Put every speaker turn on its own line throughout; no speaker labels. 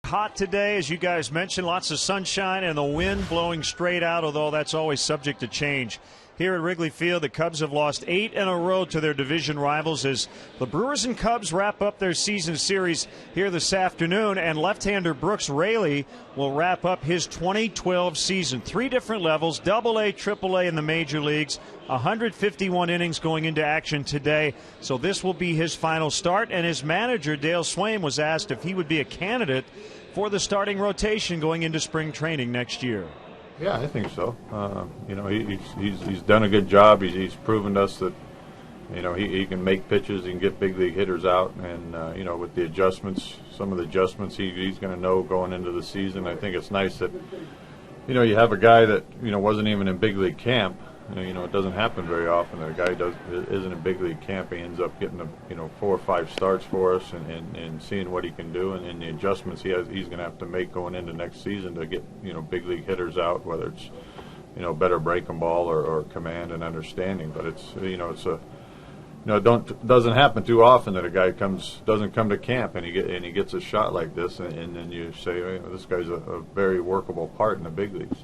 Hot today, as you guys mentioned, lots of sunshine and the wind blowing straight out, although that's always subject to change. Here at Wrigley Field, the Cubs have lost 8 in a row to their division rivals as the Brewers and Cubs wrap up their season series here this afternoon, and left-hander Brooks Raley will wrap up his 2012 season. 3 different levels, AA, AAA in the major leagues, 151 innings going into action today. So this will be his final start, and his manager, Dale Swaim, was asked if he would be a candidate for the starting rotation going into spring training next year.
Yeah, I think so. He's done a good job. He's proven to us that he can make pitches, he can get big league hitters out, and with the adjustments, some of the adjustments he's going to know going into the season. I think it's nice that you have a guy that wasn't even in big league camp. It doesn't happen very often that a guy isn't in big league camp. He ends up getting 4 or 5 starts for us and seeing what he can do and the adjustments he's going to have to make going into next season to get big league hitters out, whether it's better breaking ball or command and understanding. But it doesn't happen too often that a guy doesn't come to camp and he gets a shot like this and then you say, this guy's a very workable part in the big leagues.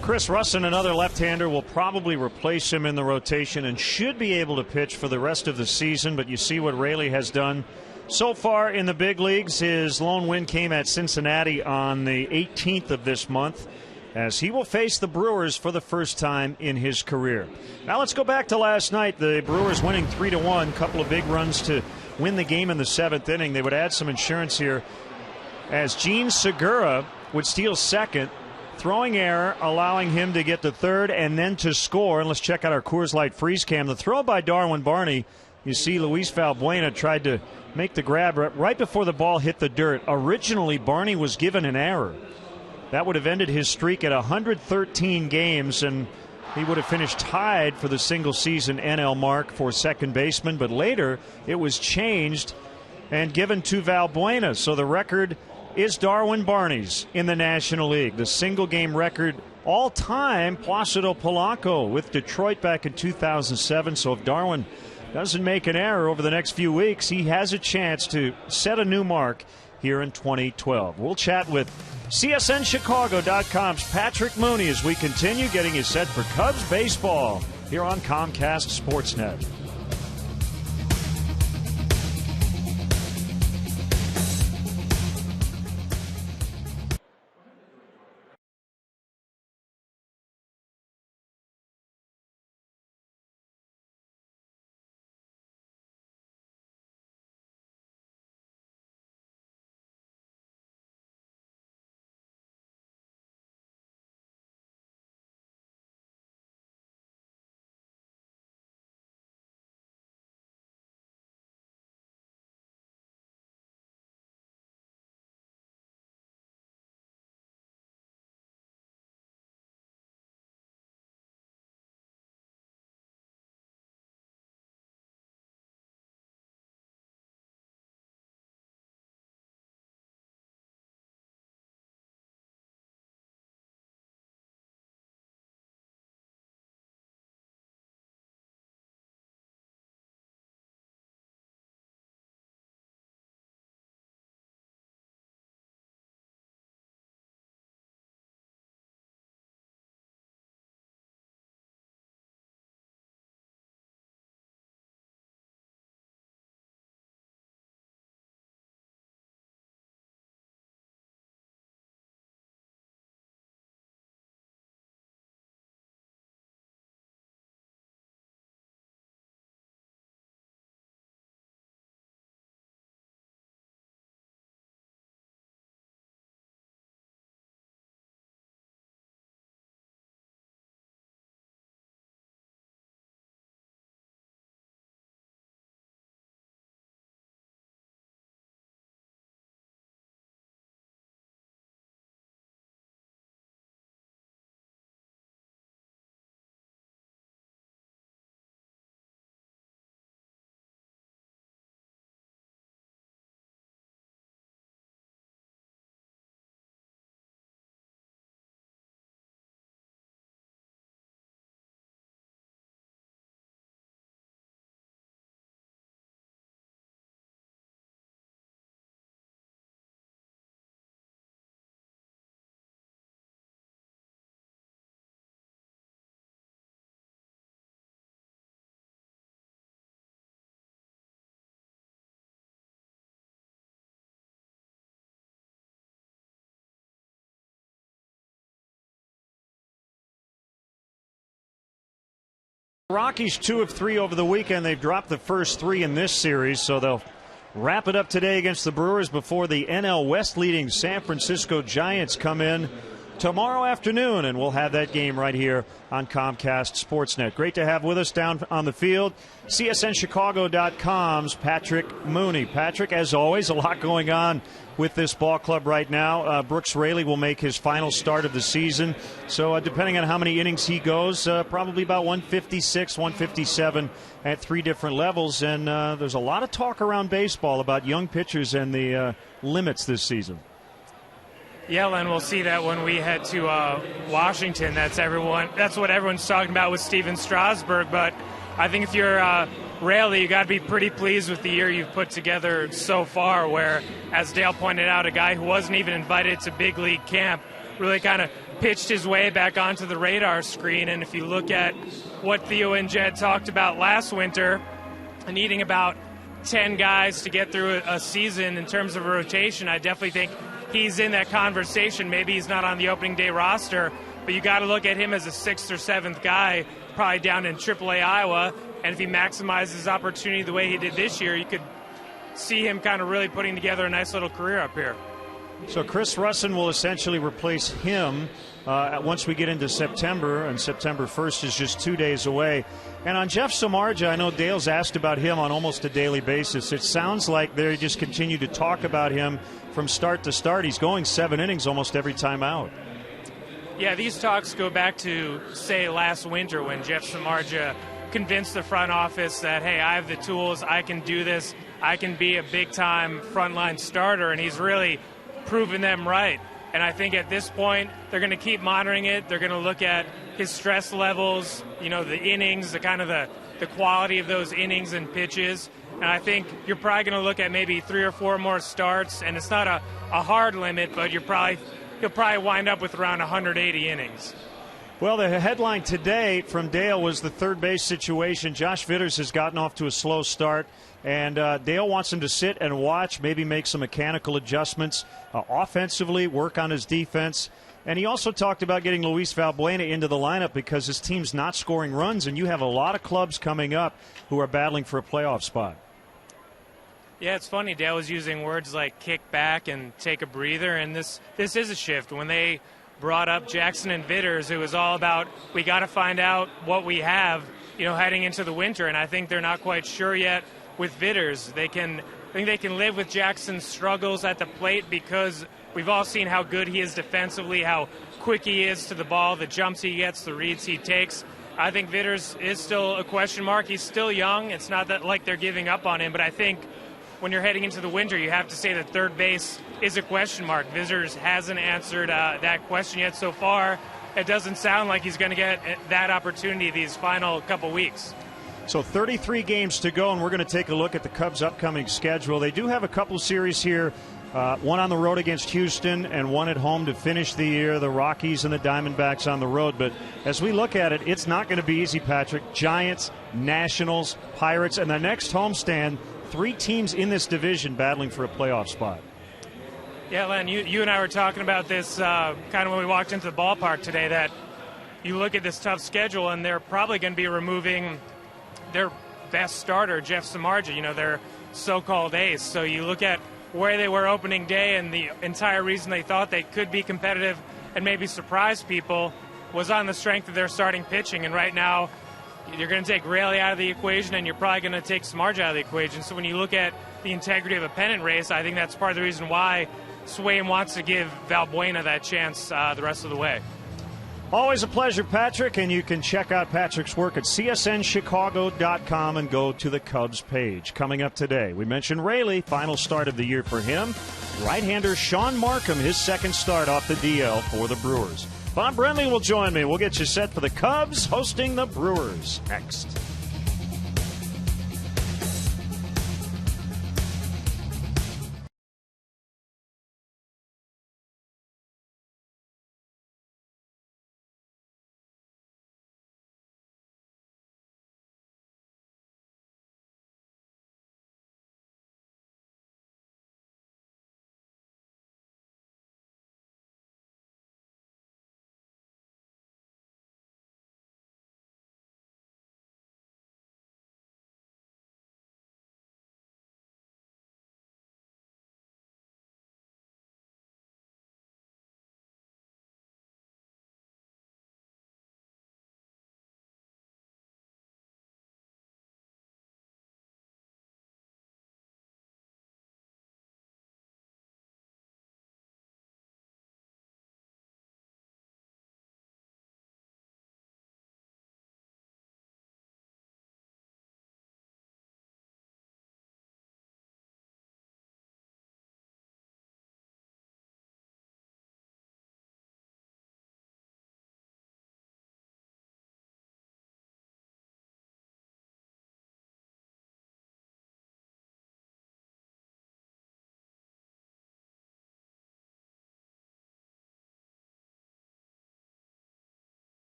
Chris Russin, another left-hander, will probably replace him in the rotation and should be able to pitch for the rest of the season. But you see what Raley has done so far in the big leagues. His lone win came at Cincinnati on the 18th of this month, as he will face the Brewers for the first time in his career. Now let's go back to last night. The Brewers winning 3-1, couple of big runs to win the game in the 7th inning. They would add some insurance here as Gene Segura would steal second. Throwing error, allowing him to get to third and then to score. And let's check out our Coors Light freeze cam. The throw by Darwin Barney. You see Luis Valbuena tried to make the grab right before the ball hit the dirt. Originally, Barney was given an error. That would have ended his streak at 113 games, and he would have finished tied for the single-season NL mark for second baseman. But later, it was changed and given to Valbuena. So the record is Darwin Barney's in the National League. The single-game record all-time, Placido Polanco with Detroit back in 2007. So if Darwin doesn't make an error over the next few weeks, he has a chance to set a new mark here in 2012. We'll chat with CSNChicago.com's Patrick Mooney as we continue getting you set for Cubs baseball here on Comcast Sportsnet. Rockies 2 of 3 over the weekend. They've dropped the first 3 in this series, so they'll wrap it up today against the Brewers before the NL West leading San Francisco Giants come in tomorrow afternoon, and we'll have that game right here on Comcast Sportsnet. Great to have with us down on the field, CSNChicago.com's Patrick Mooney. Patrick, as always, a lot going on with this ball club right now. Brooks Raley will make his final start of the season, so depending on how many innings he goes, probably about 156, 157 at 3 different levels, and there's a lot of talk around baseball about young pitchers and the limits this season.
Yeah, Len, we'll see that when we head to Washington. That's what everyone's talking about with Steven Strasburg. But I think if you're Raley, you got to be pretty pleased with the year you've put together so far. Where, as Dale pointed out, a guy who wasn't even invited to big league camp really kind of pitched his way back onto the radar screen. And if you look at what Theo and Jed talked about last winter, needing about 10 guys to get through a season in terms of a rotation, I definitely think he's in that conversation. Maybe he's not on the opening day roster, but you got to look at him as a 6th or 7th guy, probably down in AAA Iowa. And if he maximizes his opportunity the way he did this year, you could see him kind of really putting together a nice little career up here.
So Chris Russin will essentially replace him once we get into September, and September 1st is just 2 days away. And on Jeff Samardzija, I know Dale's asked about him on almost a daily basis. It sounds like they just continue to talk about him from start to start. He's going 7 innings almost every time out.
Yeah, these talks go back to, say, last winter when Jeff Samardzija convinced the front office that, hey, I have the tools, I can do this, I can be a big-time frontline starter, and he's really proven them right. And I think at this point, they're going to keep monitoring it. They're going to look at his stress levels, the innings, the quality of those innings and pitches. And I think you're probably going to look at maybe 3 or 4 more starts. And it's not a hard limit, but he'll probably wind up with around 180 innings.
Well, the headline today from Dale was the third base situation. Josh Vitters has gotten off to a slow start, and Dale wants him to sit and watch, maybe make some mechanical adjustments offensively, work on his defense. And he also talked about getting Luis Valbuena into the lineup because his team's not scoring runs, and you have a lot of clubs coming up who are battling for a playoff spot.
Yeah, it's funny. Dale was using words like kick back and take a breather, and this is a shift. When they brought up Jackson and Vitters, it was all about we got to find out what we have, heading into the winter. And I think they're not quite sure yet with Vitters. I think they can live with Jackson's struggles at the plate because we've all seen how good he is defensively, how quick he is to the ball, the jumps he gets, the reads he takes. I think Vitters is still a question mark. He's still young. It's not that like they're giving up on him, but I think when you're heading into the winter, you have to say that third base is a question mark. Vitters hasn't answered that question yet so far. It doesn't sound like he's going to get that opportunity these final couple weeks.
So 33 games to go, and we're going to take a look at the Cubs' upcoming schedule. They do have a couple series here, one on the road against Houston and one at home to finish the year, the Rockies and the Diamondbacks on the road. But as we look at it, it's not going to be easy, Patrick. Giants, Nationals, Pirates, and the next homestand, 3 teams in this division battling for a playoff spot.
Yeah, Len, you and I were talking about this kind of when we walked into the ballpark today, that you look at this tough schedule and they're probably going to be removing their best starter, Jeff Samardzija, their so-called ace. So you look at where they were opening day, and the entire reason they thought they could be competitive and maybe surprise people was on the strength of their starting pitching. And right now, you're going to take Raley out of the equation, and you're probably going to take Samardzija out of the equation. So when you look at the integrity of a pennant race, I think that's part of the reason why Swain wants to give Valbuena that chance the rest of the way.
Always a pleasure, Patrick, and you can check out Patrick's work at CSNChicago.com and go to the Cubs page. Coming up today, we mentioned Raley, final start of the year for him. Right-hander Sean Markham, his second start off the DL for the Brewers. Bob Brenly will join me. We'll get you set for the Cubs hosting the Brewers next.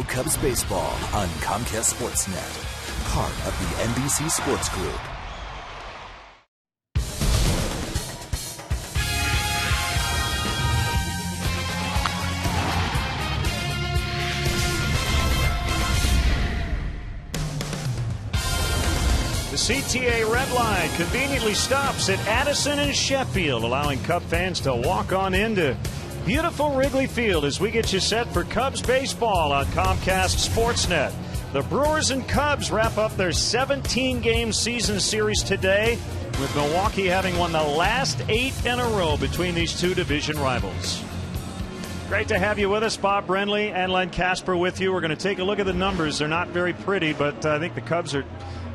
Cubs baseball on Comcast Sportsnet, part of the NBC Sports Group.
The CTA Red Line conveniently stops at Addison and Sheffield, allowing Cub fans to walk on into beautiful Wrigley Field as we get you set for Cubs baseball on Comcast Sportsnet. The Brewers and Cubs wrap up their 17-game season series today, with Milwaukee having won the last 8 in a row between these two division rivals. Great to have you with us. Bob Brenly and Len Casper with you. We're going to take a look at the numbers. They're not very pretty, but I think the Cubs are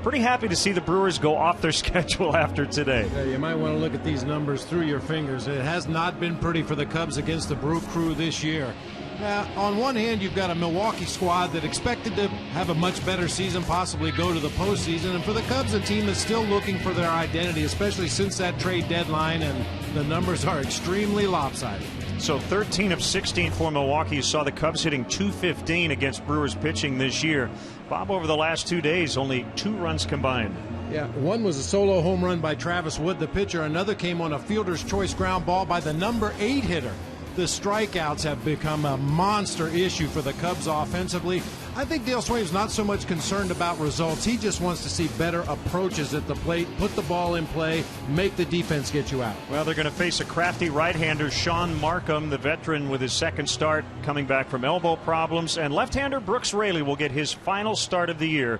pretty happy to see the Brewers go off their schedule after today.
Yeah, you might want to look at these numbers through your fingers. It has not been pretty for the Cubs against the Brew Crew this year. Now, on one hand, you've got a Milwaukee squad that expected to have a much better season, possibly go to the postseason. And for the Cubs, a team that's still looking for their identity, especially since that trade deadline, and the numbers are extremely lopsided.
So 13 of 16 for Milwaukee. You saw the Cubs hitting .215 against Brewers pitching this year. Bob, over the last 2 days, only 2 runs combined.
Yeah, one was a solo home run by Travis Wood, the pitcher. Another came on a fielder's choice ground ball by the number 8 hitter. The strikeouts have become a monster issue for the Cubs offensively. I think Dale Swaim's not so much concerned about results. He just wants to see better approaches at the plate, put the ball in play, make the defense get you out.
Well, they're going to face a crafty right-hander, Sean Markham, the veteran with his second start, coming back from elbow problems. And left-hander Brooks Raley will get his final start of the year.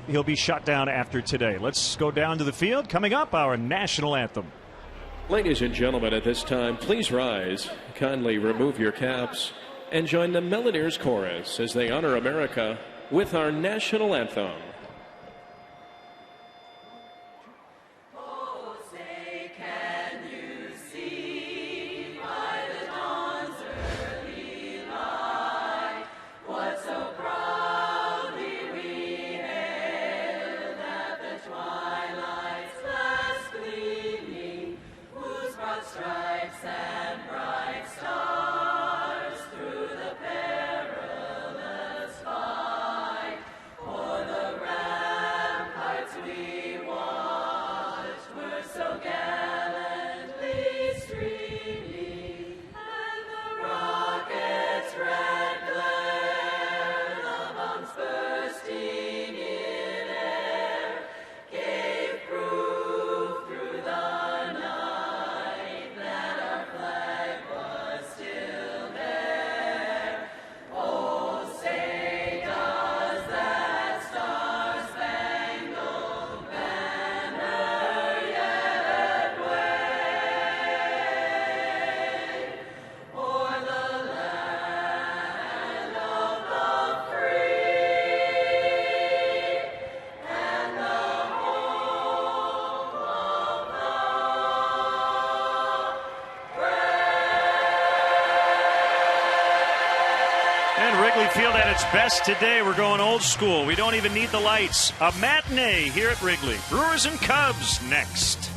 He'll be shut down after today. Let's go down to the field. Coming up, our national anthem.
Ladies and gentlemen, at this time, please rise, kindly remove your caps, and join the Melodiers Chorus as they honor America with our national anthem.
Field at its best today. We're going old school. We don't even need the lights. A matinee here at Wrigley. Brewers and Cubs next.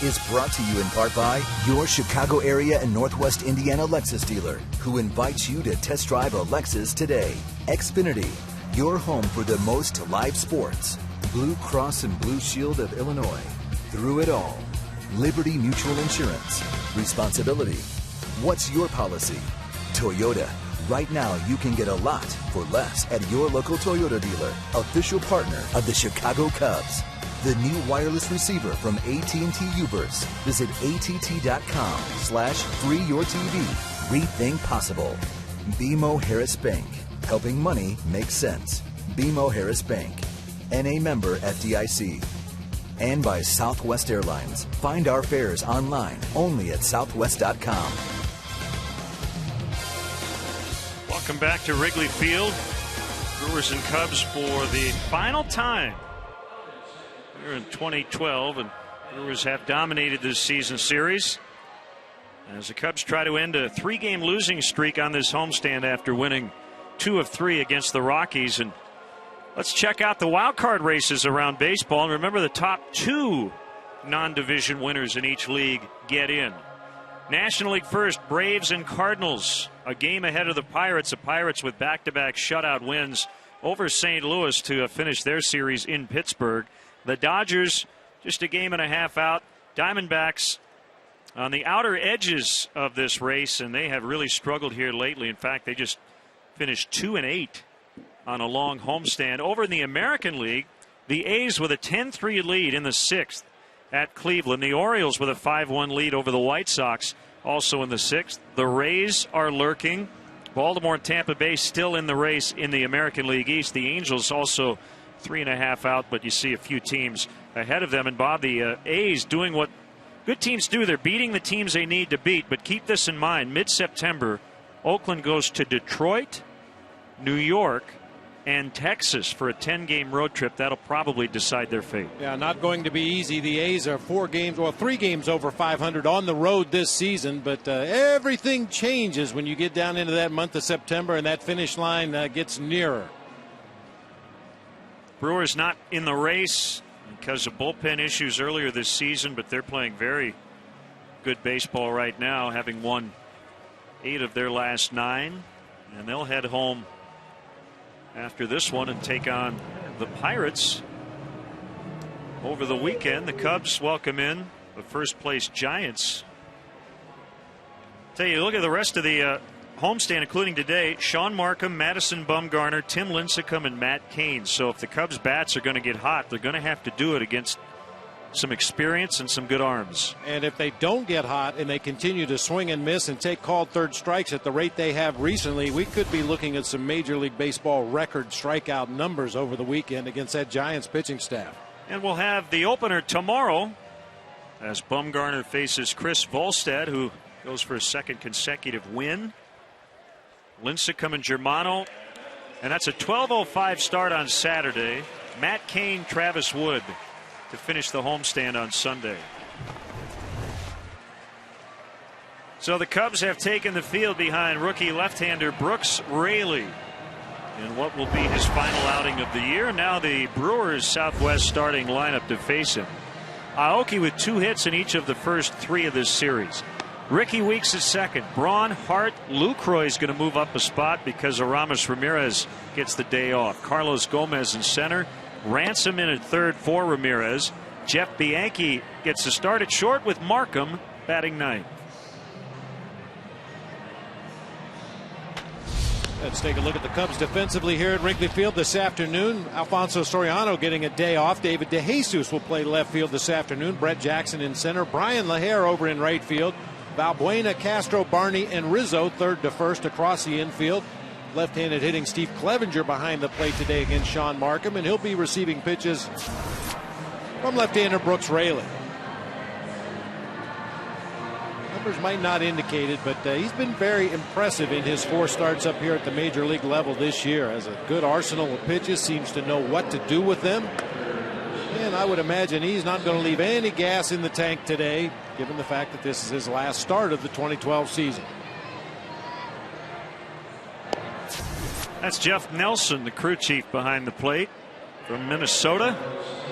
is brought to you in part by your Chicago area and Northwest Indiana Lexus dealer, who invites you to test drive a Lexus today. Xfinity, your home for the most live sports. Blue Cross and Blue Shield of Illinois. Through it all. Liberty Mutual Insurance. Responsibility. What's your policy? Toyota. Right now, you can get a lot for less at your local Toyota dealer, official partner of the Chicago Cubs. The new wireless receiver from AT&T Uverse. Visit att.com/freeyourtv. Rethink possible. BMO Harris Bank. Helping money make sense. BMO Harris Bank. NA member FDIC. And by Southwest Airlines. Find our fares online only at southwest.com.
Welcome back to Wrigley Field. Brewers and Cubs for the final time. We're in 2012, and Brewers have dominated this season series as the Cubs try to end a 3-game losing streak on this homestand after winning 2 of 3 against the Rockies. And let's check out the wild card races around baseball. And remember, the top 2 non-division winners in each league get in. National League first, Braves and Cardinals, a game ahead of the Pirates. The Pirates with back-to-back shutout wins over St. Louis to finish their series in Pittsburgh. The Dodgers just a game and a half out. Diamondbacks on the outer edges of this race, and they have really struggled here lately. In fact, they just finished 2-8 on a long homestand. Over in the American League, the A's with a 10-3 lead in the 6th at Cleveland. The Orioles with a 5-1 lead over the White Sox, also in the 6th. The Rays are lurking. Baltimore and Tampa Bay still in the race in the American League East. The Angels also 3.5 out, but you see a few teams ahead of them. And Bob, the A's doing what good teams do. They're beating the teams they need to beat. But keep this in mind, mid-September, Oakland goes to Detroit, New York, and Texas for a 10-game road trip. That'll probably decide their fate.
Yeah, not going to be easy. The A's are 3 games over 500 on the road this season, but everything changes when you get down into that month of September and that finish line gets nearer.
Brewers not in the race because of bullpen issues earlier this season, but they're playing very good baseball right now, having won 8 of their last 9, and they'll head home after this one and take on the Pirates over the weekend. The Cubs welcome in the first place Giants. Tell you, look at the rest of the homestand, including today: Sean Markham, Madison Bumgarner, Tim Lincecum, and Matt Cain. So if the Cubs bats are going to get hot, they're going to have to do it against some experience and some good arms.
And if they don't get hot and they continue to swing and miss and take called third strikes at the rate they have recently, we could be looking at some Major League Baseball record strikeout numbers over the weekend against that Giants pitching staff.
And we'll have the opener tomorrow as Bumgarner faces Chris Volstad, who goes for a 2nd consecutive win. Lincecum and Germano, and that's a 12:05 start on Saturday. Matt Cain, Travis Wood to finish the homestand on Sunday. So the Cubs have taken the field behind rookie left-hander Brooks Raley in what will be his final outing of the year. Now the Brewers Southwest starting lineup to face him. Aoki with 2 hits in each of the first 3 of this series. Ricky Weeks is second. Braun, Hart, Lucroy is going to move up a spot because Aramis Ramirez gets the day off. Carlos Gomez in center. Ransom in at third for Ramirez. Jeff Bianchi gets the start at short with Markham batting 9th.
Let's take a look at the Cubs defensively here at Wrigley Field this afternoon. Alfonso Soriano getting a day off. David DeJesus will play left field this afternoon. Brett Jackson in center. Brian LaHare over in right field. Valbuena, Castro, Barney, and Rizzo third to first across the infield. Left-handed hitting Steve Clevenger behind the plate today against Sean Markham, and he'll be receiving pitches from left-hander Brooks Raley. Numbers might not indicate it, but he's been very impressive in his 4 starts up here at the major league level this year. Has a good arsenal of pitches, seems to know what to do with them. And I would imagine he's not going to leave any gas in the tank today, given the fact that this is his last start of the 2012 season.
That's Jeff Nelson, the crew chief behind the plate from Minnesota.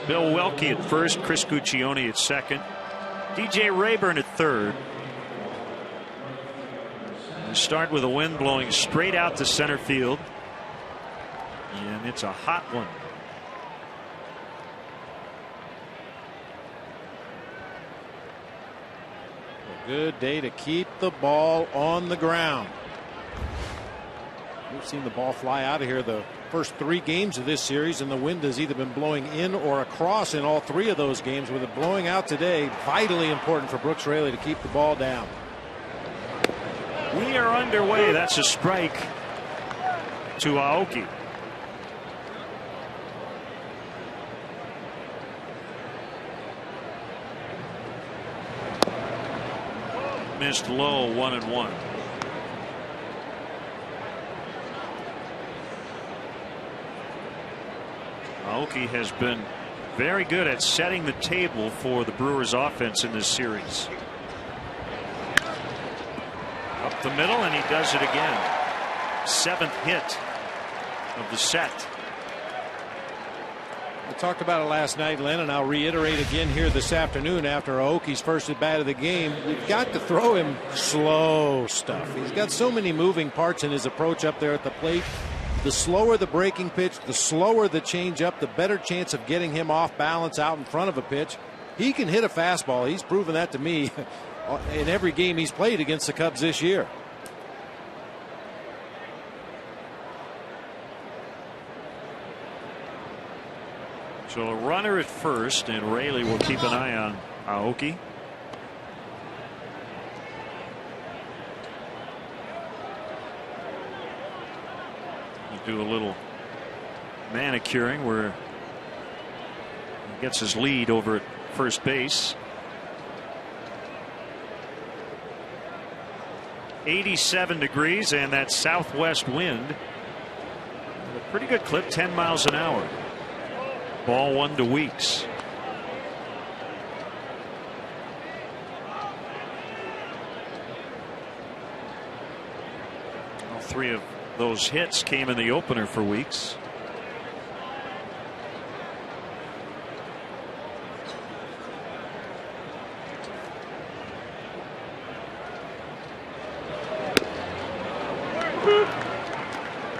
Bill Welke at first, Chris Guccione at second. DJ Rayburn at third. We start with a wind blowing straight out to center field. And it's a hot one.
A good day to keep the ball on the ground. We've seen the ball fly out of here the first 3 games of this series, and the wind has either been blowing in or across in all 3 of those games. With it blowing out today, vitally important for Brooks Raley to keep the ball down.
We are underway. That's a strike to Aoki. Missed low, 1-1. Aoki has been very good at setting the table for the Brewers offense in this series. Up the middle, and he does it again. 7th hit of the set.
We talked about it last night, Len, and I'll reiterate again here this afternoon after Aoki's first at bat of the game. You've got to throw him slow stuff. He's got so many moving parts in his approach up there at the plate. The slower the breaking pitch, the slower the changeup, the better chance of getting him off balance out in front of a pitch. He can hit a fastball. He's proven that to me in every game he's played against the Cubs this year.
So a runner at first, and Raley will keep an eye on Aoki. Do a little manicuring where he gets his lead over at first base. 87 degrees and that southwest wind. A pretty good clip, 10 miles an hour. Ball 1 to Weeks. All 3 of those hits came in the opener for Weeks.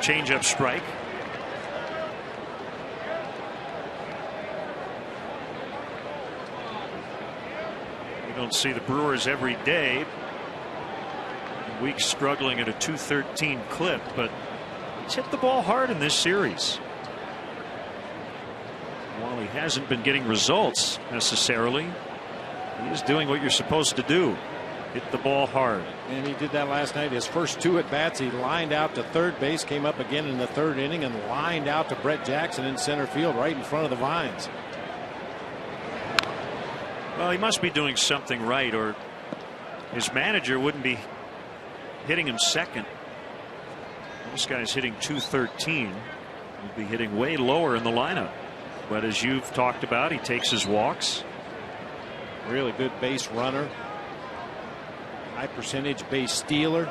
Change-up strike. You don't see the Brewers every day. Weeks struggling at a 213 clip, but he's hit the ball hard in this series. While he hasn't been getting results necessarily, he is doing what you're supposed to do. Hit the ball hard.
And he did that last night. His first 2 at bats, he lined out to third base, came up again in the 3rd inning, and lined out to Brett Jackson in center field right in front of the vines.
Well, he must be doing something right, or his manager wouldn't be hitting him second. This guy's hitting 213. He'd be hitting way lower in the lineup. But as you've talked about, he takes his walks.
Really good base runner. High percentage base stealer.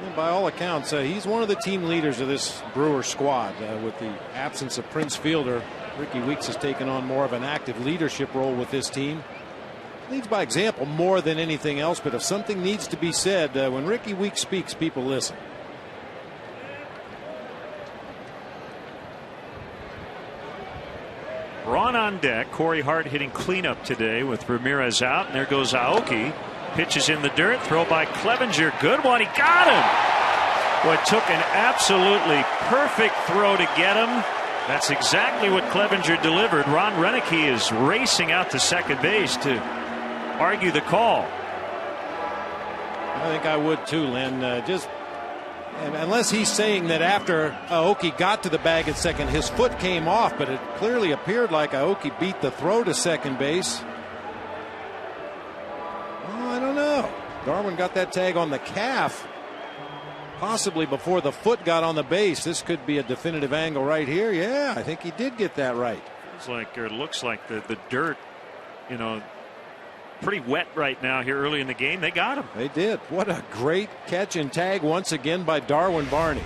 And by all accounts, he's one of the team leaders of this Brewer squad. With the absence of Prince Fielder, Ricky Weeks has taken on more of an active leadership role with this team. Leads by example more than anything else, but if something needs to be said, when Ricky Weeks speaks, people listen.
Ron on deck. Corey Hart hitting cleanup today with Ramirez out, and there goes Aoki. Pitches in the dirt. Throw by Clevenger. Good one. He got him. Well, it took an absolutely perfect throw to get him. That's exactly what Clevenger delivered. Ron Renicky is racing out to second base to argue the call.
I think I would too, Len. Just unless he's saying that after Aoki got to the bag at second, his foot came off, but it clearly appeared like Aoki beat the throw to second base. Oh, I don't know. Darwin got that tag on the calf, possibly before the foot got on the base. This could be a definitive angle right here. Yeah, I think he did get that right.
It's like, or it looks like the dirt, you know, pretty wet right now here early in the game. They got him.
They did. What a great catch and tag once again by Darwin Barney.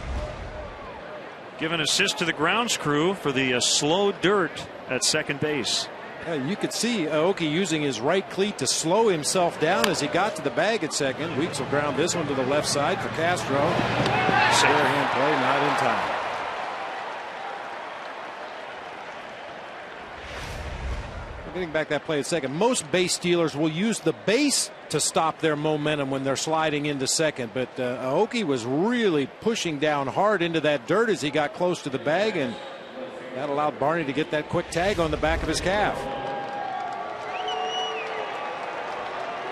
Give an assist to the grounds crew for the slow dirt at second base.
You could see Aoki using his right cleat to slow himself down as he got to the bag at second. Weeks will ground this one to the left side for Castro. Forehand play, not in time. Getting back that play at second. Most base stealers will use the base to stop their momentum when they're sliding into second. But Aoki was really pushing down hard into that dirt as he got close to the bag, and that allowed Barney to get that quick tag on the back of his calf.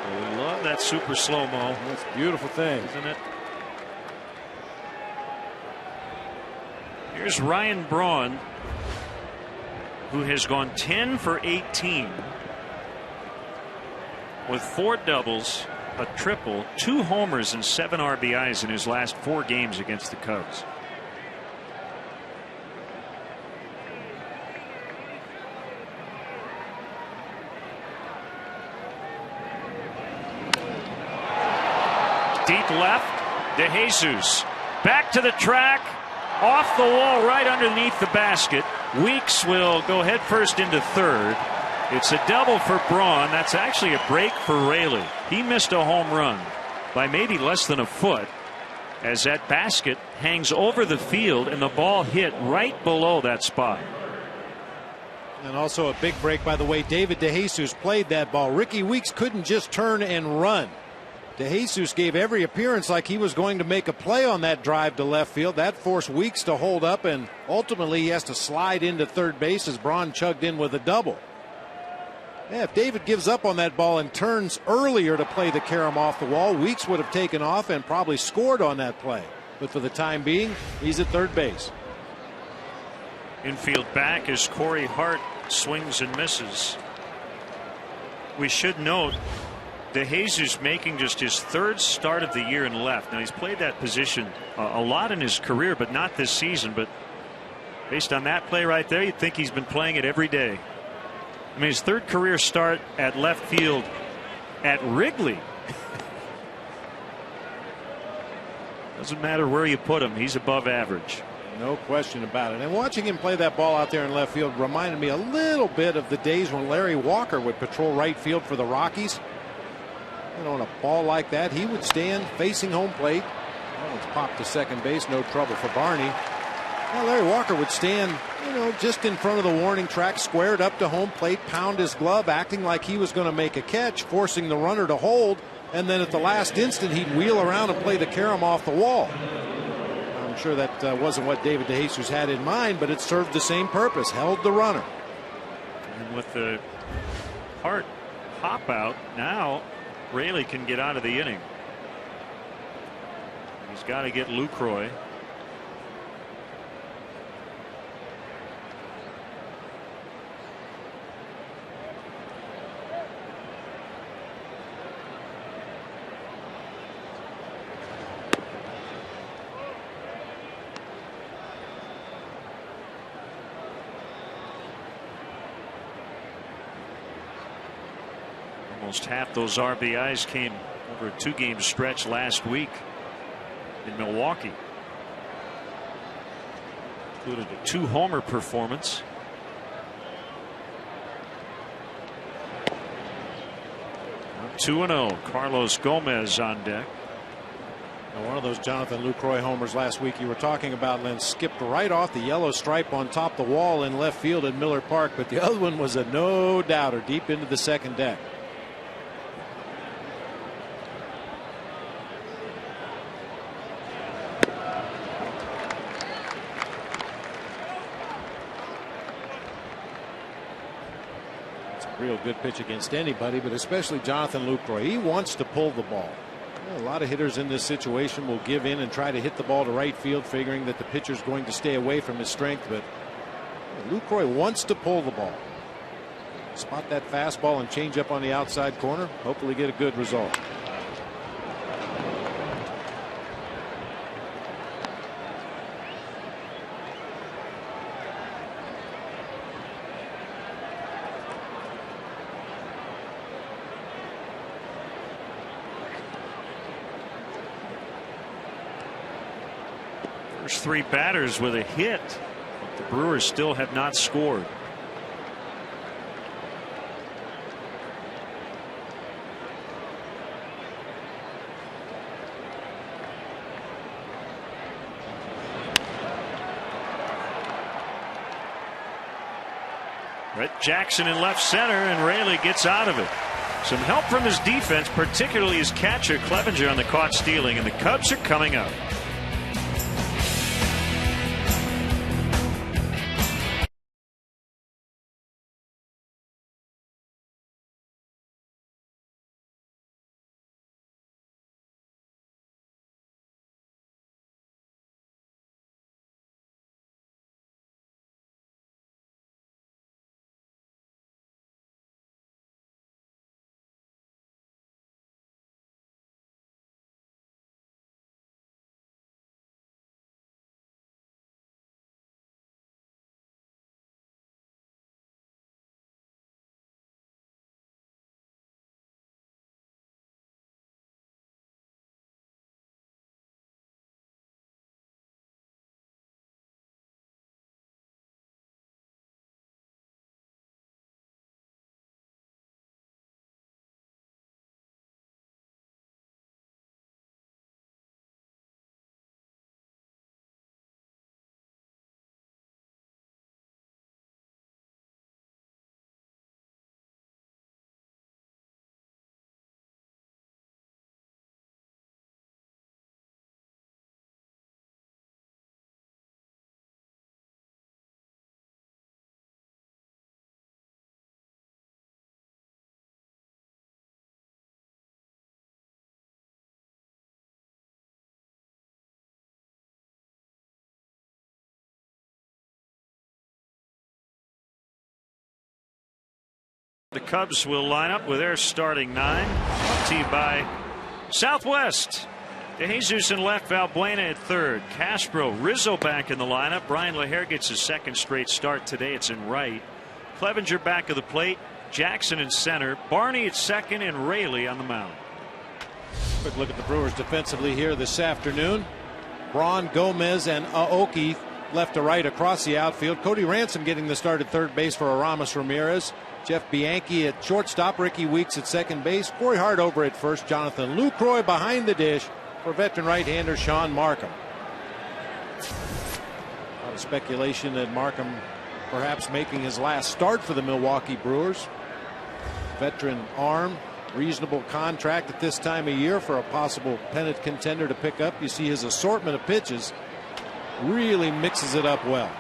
We love that super slow-mo.
That's a beautiful thing,
isn't it? Here's Ryan Braun, who has gone 10 for 18 with 4 doubles, a triple, 2 homers, and 7 RBIs in his last 4 games against the Cubs. Deep left, DeJesus back to the track, off the wall right underneath the basket. Weeks will go head first into third. It's a double for Braun. That's actually a break for Raley. He missed a home run by maybe less than a foot as that basket hangs over the field and the ball hit right below that spot.
And also a big break by the way David DeJesus played that ball. Ricky Weeks couldn't just turn and run. DeJesus gave every appearance like he was going to make a play on that drive to left field. That forced Weeks to hold up, and ultimately he has to slide into third base as Braun chugged in with a double. Yeah, if David gives up on that ball and turns earlier to play the carom off the wall, Weeks would have taken off and probably scored on that play. But for the time being, he's at third base.
Infield back as Corey Hart swings and misses. We should note DeJesus making just his 3rd start of the year in left. Now he's played that position a lot in his career, but not this season. But based on that play right there, you'd think he's been playing it every day. I mean, his 3rd career start at left field at Wrigley. Doesn't matter where you put him, he's above average.
No question about it. And watching him play that ball out there in left field reminded me a little bit of the days when Larry Walker would patrol right field for the Rockies. You know, on a ball like that, he would stand facing home plate. That one's popped to second base, no trouble for Barney. Well, Larry Walker would stand, you know, just in front of the warning track, squared up to home plate, pound his glove, acting like he was going to make a catch, forcing the runner to hold, and then at the last instant, he'd wheel around and play the carom off the wall. I'm sure that wasn't what David DeJesus had in mind, but it served the same purpose, held the runner.
And with the Hart hop out, now Raley can get out of the inning. He's got to get Lucroy. Almost half those RBIs came over a 2-game stretch last week in Milwaukee. Included a 2-homer performance. Now 2-0. Carlos Gomez on deck.
Now one of those Jonathan Lucroy homers last week you were talking about, Lynn, skipped right off the yellow stripe on top the wall in left field at Miller Park, but the other one was a no-doubter deep into the second deck. Real good pitch against anybody, but especially Jonathan Lucroy. He wants to pull the ball. A lot of hitters in this situation will give in and try to hit the ball to right field, figuring that the pitcher's going to stay away from his strength, but Lucroy wants to pull the ball. Spot that fastball and change up on the outside corner, hopefully get a good result.
First 3 batters with a hit, but the Brewers still have not scored. Brett Jackson in left center, and Raley gets out of it. Some help from his defense, particularly his catcher Clevenger on the caught stealing, and the Cubs are coming up. The Cubs will line up with their starting 9. Brought to you by Southwest. DeJesus in left, Valbuena at third. Castro, Rizzo back in the lineup. Brian LaHair gets his second straight start today. It's in right. Clevenger back of the plate. Jackson in center. Barney at second, and Raley on the mound.
Quick look at the Brewers defensively here this afternoon. Braun, Gomez, and Aoki left to right across the outfield. Cody Ransom getting the start at third base for Aramis Ramirez. Jeff Bianchi at shortstop. Ricky Weeks at second base. Corey Hart over at first. Jonathan Lucroy behind the dish for veteran right-hander Sean Markham. A lot of speculation that Markham perhaps making his last start for the Milwaukee Brewers. Veteran arm. Reasonable contract at this time of year for a possible pennant contender to pick up. You see his assortment of pitches really mixes it up well.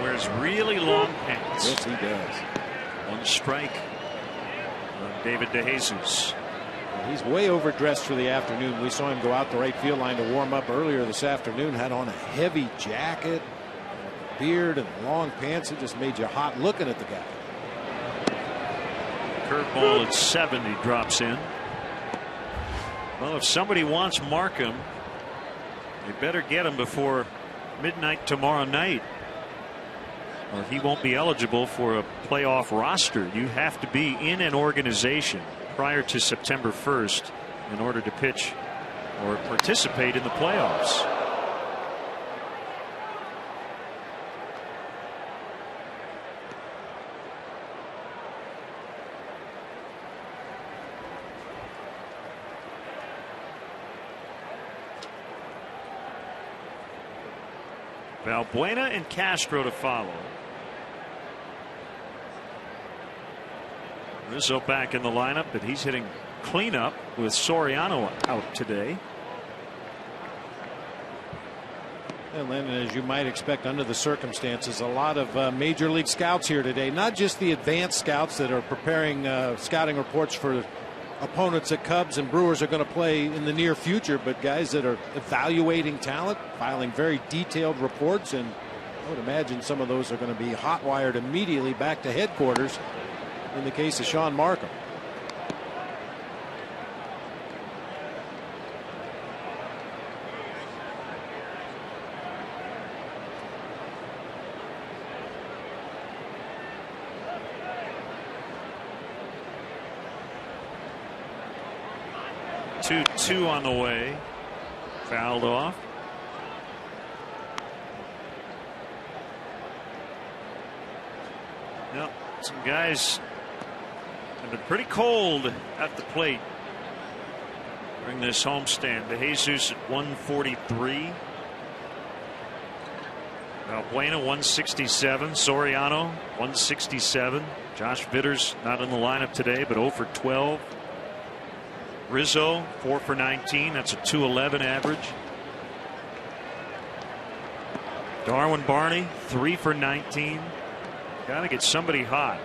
Wears really long pants.
Yes, he does.
One strike on David DeJesus.
Well, he's way overdressed for the afternoon. We saw him go out the right field line to warm up earlier this afternoon. Had on a heavy jacket, beard, and long pants. It just made you hot looking at the guy.
Curveball at 70 drops in. Well, if somebody wants Markham, they better get him before midnight tomorrow night, or he won't be eligible for a playoff roster. You have to be in an organization prior to September 1st in order to pitch or participate in the playoffs. Valbuena and Castro to follow. Rizzo back in the lineup, but he's hitting cleanup with Soriano out today.
And then, as you might expect under the circumstances, a lot of major league scouts here today. Not just the advanced scouts that are preparing scouting reports for opponents that Cubs and Brewers are going to play in the near future, but guys that are evaluating talent, filing very detailed reports, and I would imagine some of those are going to be hot wired immediately back to headquarters in the case of Sean Markham.
Two on the way. Fouled off. Now, some guys have been pretty cold at the plate during this homestand. DeJesus at 143. Valbuena 167, Soriano 167. Josh Vitters not in the lineup today, but 0 for 12. Rizzo 4 for 19. That's a 211 average. Darwin Barney 3 for 19. Got to get somebody hot.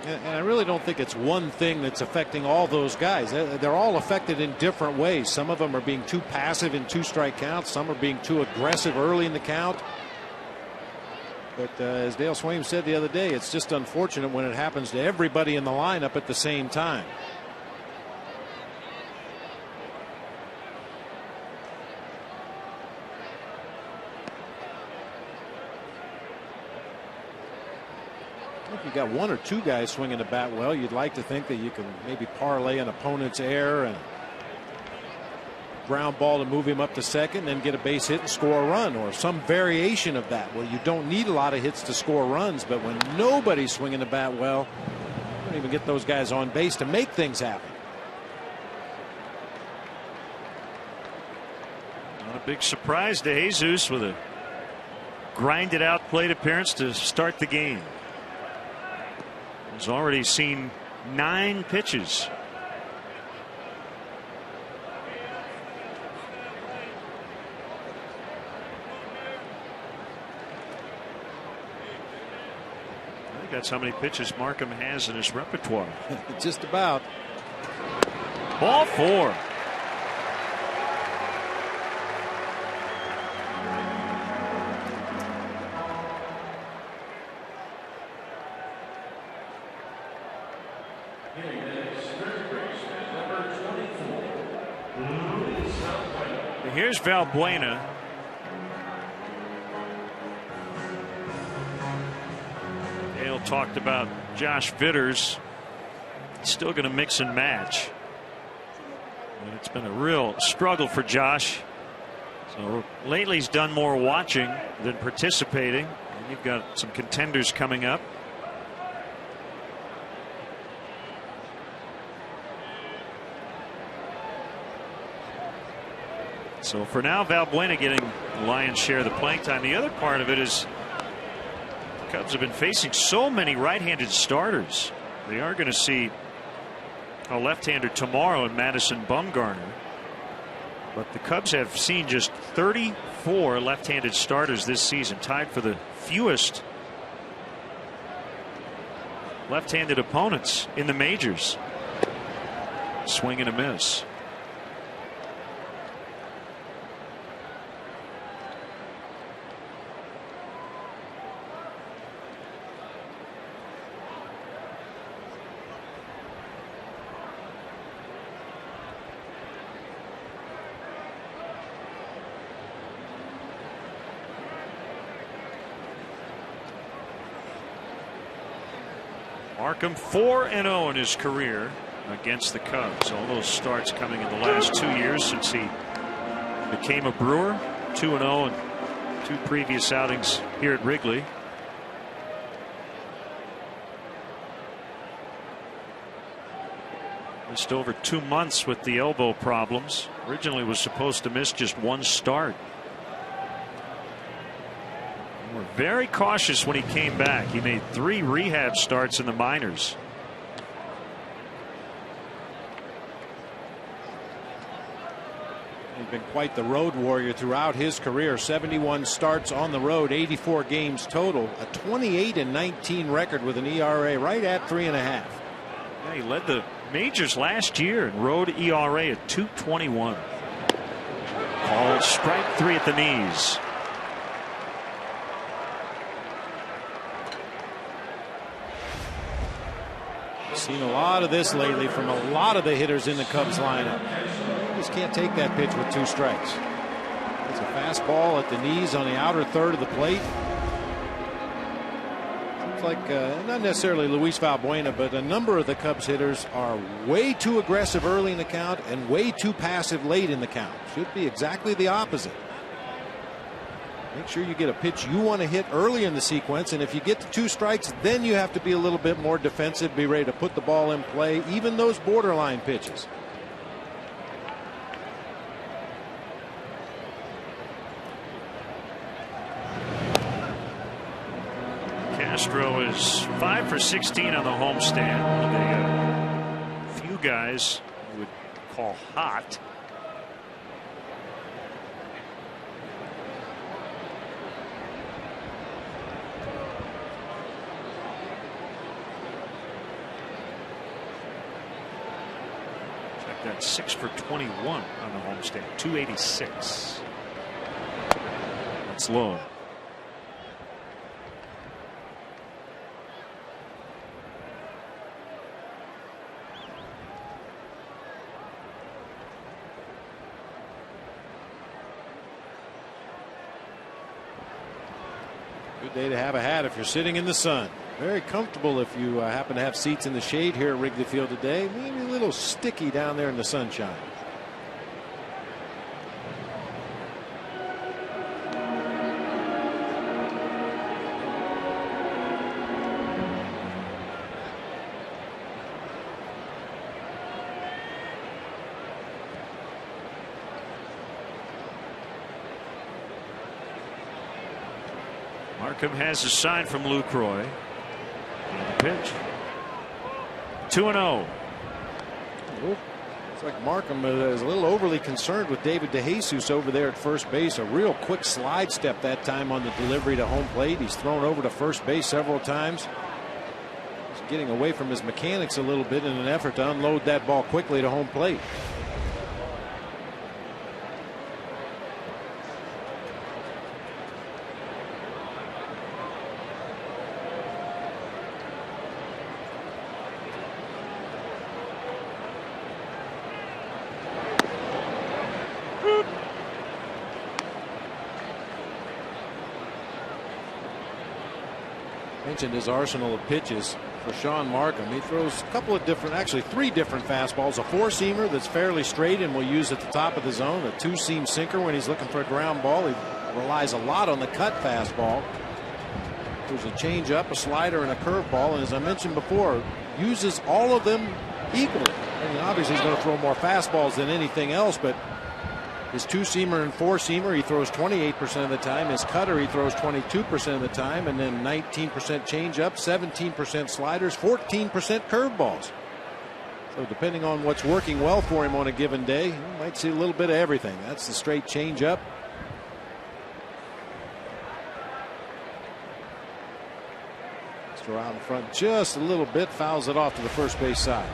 And I really don't think it's one thing that's affecting all those guys. They're all affected in different ways. Some of them are being too passive in 2-strike counts. Some are being too aggressive early in the count. But as Dale Swaim said the other day, it's just unfortunate when it happens to everybody in the lineup at the same time. If you got 1 or 2 guys swinging the bat well, you'd like to think that you can maybe parlay an opponent's error and ground ball to move him up to second, then get a base hit and score a run, or some variation of that where you don't need a lot of hits to score runs. But when nobody's swinging the bat well, you don't even get those guys on base to make things happen.
Not a big surprise to Jesus with a grinded out plate appearance to start the game. He's already seen 9 pitches. I think that's how many pitches Markham has in his repertoire.
Just about.
Ball 4. Here's Valbuena. Dale talked about Josh Vitters. Still going to mix and match. And it's been a real struggle for Josh. So lately he's done more watching than participating. And you've got some contenders coming up. So for now, Valbuena getting the lion's share of the playing time. The other part of it is the Cubs have been facing so many right-handed starters. They are going to see a left-hander tomorrow in Madison Bumgarner. But the Cubs have seen just 34 left-handed starters this season, tied for the fewest left-handed opponents in the majors. Swing and a miss. Markham 4-0 in his career against the Cubs. All those starts coming in the last 2 years since he became a Brewer. 2-0 in 2 previous outings here at Wrigley. Missed over 2 months with the elbow problems. Originally was supposed to miss just 1 start. We're very cautious when he came back. He made 3 rehab starts in the minors.
He's been quite the road warrior throughout his career. 71 starts on the road, 84 games total, a 28-19 record with an ERA right at 3.5.
Yeah, he led the majors last year in road ERA at 2.21. Called strike 3 at the knees.
Seen a lot of this lately from a lot of the hitters in the Cubs lineup. Just can't take that pitch with 2 strikes. It's a fastball at the knees on the outer third of the plate. Seems like not necessarily Luis Valbuena, but a number of the Cubs hitters are way too aggressive early in the count and way too passive late in the count. Should be exactly the opposite. Make sure you get a pitch you want to hit early in the sequence, and if you get to 2 strikes, then you have to be a little bit more defensive, be ready to put the ball in play, even those borderline pitches.
Castro is 5 for 16 on the homestand. A few guys would call hot. Check that, 6 for 21 on the homestand, 286. That's low.
Good day to have a hat if you're sitting in the sun. Very comfortable if you happen to have seats in the shade here at Wrigley Field today. Maybe a little sticky down there in the sunshine.
Markham has a sign from Lucroy. Pitch. 2-0.
It's like Markham is a little overly concerned with David DeJesus over there at first base. A real quick slide step that time on the delivery to home plate. He's thrown over to first base several times. He's getting away from his mechanics a little bit in an effort to unload that ball quickly to home plate. Mentioned his arsenal of pitches for Sean Markham. He throws a couple of different, actually 3 different fastballs. A 4-seamer that's fairly straight and will use at the top of the zone. A 2-seam sinker when he's looking for a ground ball. He relies a lot on the cut fastball. There's a changeup, a slider, and a curveball. And as I mentioned before, uses all of them equally. I mean, obviously he's going to throw more fastballs than anything else, but his 2-seamer and 4-seamer he throws 28% of the time. His cutter he throws 22% of the time, and then 19% changeup, 17% sliders, 14% curveballs. So depending on what's working well for him on a given day, you might see a little bit of everything. That's the straight changeup. Throw out in front just a little bit, fouls it off to the first base side.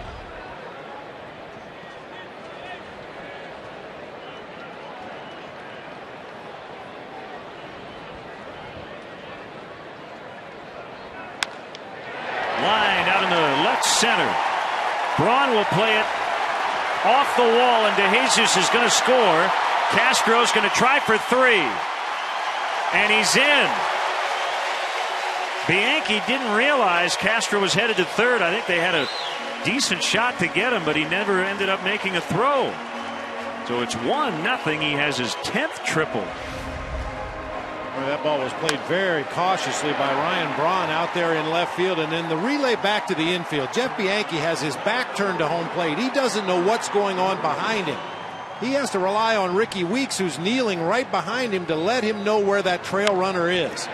Line out in the left center. Braun will play it off the wall, and DeJesus is going to score. Castro's going to try for 3. And he's in. Bianchi didn't realize Castro was headed to third. I think they had a decent shot to get him, but he never ended up making a throw. So it's 1-0. He has his 10th triple.
That ball was played very cautiously by Ryan Braun out there in left field, and then the relay back to the infield. Jeff Bianchi has his back turned to home plate. He doesn't know what's going on behind him. He has to rely on Ricky Weeks, who's kneeling right behind him, to let him know where that trail runner is.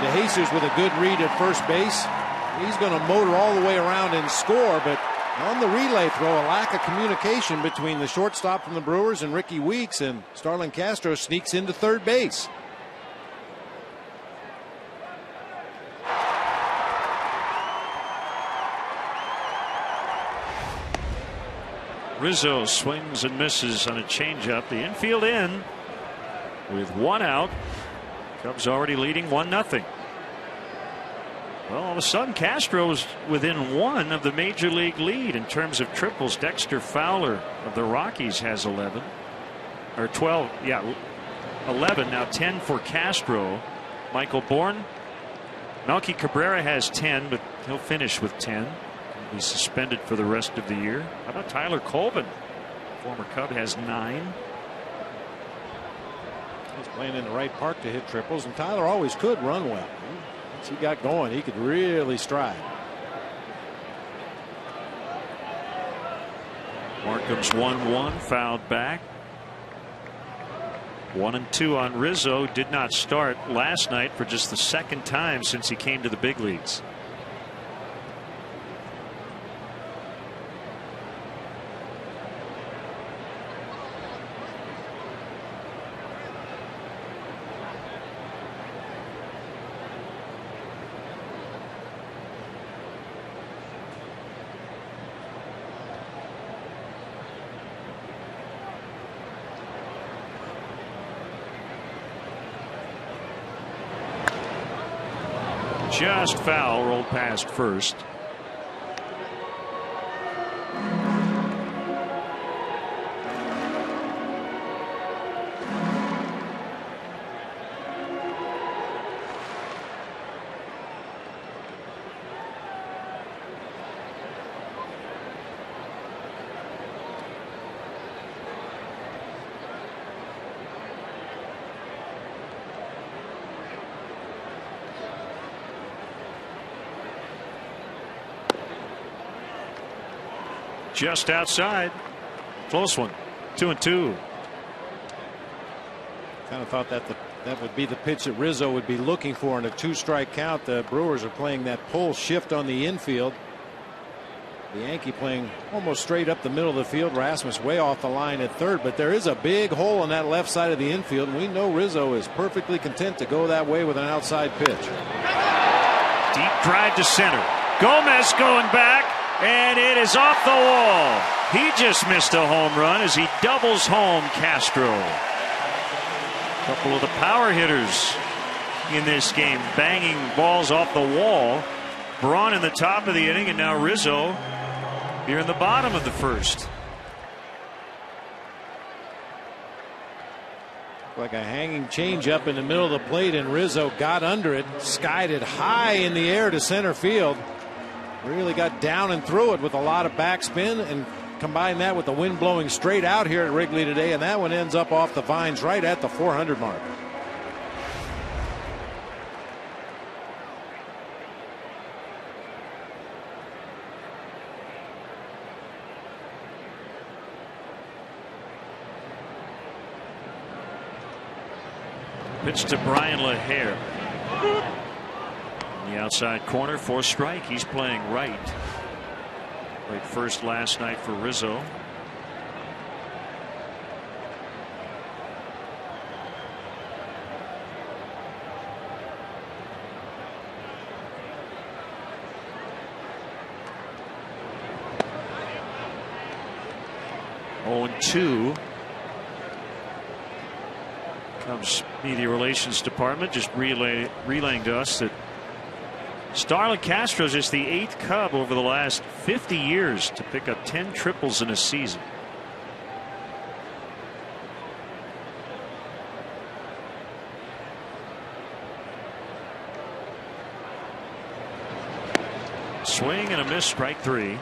DeJesus with a good read at first base. He's going to motor all the way around and score, but on the relay throw, a lack of communication between the shortstop from the Brewers and Ricky Weeks, and Starlin Castro sneaks into third base.
Rizzo swings and misses on a changeup. The infield in with 1 out. Cubs already leading 1-0. Well, all of a sudden Castro's within 1 of the major league lead in terms of triples. Dexter Fowler of the Rockies has 11 or 12. Yeah, 11 now. 10 for Castro. Michael Bourne. Melky Cabrera has 10, but he'll finish with 10. He's suspended for the rest of the year. How about Tyler Colvin? Former Cub has 9.
He's playing in the right park to hit triples, and Tyler always could run well. Once he got going, he could really stride.
Markham's 1-1, fouled back. 1-2 on Rizzo. Did not start last night for just the second time since he came to the big leagues. Just foul, rolled past first. Just outside. Close one. 2-2.
Kind of thought that that would be the pitch that Rizzo would be looking for in a 2-strike count. The Brewers are playing that pull shift on the infield. The Yankee playing almost straight up the middle of the field. Rasmus way off the line at third, but there is a big hole in that left side of the infield. We know Rizzo is perfectly content to go that way with an outside pitch.
Deep drive to center. Gomez going back. And it is off the wall. He just missed a home run as he doubles home Castro. A couple of the power hitters in this game banging balls off the wall. Braun in the top of the inning, and now Rizzo here in the bottom of the first.
Like a hanging changeup in the middle of the plate, and Rizzo got under it, skied it high in the air to center field. Really got down and through it with a lot of backspin, and combine that with the wind blowing straight out here at Wrigley today, and that one ends up off the vines right at the 400 mark.
Pitch to Brian LaHare. The outside corner for strike. He's playing right. Played first last night for Rizzo. Oh, 2. Cubs Media Relations Department just relaying to us that Starlin Castro's is the 8th Cub over the last 50 years to pick up 10 triples in a season. Swing and a miss, strike 3.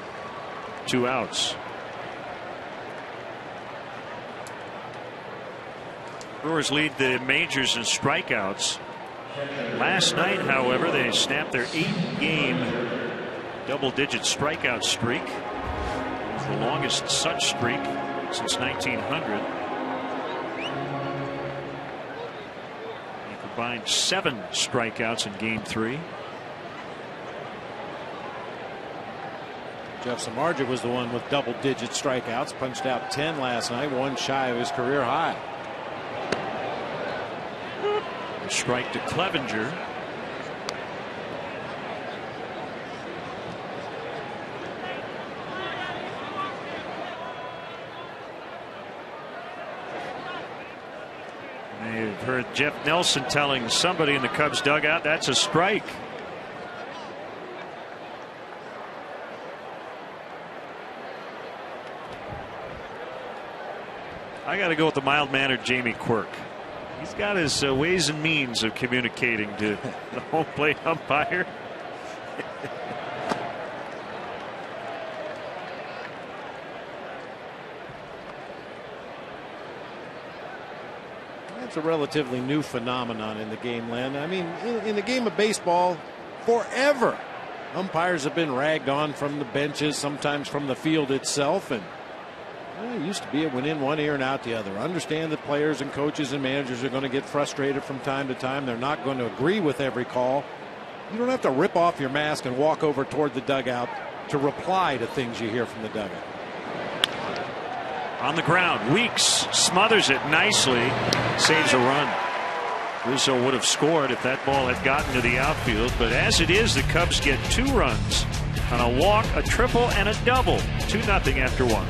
2 outs. Brewers lead the majors in strikeouts. Last night, however, they snapped their 8-game double-digit strikeout streak. It was the longest such streak since 1900. They combined 7 strikeouts in Game 3.
Jeff Samardzija was the one with double-digit strikeouts. Punched out 10 last night, 1 shy of his career high.
Strike to Clevenger. You've heard Jeff Nelson telling somebody in the Cubs dugout that's a strike. I got to go with the mild-mannered Jamie Quirk. He's got his ways and means of communicating to the home plate umpire.
It's a relatively new phenomenon in the game, Len. I mean, in the game of baseball, forever, umpires have been ragged on from the benches, sometimes from the field itself, and it used to be it went in one ear and out the other. Understand that players and coaches and managers are going to get frustrated from time to time. They're not going to agree with every call. You don't have to rip off your mask and walk over toward the dugout to reply to things you hear from the dugout.
On the ground, Weeks smothers it nicely, saves a run. Rizzo would have scored if that ball had gotten to the outfield, but as it is, the Cubs get 2 runs on a walk, a triple, and a double. 2-0 after 1.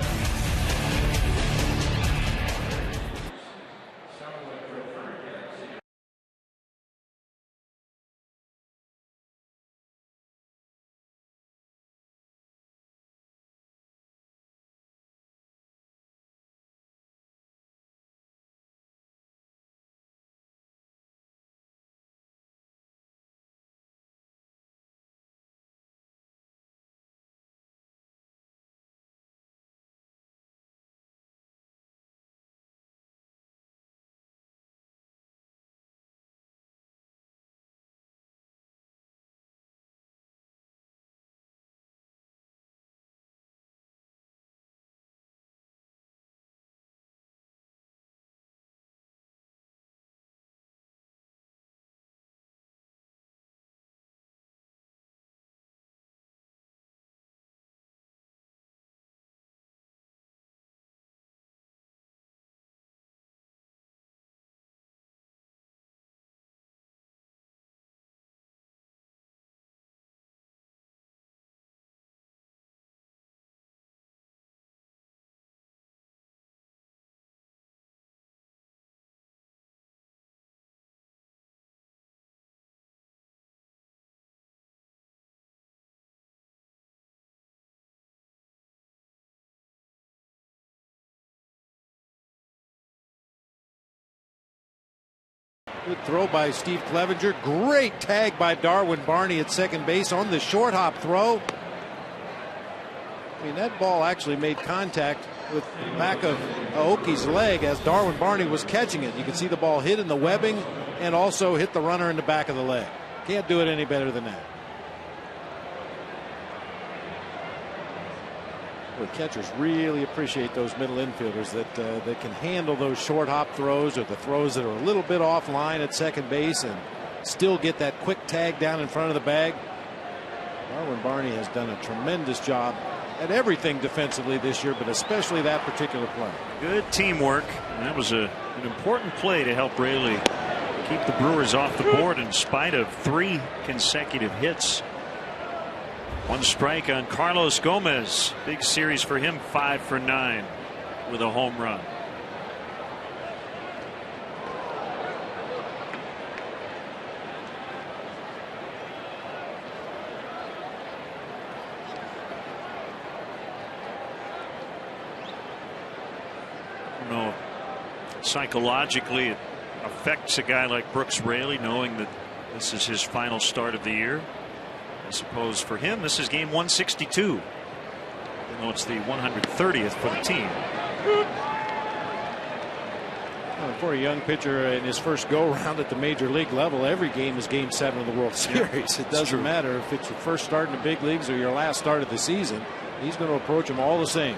Good throw by Steve Clevenger. Great tag by Darwin Barney at second base on the short hop throw. I mean, that ball actually made contact with the back of Aoki's leg as Darwin Barney was catching it. You can see the ball hit in the webbing and also hit the runner in the back of the leg. Can't do it any better than that. Well, catchers really appreciate those middle infielders that can handle those short hop throws or the throws that are a little bit offline at second base and still get that quick tag down in front of the bag. Darwin Barney has done a tremendous job at everything defensively this year, but especially that particular play.
Good teamwork. And that was an important play to help Raley keep the Brewers off the board in spite of 3 consecutive hits. 1 strike on Carlos Gomez. Big series for him, 5 for 9 with a home run. I don't know, psychologically it affects a guy like Brooks Raley knowing that this is his final start of the year. I suppose for him this is game 162, even though it's the 130th for the team.
Well, for a young pitcher in his first go-round at the major league level, every game is game 7 of the World Series. It doesn't matter if it's your first start in the big leagues or your last start of the season. He's going to approach them all the same.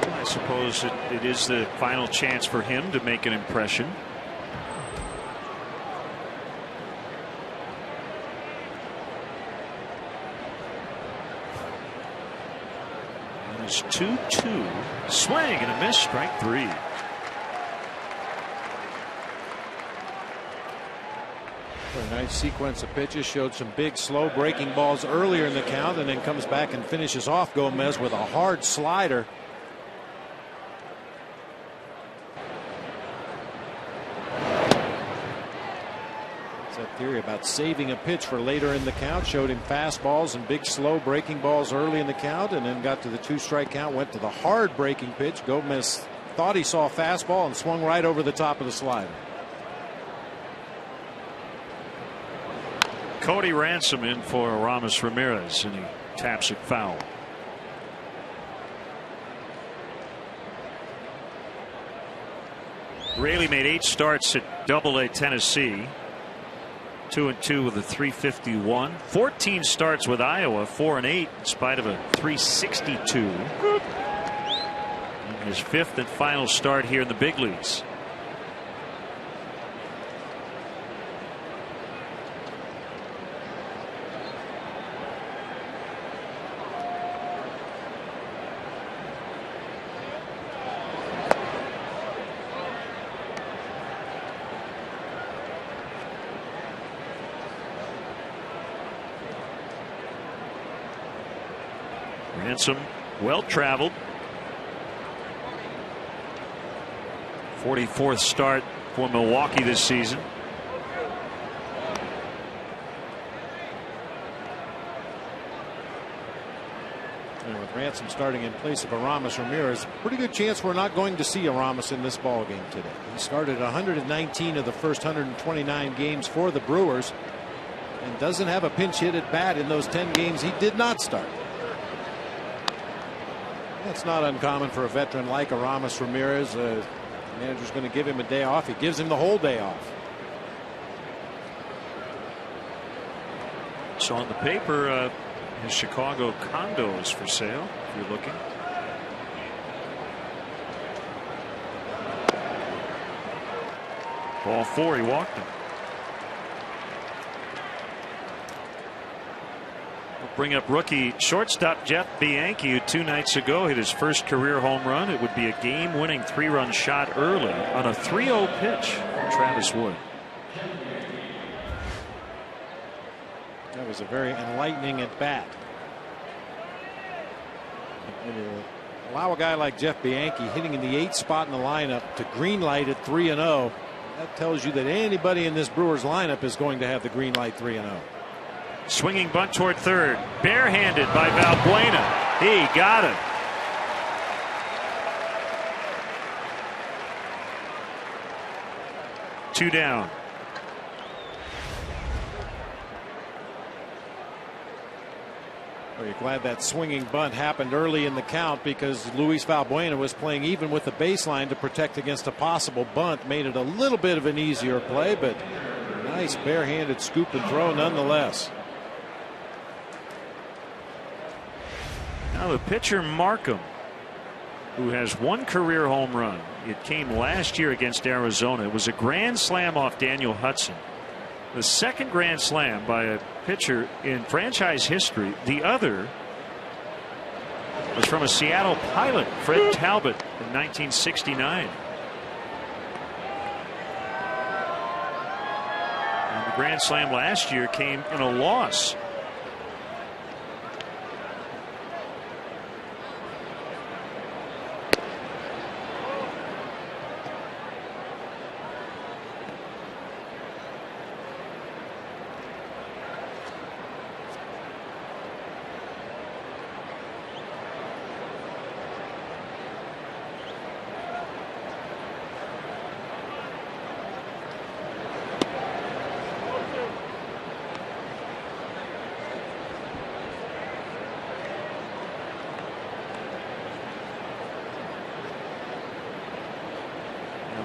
I suppose it is the final chance for him to make an impression. It's 2-2. Swing and a miss, strike 3.
A nice sequence of pitches. Showed some big slow breaking balls earlier in the count and then comes back and finishes off Gomez with a hard slider. That theory about saving a pitch for later in the count. Showed him fastballs and big slow breaking balls early in the count and then got to the 2-strike count, went to the hard breaking pitch. Gomez thought he saw a fastball and swung right over the top of the slider.
Cody Ransom in for Aramis Ramirez and he taps it foul. Raley made 8 starts at Double-A Tennessee. 2-2 with a 351. 14 starts with Iowa, 4-8 in spite of a 362. And his 5th and final start here in the big leagues. Ransom, well traveled. 44th start for Milwaukee this season.
And with Ransom starting in place of Aramis Ramirez, pretty good chance we're not going to see Aramis in this ball game today. He started 119 of the first 129 games for the Brewers and doesn't have a pinch hit at bat in those 10 games he did not start. That's not uncommon for a veteran like Aramis Ramirez. The manager's going to give him a day off. He gives him the whole day off.
So on the paper, his Chicago condo is for sale if you're looking. Ball 4, he walked him. Bring up rookie shortstop Jeff Bianchi, who 2 nights ago hit his first career home run. It would be a game-winning 3-run shot early on a 3-0 pitch from Travis Wood.
That was a very enlightening at bat. Allow a guy like Jeff Bianchi hitting in the 8th spot in the lineup to green light at 3-0. That tells you that anybody in this Brewers lineup is going to have the green light 3-0.
Swinging bunt toward third. Barehanded by Valbuena. He got him. Two down.
Well, you're glad that swinging bunt happened early in the count because Luis Valbuena was playing even with the baseline to protect against a possible bunt. Made it a little bit of an easier play, but nice barehanded scoop and throw nonetheless.
Now the pitcher Markham, who has 1 career home run. It came last year against Arizona. It was a grand slam off Daniel Hudson. The 2nd grand slam by a pitcher in franchise history. The other was from a Seattle Pilot, Fred Talbot, in 1969. And the grand slam last year came in a loss.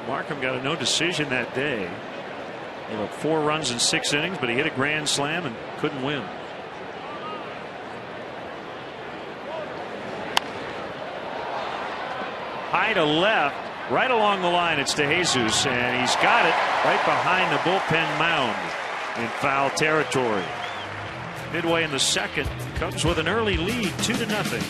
Markham got a no decision that day. He had 4 runs in 6 innings, but he hit a grand slam and couldn't win. High to left, right along the line. It's DeJesus, and he's got it right behind the bullpen mound in foul territory. Midway in the 2nd, Cubs with an early lead, 2-0.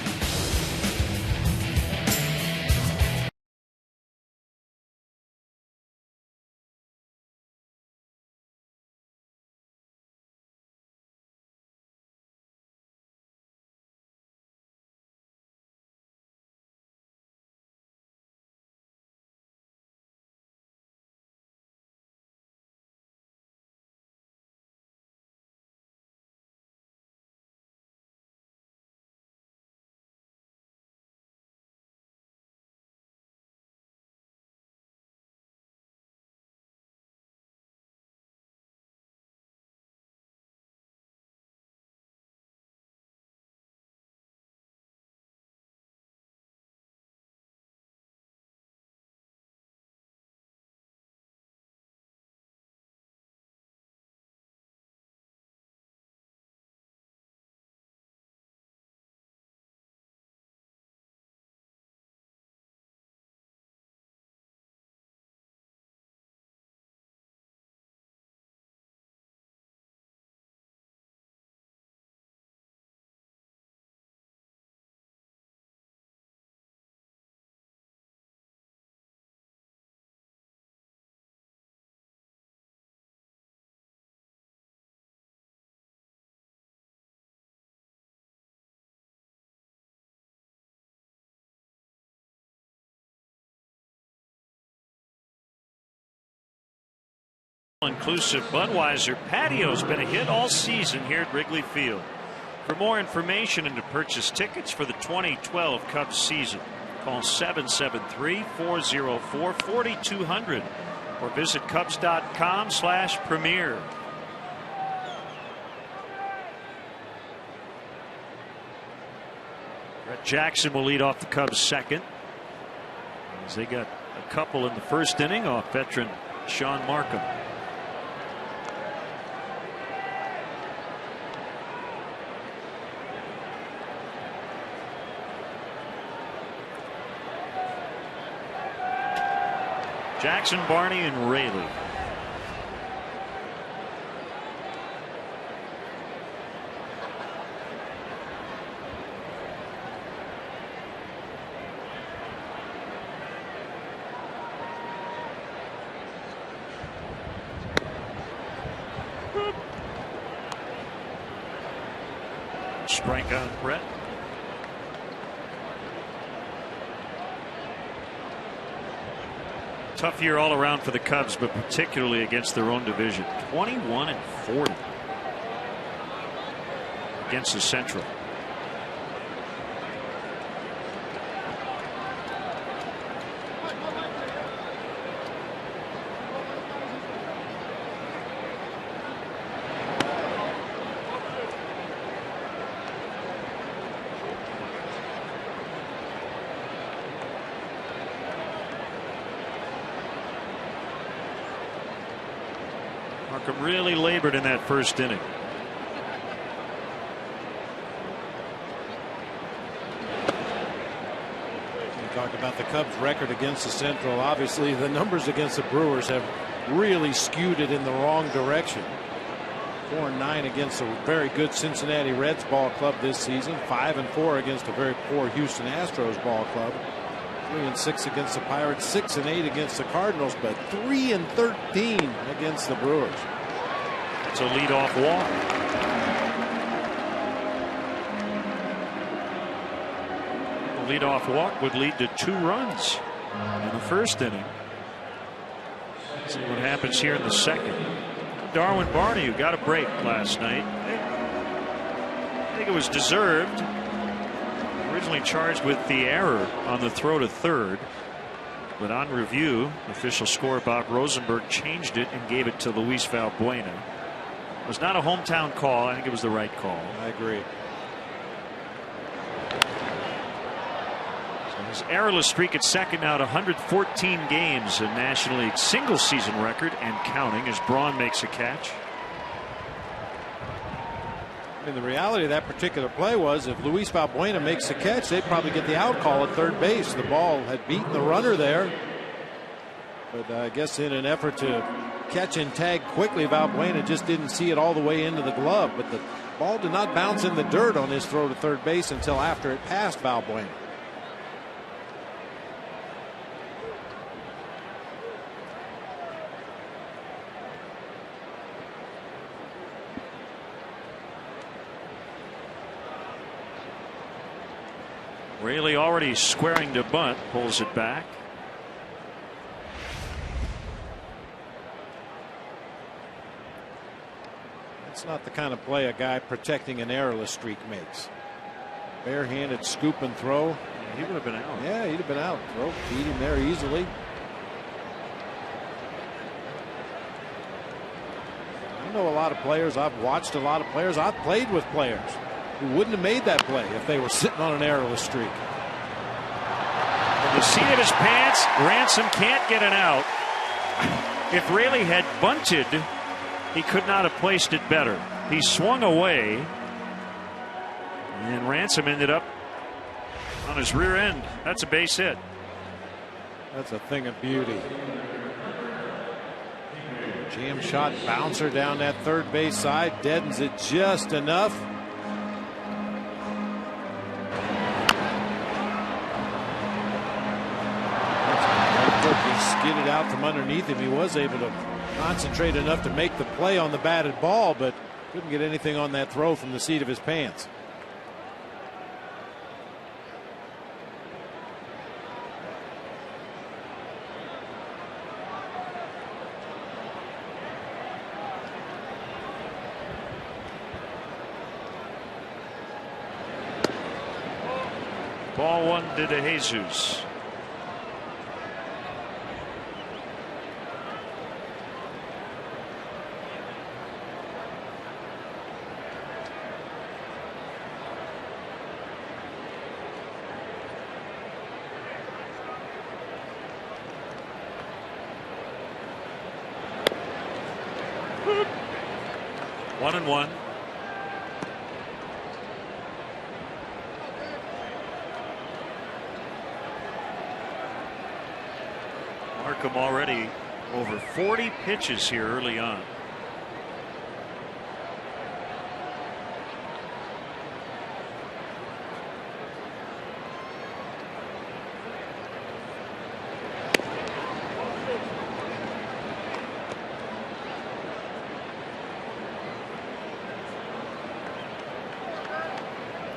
Inclusive Budweiser patio's been a hit all season here at Wrigley Field. For more information and to purchase tickets for the 2012 Cubs season, call 773-404-4200 or visit Cubs.com/premier. Brett Jackson will lead off the Cubs second, as they got a couple in the first inning off veteran Sean Markham. Jackson, Barney, and Raley. Strike on Brett. Tough year all around for the Cubs, but particularly against their own division. 21-40 against the Central. Markham really labored in that first inning.
You talk about the Cubs' record against the Central. Obviously, the numbers against the Brewers have really skewed it in the wrong direction. 4-9 against a very good Cincinnati Reds ball club this season. 5-4 against a very poor Houston Astros ball club. 3-6 against the Pirates, 6-8 against the Cardinals, but 3-13 against the Brewers.
It's a leadoff walk. The leadoff walk would lead to 2 runs in the first inning. Let's see what happens here in the second. Darwin Barney, who got a break last night. I think it was deserved. Originally charged with the error on the throw to third, but on review, official score Bob Rosenberg changed it and gave it to Luis Valbuena. It was not a hometown call. I think it was the right call.
I agree.
So his errorless streak at second now at 114 games, a National League single season record and counting, as Braun makes a catch.
And the reality of that particular play was if Luis Valbuena makes the catch, they'd probably get the out call at third base. The ball had beaten the runner there. But I guess in an effort to catch and tag quickly, Valbuena just didn't see it all the way into the glove. But the ball did not bounce in the dirt on his throw to third base until after it passed Valbuena.
Raley already squaring to bunt, pulls it back.
It's not the kind of play a guy protecting an errorless streak makes. Barehanded scoop and throw.
He would have been out.
Yeah, he'd have been out. Throw beat him there easily. I know a lot of players. I've watched a lot of players. I've played with players who wouldn't have made that play if they were sitting on an errorless streak.
From the seat of his pants, Ransom can't get an out. If Raley had bunted, he could not have placed it better. He swung away, and Ransom ended up on his rear end. That's a base hit.
That's a thing of beauty. Jam shot bouncer down that third base side, deadens it just enough. Skidded out from underneath him. He was able to concentrate enough to make the play on the batted ball, but couldn't get anything on that throw from the seat of his pants.
Ball one to DeJesus. One and one. Markham already over 40 pitches here early on.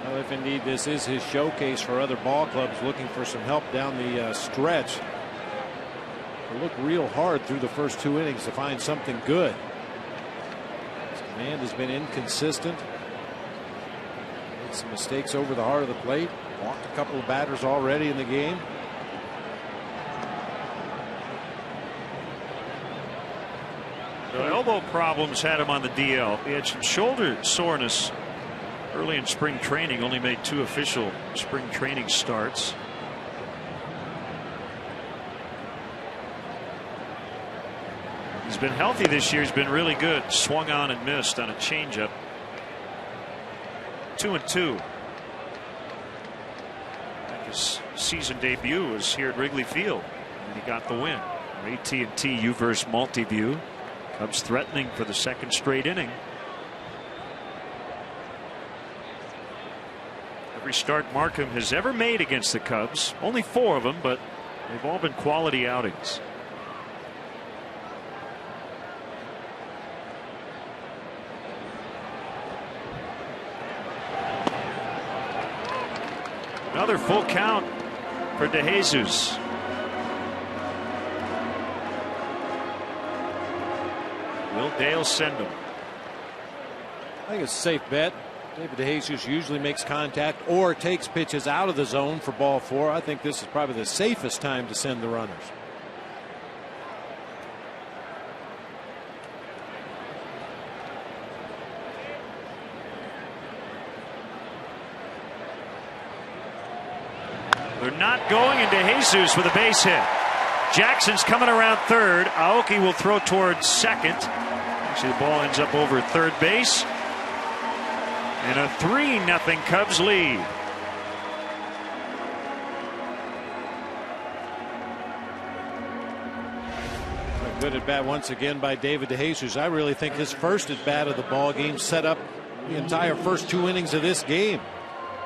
Well, if indeed this is his showcase for other ball clubs looking for some help down the stretch, he'll look real hard through the first 2 innings to find something good. His command has been inconsistent. Made some mistakes over the heart of the plate. Walked a couple of batters already in the game.
The elbow problems had him on the DL. He had some shoulder soreness early in spring training. Only made 2 official spring training starts. He's been healthy this year. He's been really good. Swung on and missed on a changeup. 2-2. His season debut was here at Wrigley Field, and he got the win. AT&T UVerse Multiview. Cubs threatening for the 2nd straight inning. Every start Markham has ever made against the Cubs, only 4 of them, but they've all been quality outings. Another full count for DeJesus. Will Dale send him?
I think it's a safe bet. David DeJesus usually makes contact or takes pitches out of the zone for ball 4. I think this is probably the safest time to send the runners.
They're not going into DeJesus with a base hit. Jackson's coming around third. Aoki will throw towards second. Actually, the ball ends up over third base. And a 3-0 Cubs lead.
A good at bat once again by David DeJesus. I really think his first at bat of the ball game set up the entire first 2 innings of this game.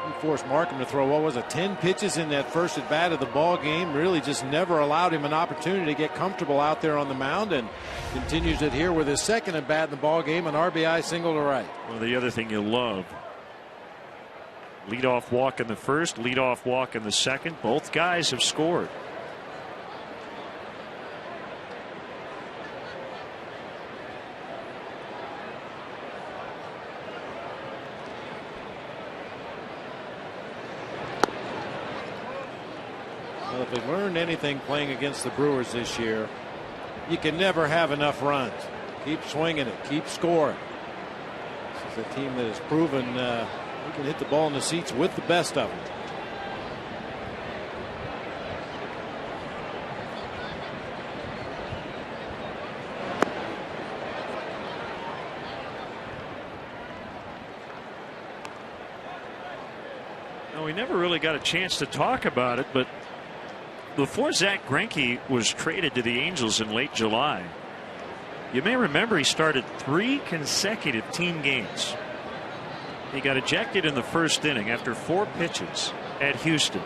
He forced Markham to throw, what was it, 10 pitches in that first at bat of the ball game. Really just never allowed him an opportunity to get comfortable out there on the mound, and continues it here with his second at bat in the ball game, an RBI single to right.
Well, the other thing you love, leadoff walk in the first, leadoff walk in the second. Both guys have scored.
Well, if they've learned anything playing against the Brewers this year, you can never have enough runs. Keep swinging it, keep scoring. This is a team that has proven we can hit the ball in the seats with the best of them.
We never really got a chance to talk about it, but before Zach Greinke was traded to the Angels in late July, you may remember he started 3 consecutive team games. He got ejected in the first inning after 4 pitches at Houston.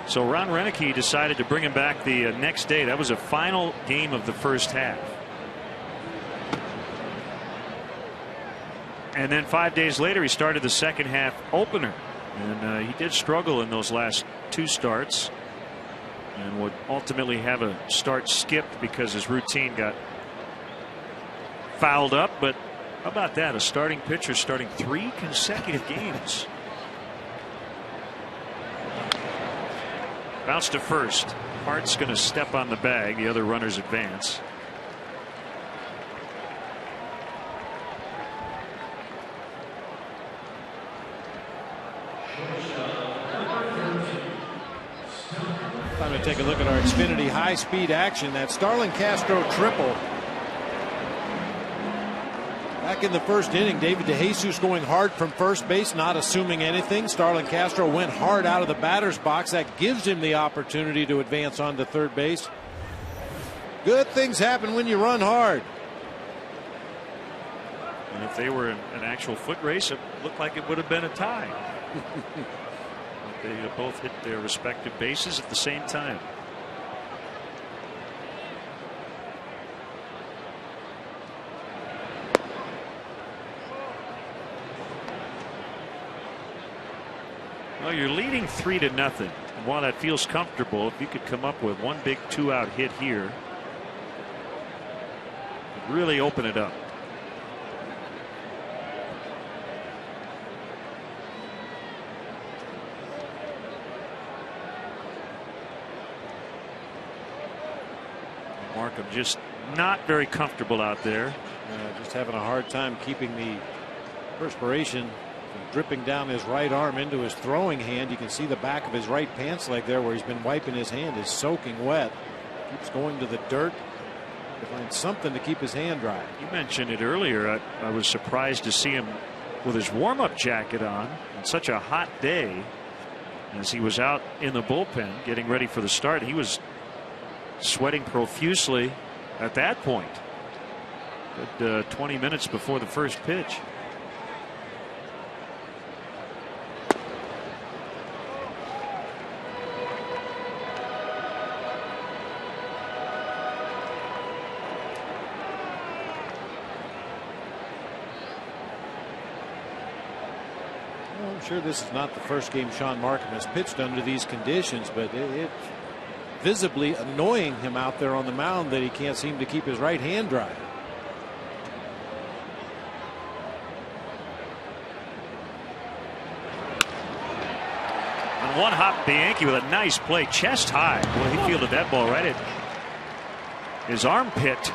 So Ron Renicky decided to bring him back the next day. That was a final game of the first half. And then 5 days later, he started the second half opener. And he did struggle in those last 2 starts, and would ultimately have a start skipped because his routine got fouled up. But how about that? A starting pitcher starting 3 consecutive games. Bounce to first. Hart's going to step on the bag. The other runners advance.
Time to take a look at our Xfinity high-speed action. That Starlin Castro triple. Back in the first inning, David DeJesus going hard from first base, not assuming anything. Starlin Castro went hard out of the batter's box. That gives him the opportunity to advance on to third base. Good things happen when you run hard.
And if they were an actual foot race, it looked like it would have been a tie. They both hit their respective bases at the same time. Well, you're leading 3-0. And while that feels comfortable, if you could come up with one big 2-out hit here, it'd really open it up. Markham just not very comfortable out there.
Just having a hard time keeping the perspiration from dripping down his right arm into his throwing hand. You can see the back of his right pants leg there where he's been wiping his hand is soaking wet. Keeps going to the dirt to find something to keep his hand dry.
You mentioned it earlier. I was surprised to see him with his warm-up jacket on on such a hot day as he was out in the bullpen getting ready for the start. He was sweating profusely at that point. Good 20 minutes before the first pitch.
Well, I'm sure this is not the first game Sean Markham has pitched under these conditions, but it's visibly annoying him out there on the mound that he can't seem to keep his right hand dry.
And one hop Bianchi with a nice play, chest high. Well, he fielded that ball right at his armpit,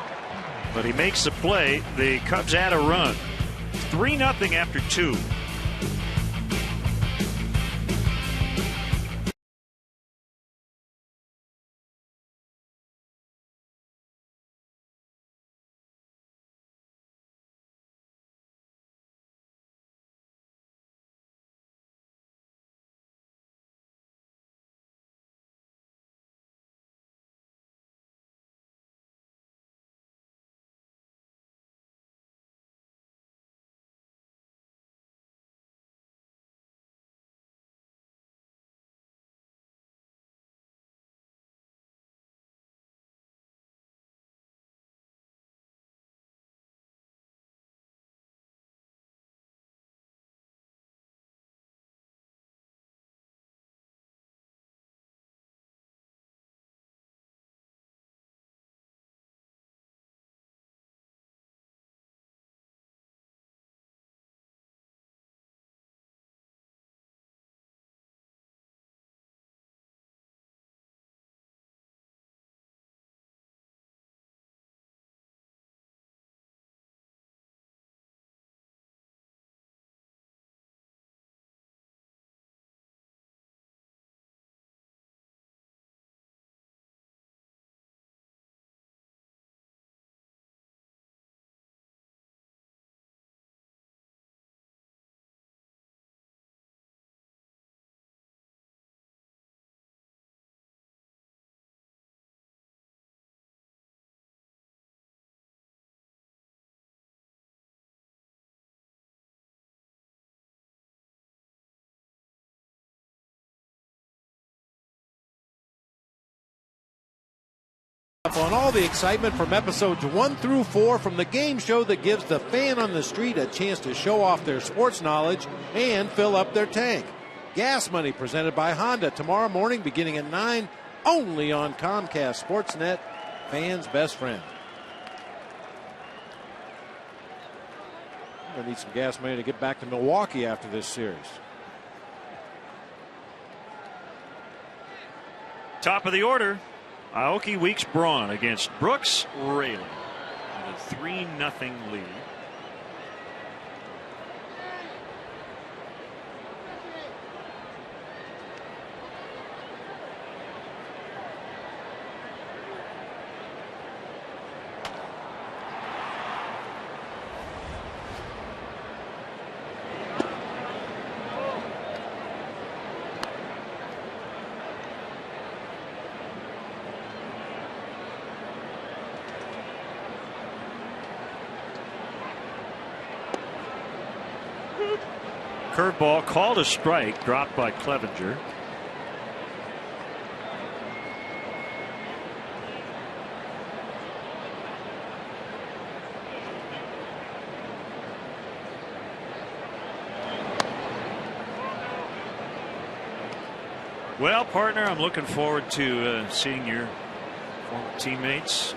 but he makes the play. The Cubs add a run. 3-0 after 2.
On all the excitement from episodes 1 through 4 from the game show that gives the fan on the street a chance to show off their sports knowledge and fill up their tank. Gas Money presented by Honda tomorrow morning beginning at 9 only on Comcast Sportsnet, fans' best friend. I need some gas money to get back to Milwaukee after this series.
Top of the order, Aoki Weeks Braun against Brooks Raley. With a 3-0 lead. Curveball called a strike, dropped by Clevenger. Well, partner, I'm looking forward to seeing your former teammates,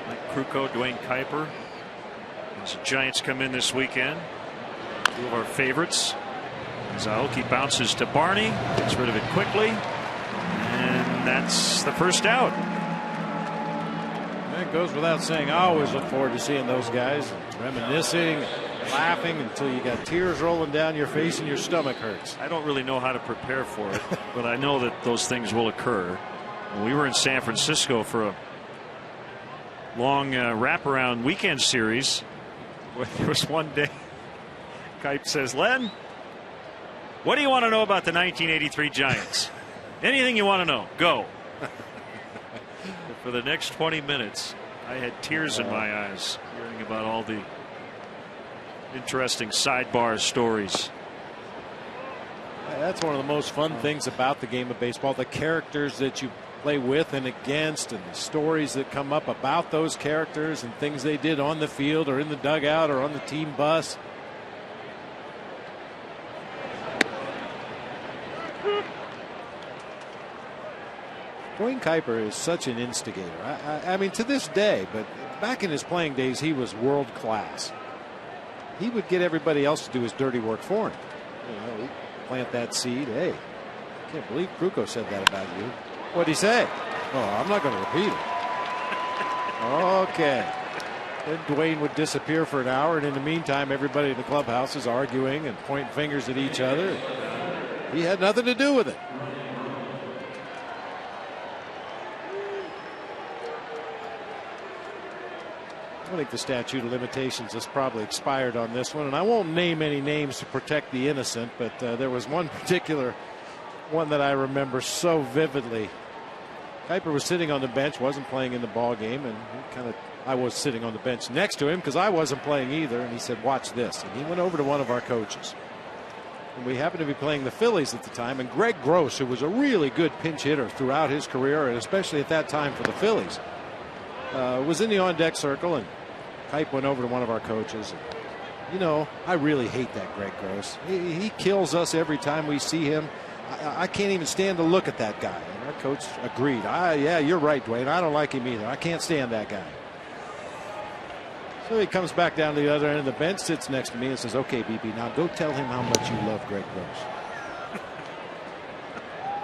Mike Krukow, Dwayne Kuiper. As the Giants come in this weekend. Two of our favorites. As Aoki bounces to Barney, gets rid of it quickly, and that's the first out.
It goes without saying, I always look forward to seeing those guys reminiscing, laughing until you got tears rolling down your face and your stomach hurts.
I don't really know how to prepare for it, but I know that those things will occur. When we were in San Francisco for a long wraparound weekend series, there was one day Kipe says, Len, what do you want to know about the 1983 Giants? Anything you want to know, go. For the next 20 minutes, I had tears in my eyes hearing about all the interesting sidebar stories.
That's one of the most fun things about the game of baseball, the characters that you play with and against, and the stories that come up about those characters and things they did on the field or in the dugout or on the team bus. Dwayne Kuiper is such an instigator. I mean, to this day, but back in his playing days, he was world class. He would get everybody else to do his dirty work for him. You know, he'd plant that seed. Hey, I can't believe Krukow said that about you. What'd he say? Oh, I'm not going to repeat it. Okay. Then Dwayne would disappear for an hour, and in the meantime, everybody in the clubhouse is arguing and pointing fingers at each other. He had nothing to do with it. I think the statute of limitations has probably expired on this one, and I won't name any names to protect the innocent, but there was one particular one that I remember so vividly. Kuiper was sitting on the bench, wasn't playing in the ball game, and I was sitting on the bench next to him because I wasn't playing either, and he said, watch this. And he went over to one of our coaches. And we happened to be playing the Phillies at the time, and Greg Gross, who was a really good pinch hitter throughout his career, and especially at that time for the Phillies, was in the on-deck circle, and Kuiper went over to one of our coaches. And, you know, I really hate that Greg Gross. He kills us every time we see him. I can't even stand to look at that guy. And our coach agreed. Yeah, you're right, Dwayne. I don't like him either. I can't stand that guy. So he comes back down to the other end of the bench, sits next to me, and says, okay, BB, now go tell him how much you love Greg Gross.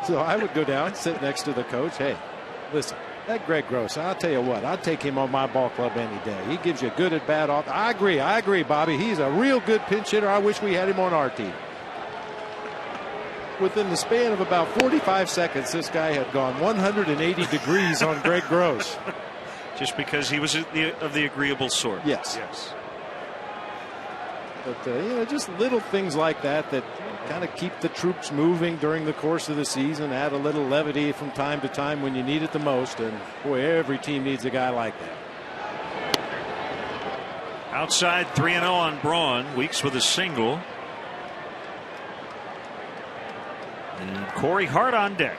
So I would go down, sit next to the coach. Hey, listen. That Greg Gross, I'll tell you what, I'd take him on my ball club any day. He gives you a good at bat off. I agree, Bobby. He's a real good pinch hitter. I wish we had him on our team. Within the span of about 45 seconds, this guy had gone 180 degrees on Greg Gross.
Just because he was of the agreeable sort.
Yes. But, you know, just little things like that kind of keep the troops moving during the course of the season, add a little levity from time to time when you need it the most. And, boy, every team needs a guy like that.
Outside 3-0 on Braun. Weeks with a single. And Corey Hart on deck.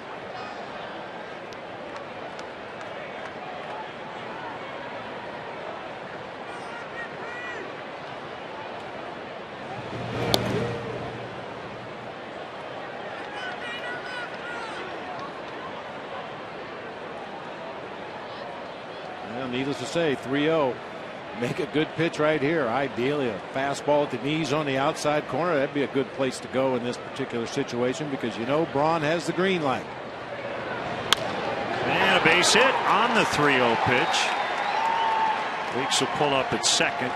Needless to say, 3-0. Make a good pitch right here. Ideally, a fastball at the knees on the outside corner. That'd be a good place to go in this particular situation because, you know, Braun has the green light.
base hit on the 3-0 pitch. Weeks will pull up at second.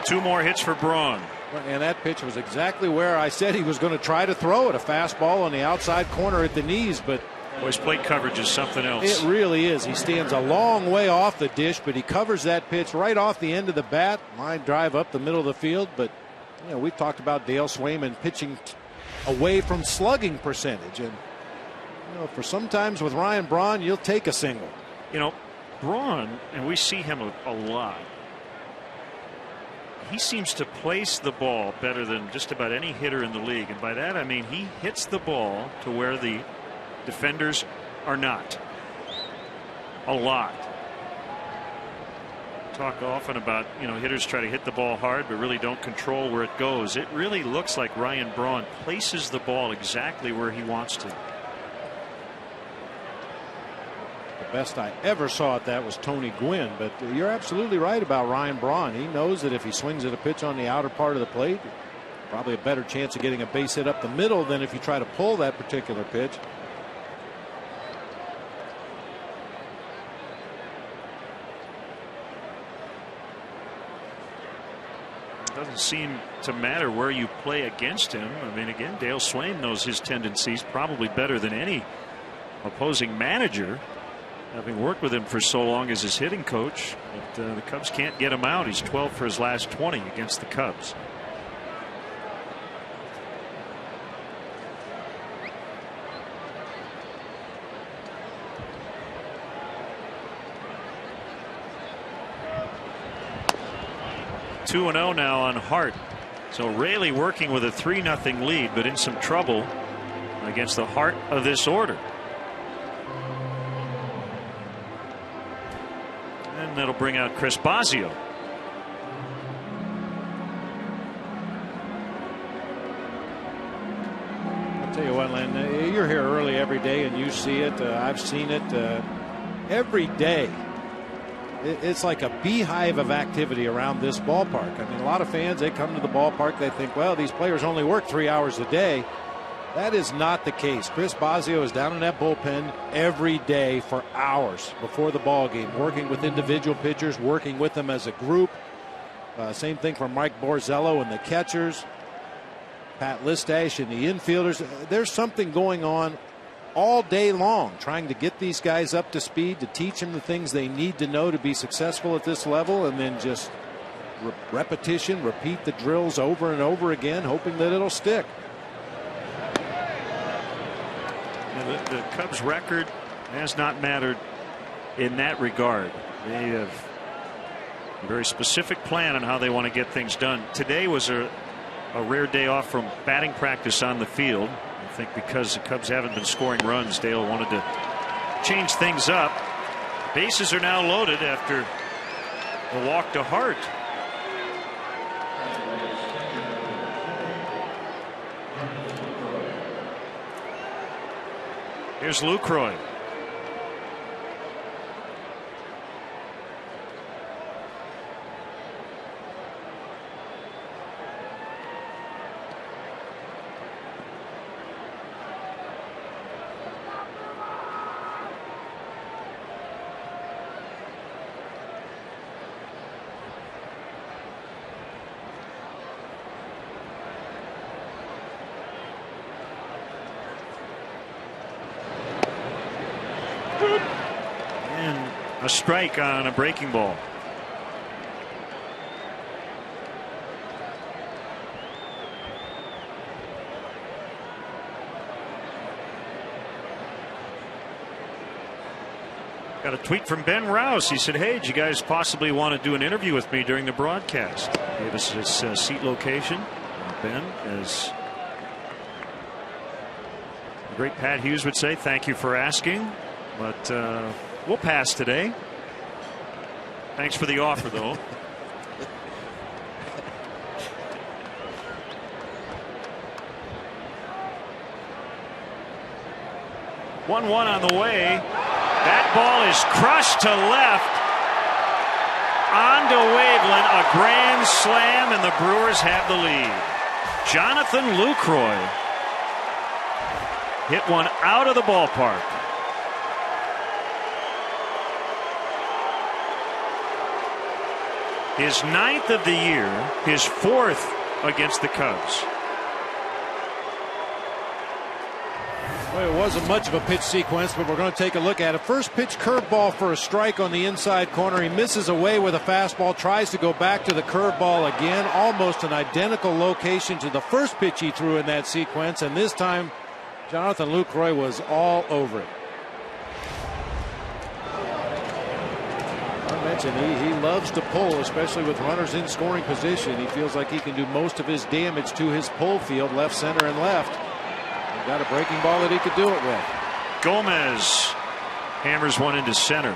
2 more hits for Braun.
And that pitch was exactly where I said he was going to try to throw it. A fastball on the outside corner at the knees, but
his plate coverage is something else.
It really is. He stands a long way off the dish, but he covers that pitch right off the end of the bat. Line drive up the middle of the field, but we've talked about Dale Swayman pitching away from slugging percentage, and for sometimes with Ryan Braun, you'll take a single.
Braun, and we see him a lot. He seems to place the ball better than just about any hitter in the league, and by that I mean he hits the ball to where the defenders are not. A lot. Talk often about hitters try to hit the ball hard but really don't control where it goes. It really looks like Ryan Braun places the ball exactly where he wants to.
The best I ever saw at that was Tony Gwynn, but you're absolutely right about Ryan Braun. He knows that if he swings at a pitch on the outer part of the plate, probably a better chance of getting a base hit up the middle than if you try to pull that particular pitch.
Doesn't seem to matter where you play against him. I mean, again, Dale Swain knows his tendencies probably better than any opposing manager, having worked with him for so long as his hitting coach. But the Cubs can't get him out. He's 12 for his last 20 against the Cubs. Two and 0 now on Hart. So Raley working with a 3-0 lead, but in some trouble against the heart of this order. And that'll bring out Chris Bosio.
I'll tell you what, Len, you're here early every day and you see it. I've seen it every day. It's like a beehive of activity around this ballpark. I mean, a lot of fans, they come to the ballpark, they think, well, these players only work 3 hours a day. That is not the case. Chris Bosio is down in that bullpen every day for hours before the ball game, working with individual pitchers, working with them as a group. Same thing for Mike Borzello and the catchers, Pat Listash and the infielders. There's something going on all day long, trying to get these guys up to speed, to teach them the things they need to know to be successful at this level, and then just repetition, repeat the drills over and over again, hoping that it'll stick.
The Cubs record has not mattered in that regard. They have a very specific plan on how they want to get things done. Today was a rare day off from batting practice on the field. I think because the Cubs haven't been scoring runs, Dale wanted to change things up. Bases are now loaded after a walk to Hart. Here's Lucroy. A strike on a breaking ball. Got a tweet from Ben Rouse. He said, hey, do you guys possibly want to do an interview with me during the broadcast? Gave us his seat location. Ben, as the great Pat Hughes would say, thank you for asking, but we'll pass today. Thanks for the offer, though. One on the way. That ball is crushed to left. On to Waveland, a grand slam, and the Brewers have the lead. Jonathan Lucroy hit one out of the ballpark. His 9th of the year, his 4th against the Cubs.
Well, it wasn't much of a pitch sequence, but we're going to take a look at it. First pitch curveball for a strike on the inside corner. He misses away with a fastball, tries to go back to the curveball again. Almost an identical location to the first pitch he threw in that sequence, and this time Jonathan Lucroy was all over it. I mentioned he loves to pull, especially with runners in scoring position. He feels like he can do most of his damage to his pull field, left, center, and left. Got a breaking ball that he could do it with.
Gomez hammers one into center.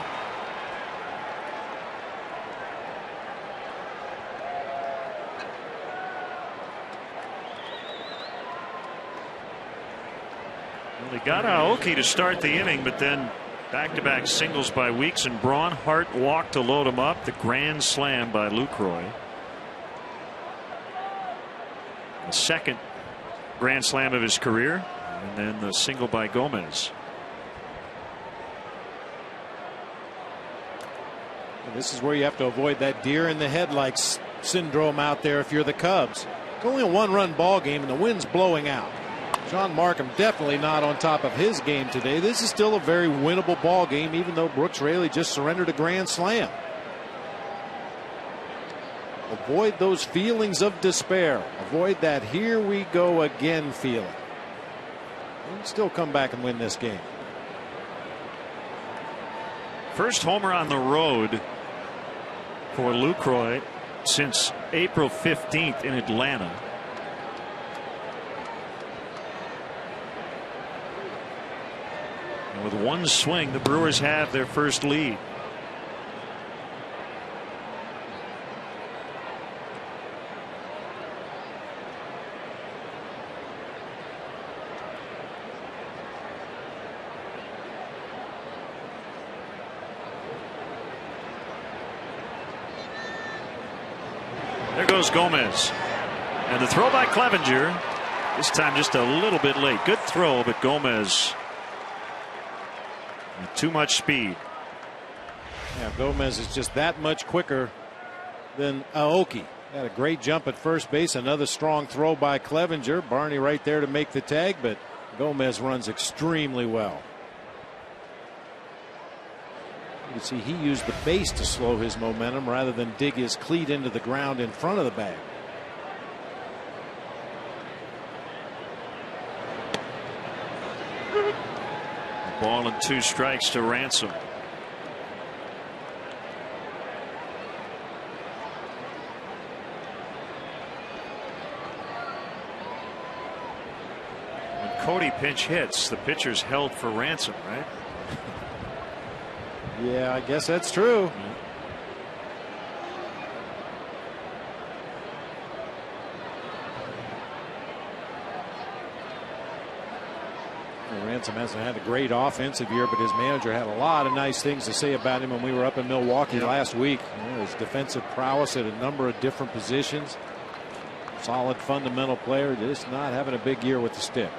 Well, he got Aoki to start the inning, but then back-to-back singles by Weeks and Braun. Hart walked to load him up. The grand slam by Lucroy. The second grand slam of his career. And then the single by Gomez.
And this is where you have to avoid that deer in the headlights syndrome out there if you're the Cubs. It's only a 1-run ball game and the wind's blowing out. Sean Markham definitely not on top of his game today. This is still a very winnable ball game, even though Brooks Raley just surrendered a grand slam. Avoid those feelings of despair. Avoid that here we go again feeling. And still come back and win this game.
First homer on the road for Lucroy since April 15th in Atlanta. And with one swing, the Brewers have their first lead. There goes Gomez. And the throw by Clevenger. This time just a little bit late. Good throw, but Gomez with too much speed.
Yeah, Gomez is just that much quicker than Aoki. Had a great jump at first base. Another strong throw by Clevenger. Barney right there to make the tag, but Gomez runs extremely well. You can see he used the base to slow his momentum rather than dig his cleat into the ground in front of the bag.
Ball and 2 strikes to Ransom. When Cody pinch hits, the pitcher's held for Ransom, right?
Yeah, I guess that's true. Ransom hasn't had a great offensive year, but his manager had a lot of nice things to say about him when we were up in Milwaukee last week. His defensive prowess at a number of different positions. Solid fundamental player, just not having a big year with the stick.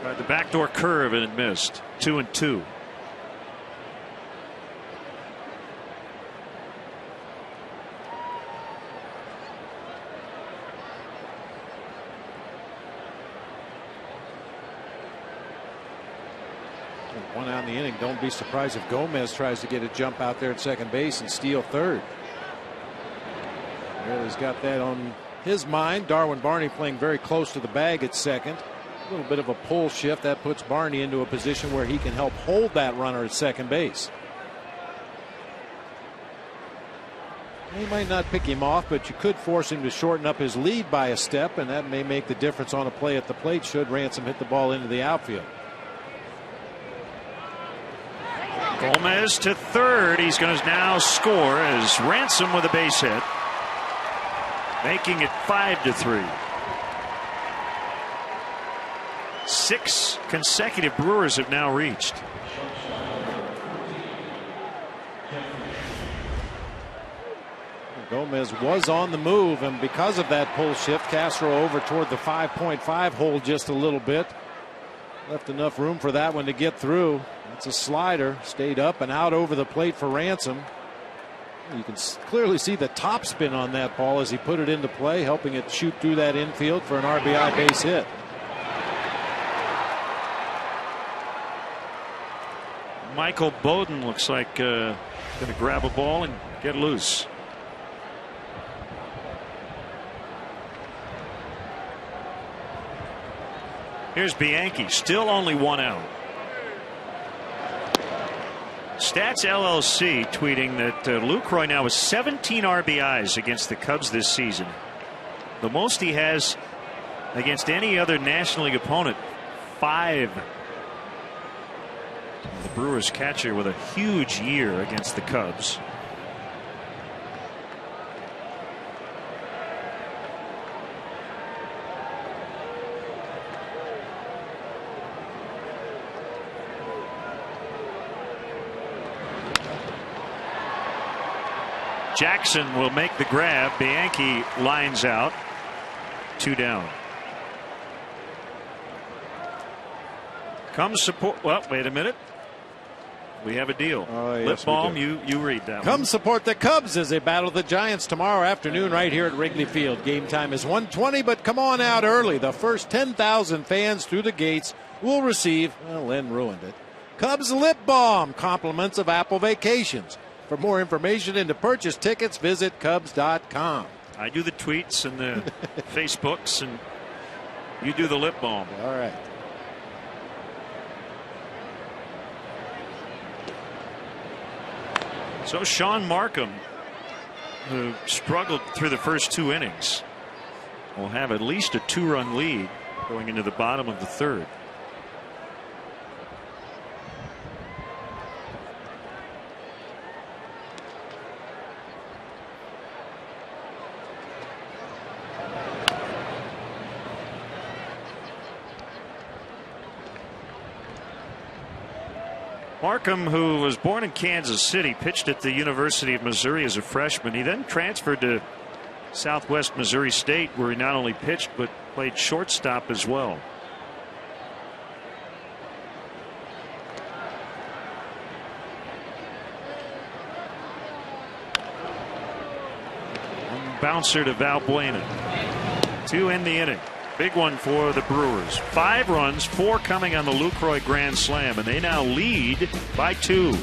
Tried the backdoor curve and it missed. 2-2.
One out in the inning. Don't be surprised if Gomez tries to get a jump out there at second base and steal third. Well, he's got that on his mind. Darwin Barney playing very close to the bag at second. A little bit of a pull shift that puts Barney into a position where he can help hold that runner at second base. He might not pick him off, but you could force him to shorten up his lead by a step, and that may make the difference on a play at the plate should Ransom hit the ball into the outfield.
Gomez to third. He's going to now score as Ransom with a base hit, making it 5-3. 6 consecutive Brewers have now reached.
Gomez was on the move, and because of that pull shift, Castro over toward the 5.5 hole just a little bit. Left enough room for that one to get through. That's a slider. Stayed up and out over the plate for Ransom. You can clearly see the topspin on that ball as he put it into play, helping it shoot through that infield for an RBI base hit.
Michael Bowden looks like going to grab a ball and get loose. Here's Bianchi, still only 1 out. Stats LLC tweeting that Lucroy now has 17 RBIs against the Cubs this season. The most he has against any other National League opponent, 5. The Brewers catcher with a huge year against the Cubs. Jackson will make the grab. Bianchi lines out. 2 down. Come support. Well, wait a minute. We have a deal.
Yes,
Lipbaum, you read that.
Come support the Cubs as they battle the Giants tomorrow afternoon right here at Wrigley Field. Game time is 1:20, but come on out early. The first 10,000 fans through the gates will receive, well, Len ruined it, Cubs Lip Balm, compliments of Apple Vacations. For more information and to purchase tickets, visit Cubs.com.
I do the tweets and the Facebooks, and you do the lip balm.
All right.
So Sean Markham, who struggled through the first 2 innings, will have at least a 2-run lead going into the bottom of the 3rd. Markham, who was born in Kansas City, pitched at the University of Missouri as a freshman. He then transferred to Southwest Missouri State, where he not only pitched but played shortstop as well. One bouncer to Valbuena. 2 in the inning. Big one for the Brewers. 5 runs, 4 coming on the Lucroy grand slam, and they now lead by 2.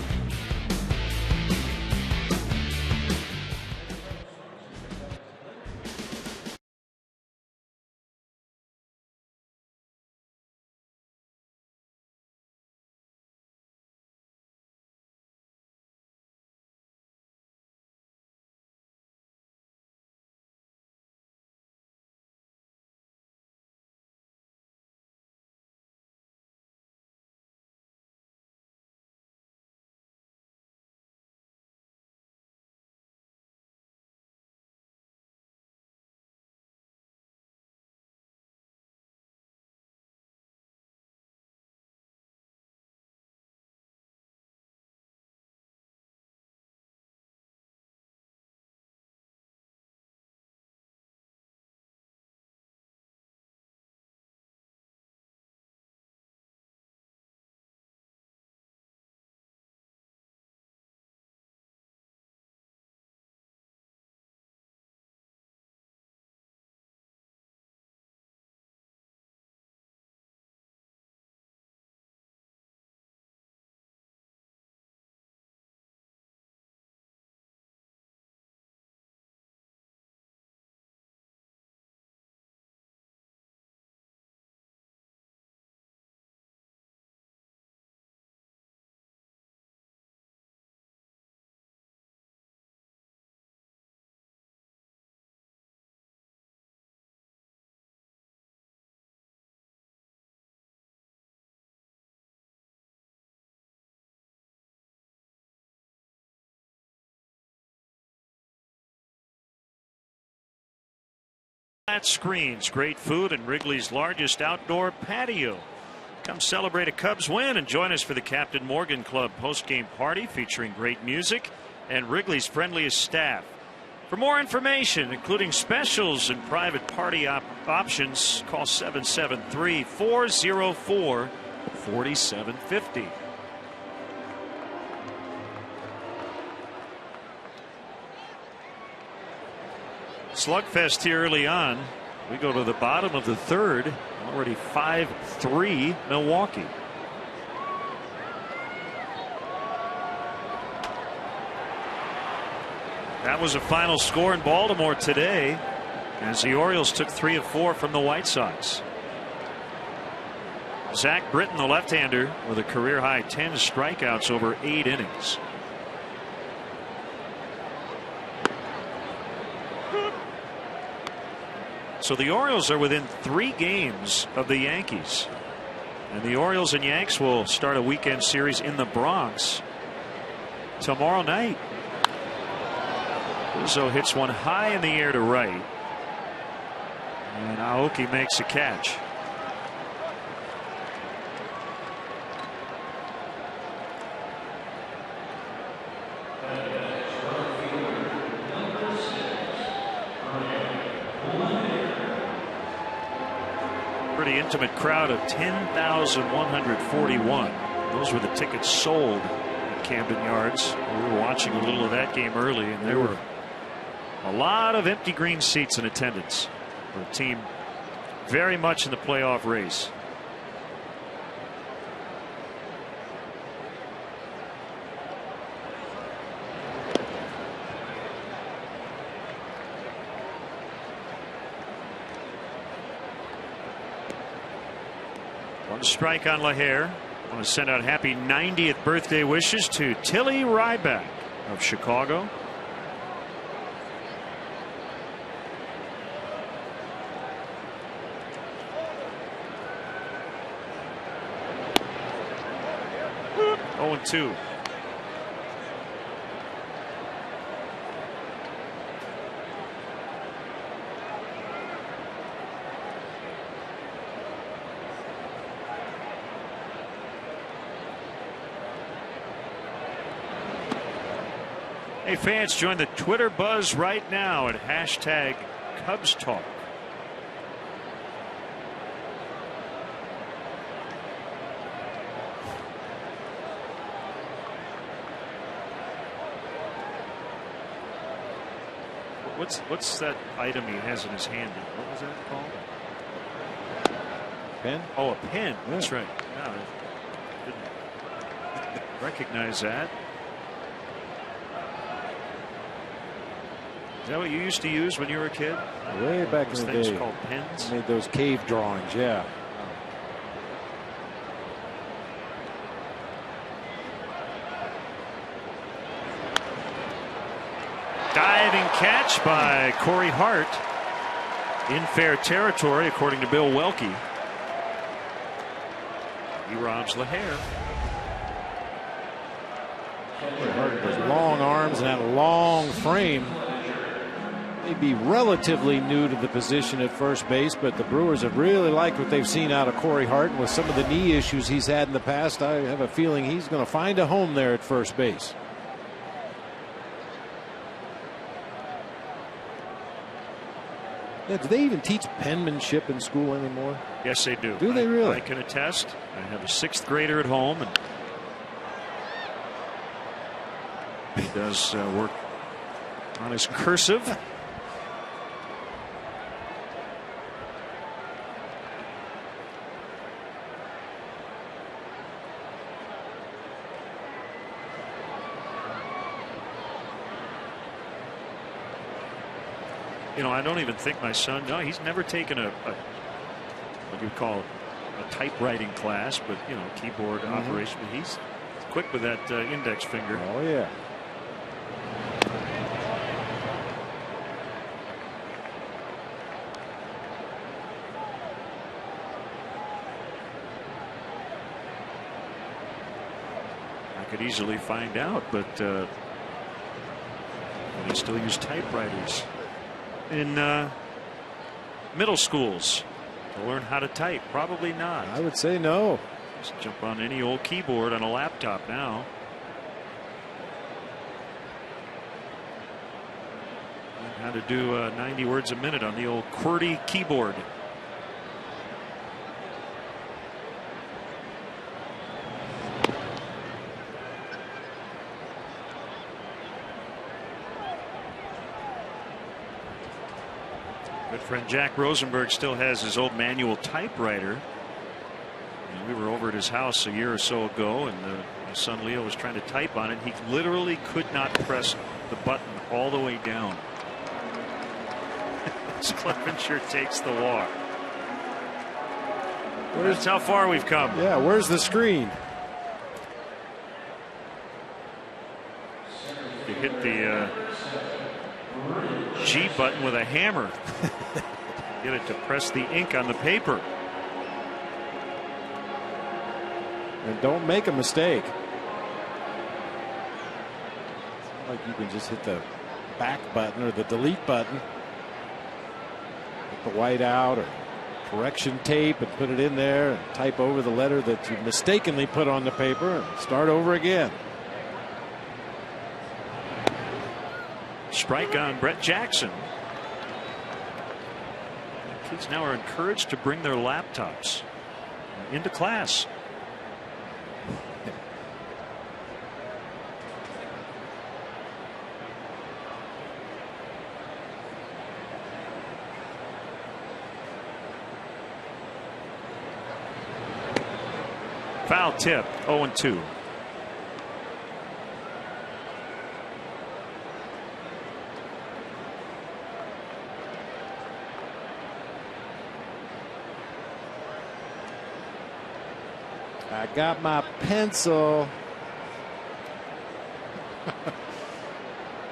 Flat screens, great food, and Wrigley's largest outdoor patio. Come celebrate a Cubs win and join us for the Captain Morgan Club post-game party featuring great music and Wrigley's friendliest staff. For more information, including specials and private party options, call 773-404-1111. 47-50. Slugfest here early on. We go to the bottom of the third. Already 5-3 Milwaukee. That was a final score in Baltimore today, as the Orioles took 3 of 4 from the White Sox. Zach Britton, the left-hander, with a career-high 10 strikeouts over 8 innings. So the Orioles are within 3 games of the Yankees. And the Orioles and Yanks will start a weekend series in the Bronx tomorrow night. Rizzo hits one high in the air to right. And Aoki makes a catch. Pretty intimate crowd of 10,141. Those were the tickets sold at Camden Yards. We were watching a little of that game early, and there were a lot of empty green seats in attendance for a team very much in the playoff race. One strike on LaHare. I want to send out happy 90th birthday wishes to Tilly Ryback of Chicago. Oh, 0-2. Hey fans, join the Twitter buzz right now at hashtag Cubs Talk. What's that item he has in his hand? What was that called?
Pen?
Oh, a pen. Yeah. That's right. No, I didn't recognize that. Is that what you used to use when you were a kid?
Way back in the day.
Things called pens?
Made those cave drawings, yeah.
Diving catch by Corey Hart in fair territory, according to Bill Welke. He robs LaHare.
Corey Hart with those long arms and that long frame. May be relatively new to the position at first base, but the Brewers have really liked what they've seen out of Corey Hart. And with some of the knee issues he's had in the past, I have a feeling he's going to find a home there at first base. Yeah, do they even teach penmanship in school anymore?
Yes, they do.
Do they really?
I can attest. I have a 6th grader at home, and he does work on his cursive. You know, I don't even think my son, no, he's never taken a what you call a typewriting class, but, you know, keyboard operation. But he's quick with that index finger.
Oh, yeah.
I could easily find out, but they still use typewriters in middle schools to learn how to type. Probably not.
I would say no.
Just jump on any old keyboard on a laptop now. Learn how to do 90 words a minute on the old QWERTY keyboard. Good friend Jack Rosenberg still has his old manual typewriter. And we were over at his house a year or so ago, and my son Leo was trying to type on it. He literally could not press the button all the way down. Clevenger takes the walk. That's how far we've come.
Yeah, where's the screen?
You hit the G button with a hammer. Get it to press the ink on the paper.
And don't make a mistake. It's not like you can just hit the back button or the delete button. Put the white out or correction tape and put it in there and type over the letter that you mistakenly put on the paper and start over again.
Strike on Brett Jackson. Kids now are encouraged to bring their laptops into class. Foul tip, 0-2.
I got my pencil.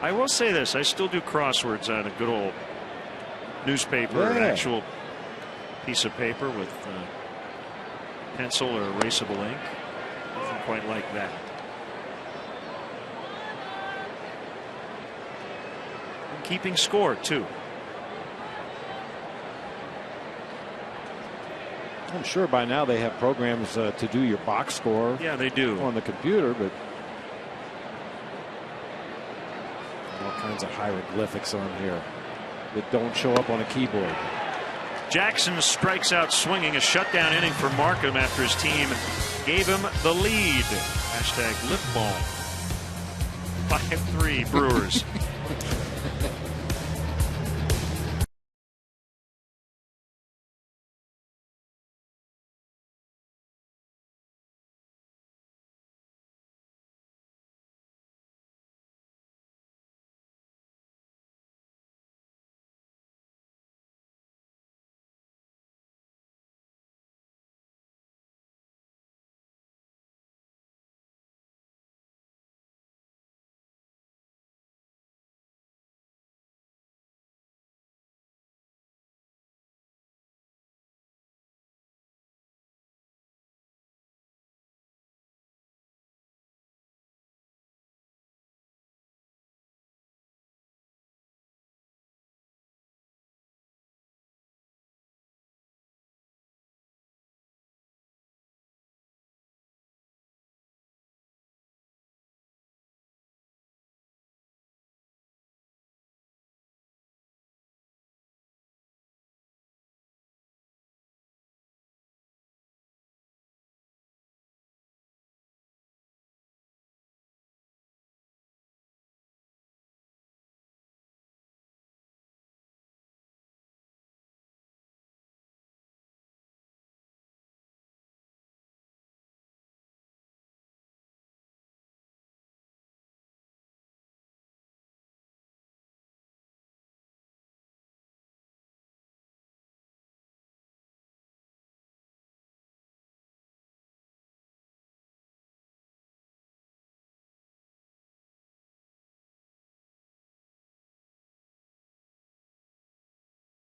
I will say this, I still do crosswords on a good old newspaper or an actual piece of paper with pencil or erasable ink. Nothing quite like that. And keeping score too.
I'm sure by now they have programs to do your box score.
Yeah, they do
on the computer, but all kinds of hieroglyphics on here that don't show up on a keyboard.
Jackson strikes out swinging, a shutdown inning for Markham after his team gave him the lead. Hashtag lip balm. 5-3 Brewers.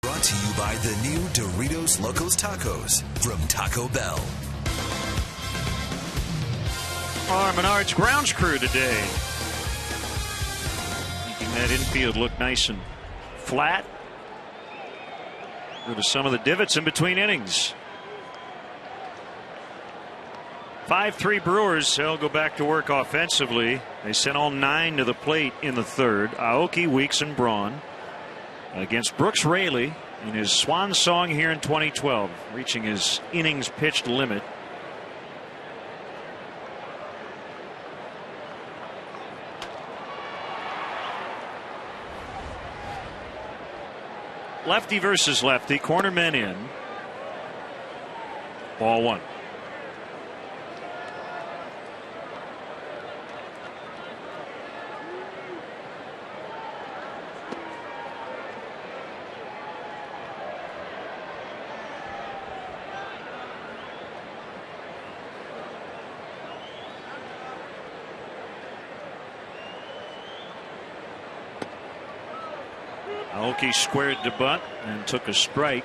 Brought to you by the new Doritos Locos Tacos from Taco Bell.
Our Menards grounds crew today, making that infield look nice and flat. Rid of some of the divots in between innings. 5-3 Brewers. They'll go back to work offensively. They sent all 9 to the plate in the third. Aoki, Weeks, and Braun against Brooks Raley in his swan song here in 2012, reaching his innings pitched limit. lefty versus lefty, corner men in. Ball one. Aoki squared the bunt and took a strike.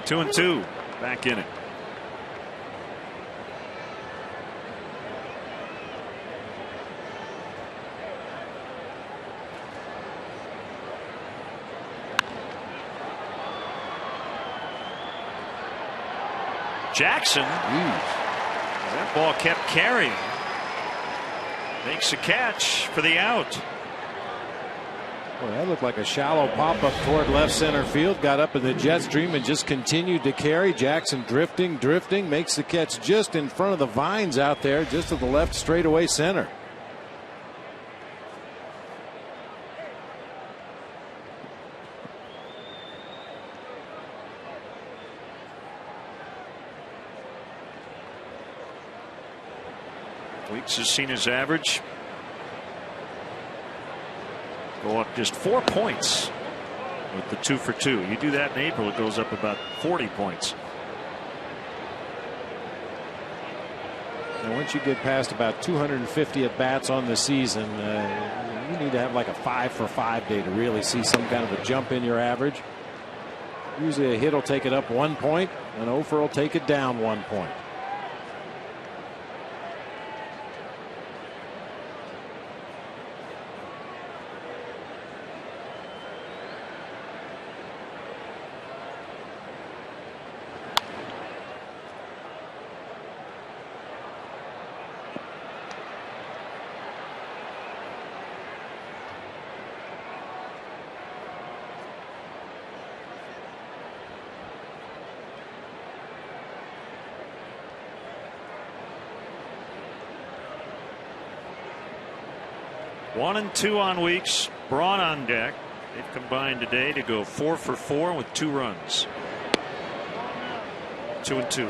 Two and two, back in it. Jackson, that ball kept carrying, makes a catch for the out.
Boy, that looked like a shallow pop up toward left center field. Got up in the jet stream and just continued to carry. Jackson drifting, makes the catch just in front of the vines out there, just to the left straightaway center.
Weeks has seen his average go up just 4 points with the 2 for 2. You do that in April, it goes up about 40 points.
And once you get past about 250 at bats on the season, you need to have like a 5 for 5 day to really see some kind of a jump in your average. Usually a hit will take it up 1 point, an 0 for will take it down 1 point.
One and two on Weeks. Braun on deck. They've combined today to go 4 for 4 with 2 runs. 2 and 2.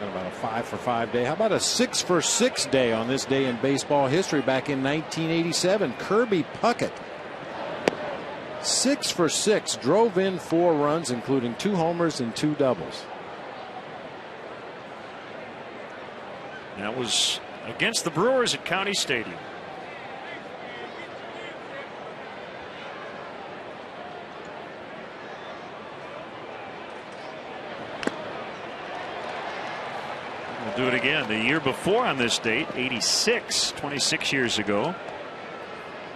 About a 5 for 5 day. How about a 6 for 6 day on this day in baseball history back in 1987? Kirby Puckett, 6 for 6, drove in 4 runs, including 2 homers and 2 doubles.
That was against the Brewers at County Stadium. We'll do it again. The year before on this date, 86, 26 years ago.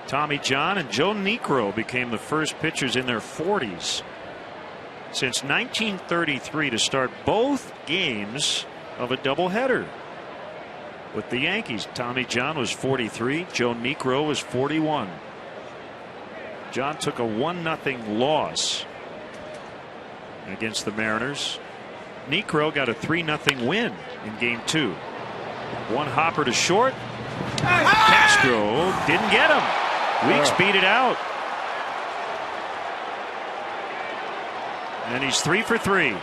Tommy John and Joe Niekro became the first pitchers in their 40s since 1933 to start both games of a doubleheader with the Yankees. Tommy John was 43. Joe Niekro was 41. John took a 1-0 loss against the Mariners. Niekro got a 3-0 win in game 2. One hopper to short. Castro didn't get him. Weeks beat it out. And he's 3 for 3.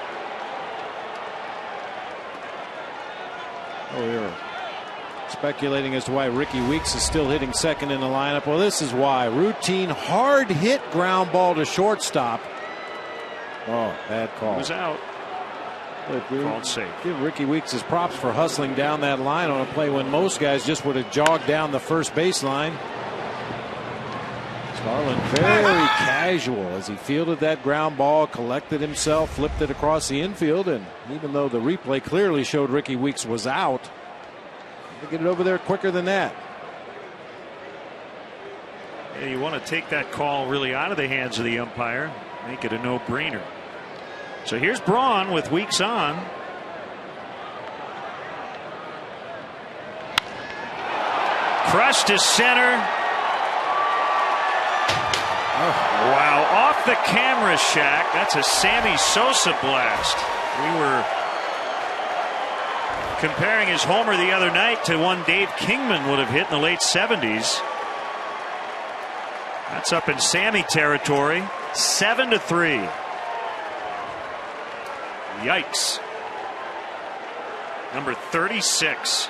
Oh, you're speculating as to why Ricky Weeks is still hitting second in the lineup. Well, this is why. Routine hard hit ground ball to shortstop. Oh, bad call.
He was out. Called safe.
Give Ricky Weeks his props for hustling down that line on a play when most guys just would have jogged down the first baseline. Starlin very casual as he fielded that ground ball, collected himself, flipped it across the infield, and even though the replay clearly showed Ricky Weeks was out, to get it over there quicker than that.
Yeah, you want to take that call really out of the hands of the umpire, make it a no-brainer. So here's Braun with Weeks on. Crushed to center. Wow, off the camera, Shaq. That's a Sammy Sosa blast. We were comparing his homer the other night to one Dave Kingman would have hit in the late 70s. That's up in Sammy territory. 7-3. Yikes. Number 36.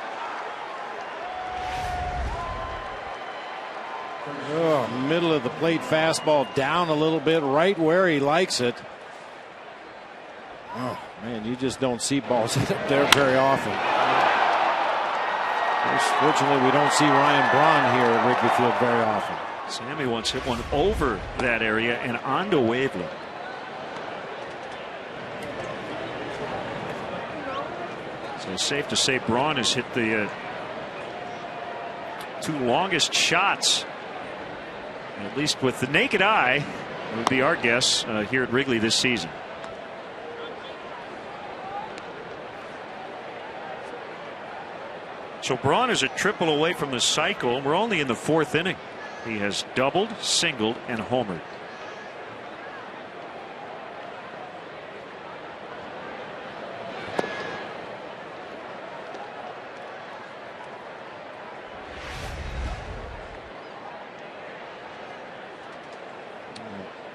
Oh, middle of the plate fastball down a little bit, right where he likes it. Oh, man, you just don't see balls there very often. Fortunately, we don't see Ryan Braun here at Wrigley Field very often.
Sammy once hit one over that area and onto Waveland. So it's safe to say Braun has hit the two longest shots, at least with the naked eye, would be our guess here at Wrigley this season. So Braun is a triple away from the cycle. We're only in the 4th inning. He has doubled, singled, and homered.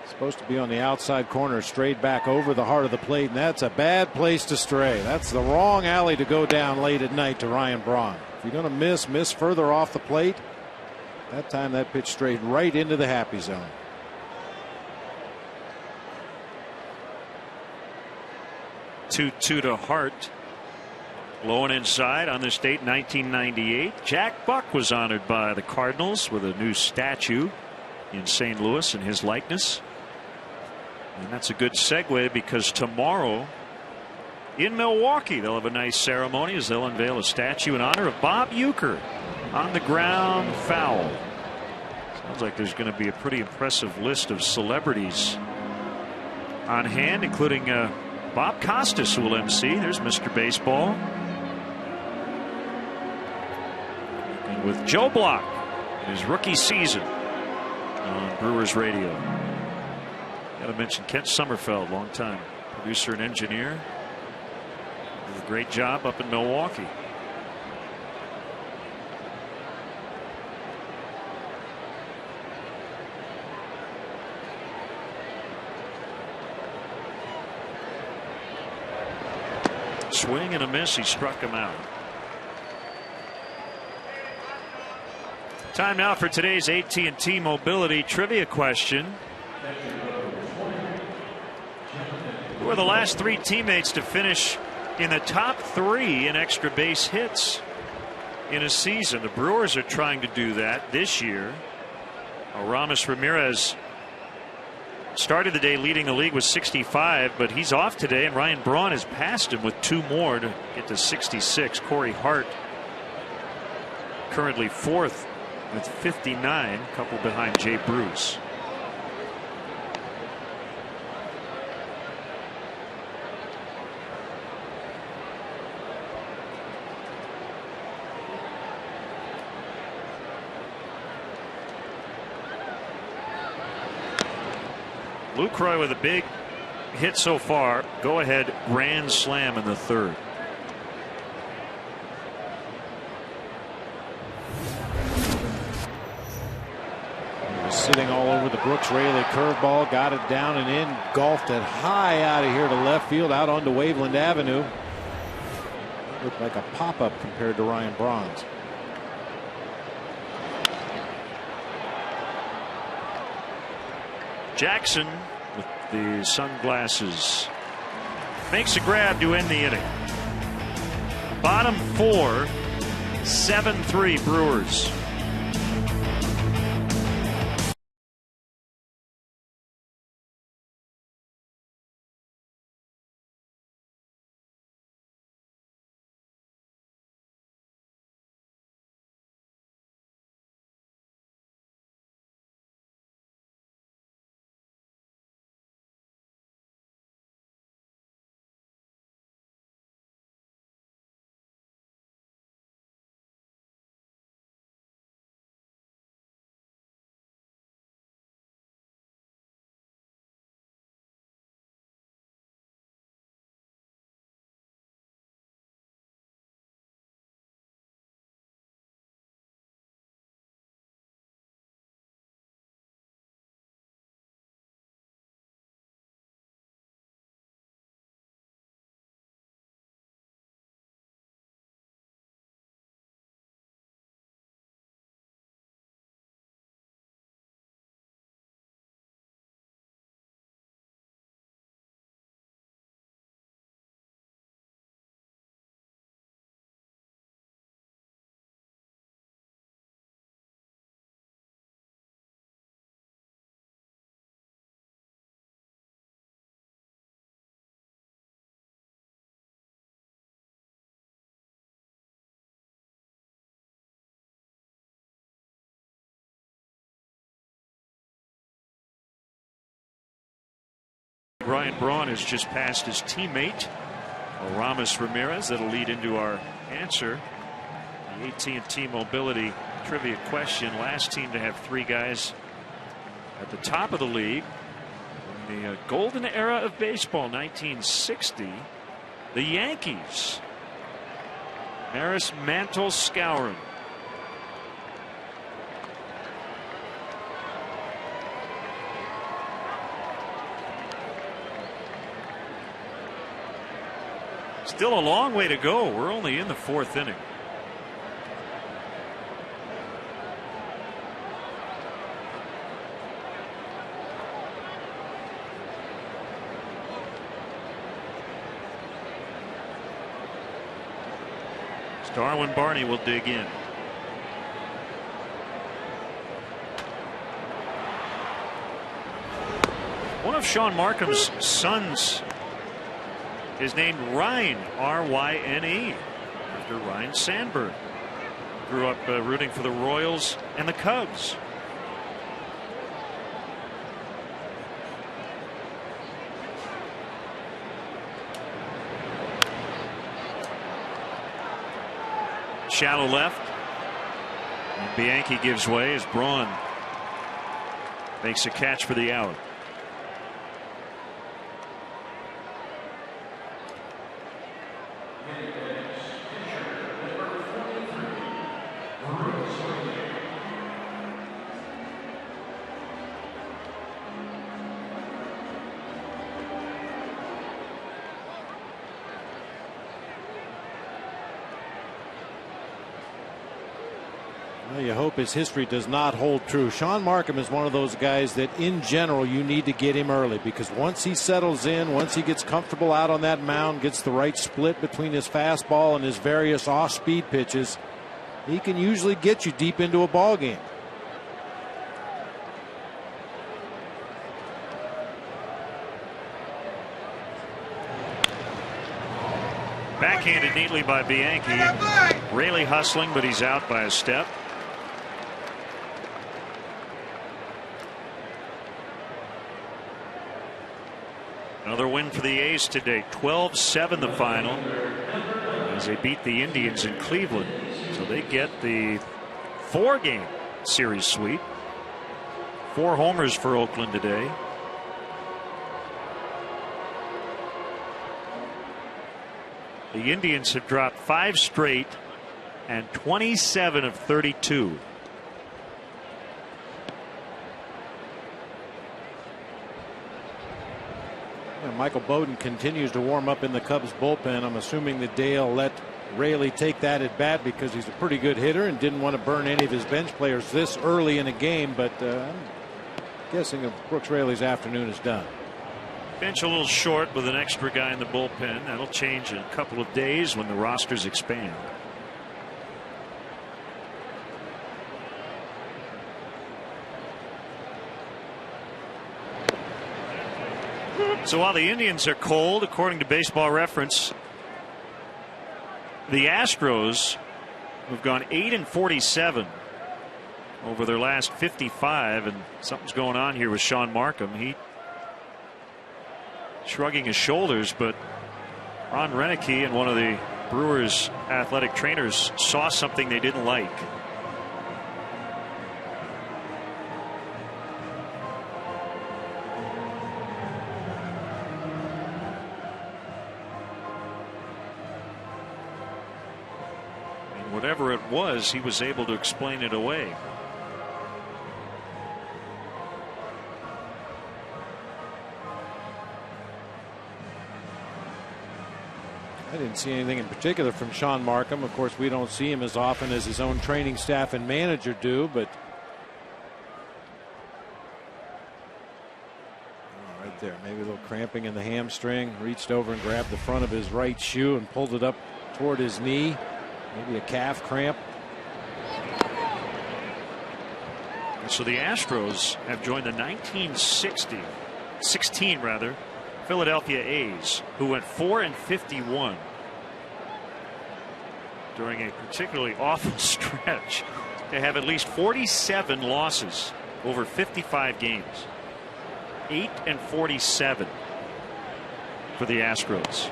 Supposed to be on the outside corner, straight back over the heart of the plate, and that's a bad place to stray. That's the wrong alley to go down late at night to Ryan Braun. If you're going to miss further off the plate. That time that pitch strayed right into the happy zone.
Two to Hart. Low and inside on this date, 1998. Jack Buck was honored by the Cardinals with a new statue in St. Louis in his likeness. And that's a good segue because tomorrow in Milwaukee they'll have a nice ceremony as they'll unveil a statue in honor of Bob Uecker. On the ground foul. Sounds like there's going to be a pretty impressive list of celebrities on hand, including Bob Costas, who will MC. There's Mr. Baseball. And with Joe Block in his rookie season on Brewers radio. Got to mention Kent Sommerfeld, longtime producer and engineer. Did a great job up in Milwaukee. Swing and a miss. He struck him out. Time now for today's AT&T Mobility trivia question. Who are the last 3 teammates to finish in the top 3 in extra base hits in a season? The Brewers are trying to do that this year. Aramis Ramirez started the day leading the league with 65, but he's off today, and Ryan Braun has passed him with 2 more to get to 66. Corey Hart currently 4th with 59, a couple behind Jay Bruce. Lucroy with a big hit so far. Go ahead grand slam in the 3rd.
He was sitting all over the Brooks Raley curveball, got it down and in, golfed it high out of here to left field, out onto Waveland Avenue. Looked like a pop-up compared to Ryan Braun's.
Jackson with the sunglasses makes a grab to end the inning. Bottom 4, 7-3 Brewers. Brian Braun has just passed his teammate Aramis Ramirez. That'll lead into our answer. The AT&T Mobility trivia question. Last team to have 3 guys at the top of the league in the golden era of baseball, 1960. The Yankees. Maris Mantle Skowron. Still a long way to go. We're only in the 4th inning. Darwin Barney will dig in. One of Sean Markham's sons is named Ryan, R-Y-N-E, after Ryan Sandberg. Grew up rooting for the Royals and the Cubs. Shallow left. And Bianchi gives way as Braun makes a catch for the out.
You hope his history does not hold true. Sean Markham is one of those guys that in general you need to get him early, because once he settles in, once he gets comfortable out on that mound, gets the right split between his fastball and his various off-speed pitches, he can usually get you deep into a ball game.
Backhanded neatly by Bianchi. Raley hustling, but he's out by a step. Another win for the A's today. 12-7 the final as they beat the Indians in Cleveland. So they get the 4-game series sweep. 4 homers for Oakland today. The Indians have dropped 5 straight and 27 of 32.
Michael Bowden continues to warm up in the Cubs bullpen. I'm assuming that Dale let Raley take that at bat because he's a pretty good hitter and didn't want to burn any of his bench players this early in a game. But I'm guessing Brooks Raley's afternoon is done.
Bench a little short with an extra guy in the bullpen. That'll change in a couple of days when the rosters expand. So while the Indians are cold, according to Baseball Reference, the Astros have gone 8-47 over their last 55, and something's going on here with Sean Markham. He shrugging his shoulders, but Ron Renicky and one of the Brewers athletic trainers saw something they didn't like. Whatever it was, he was able to explain it away.
I didn't see anything in particular from Sean Markham. Of course, we don't see him as often as his own training staff and manager do, but right there, maybe a little cramping in the hamstring. Reached over and grabbed the front of his right shoe and pulled it up toward his knee. Maybe a calf cramp.
So the Astros have joined the 1916 Philadelphia A's, who went 4-51 during a particularly awful stretch. They have at least 47 losses over 55 games. 8-47. for the Astros.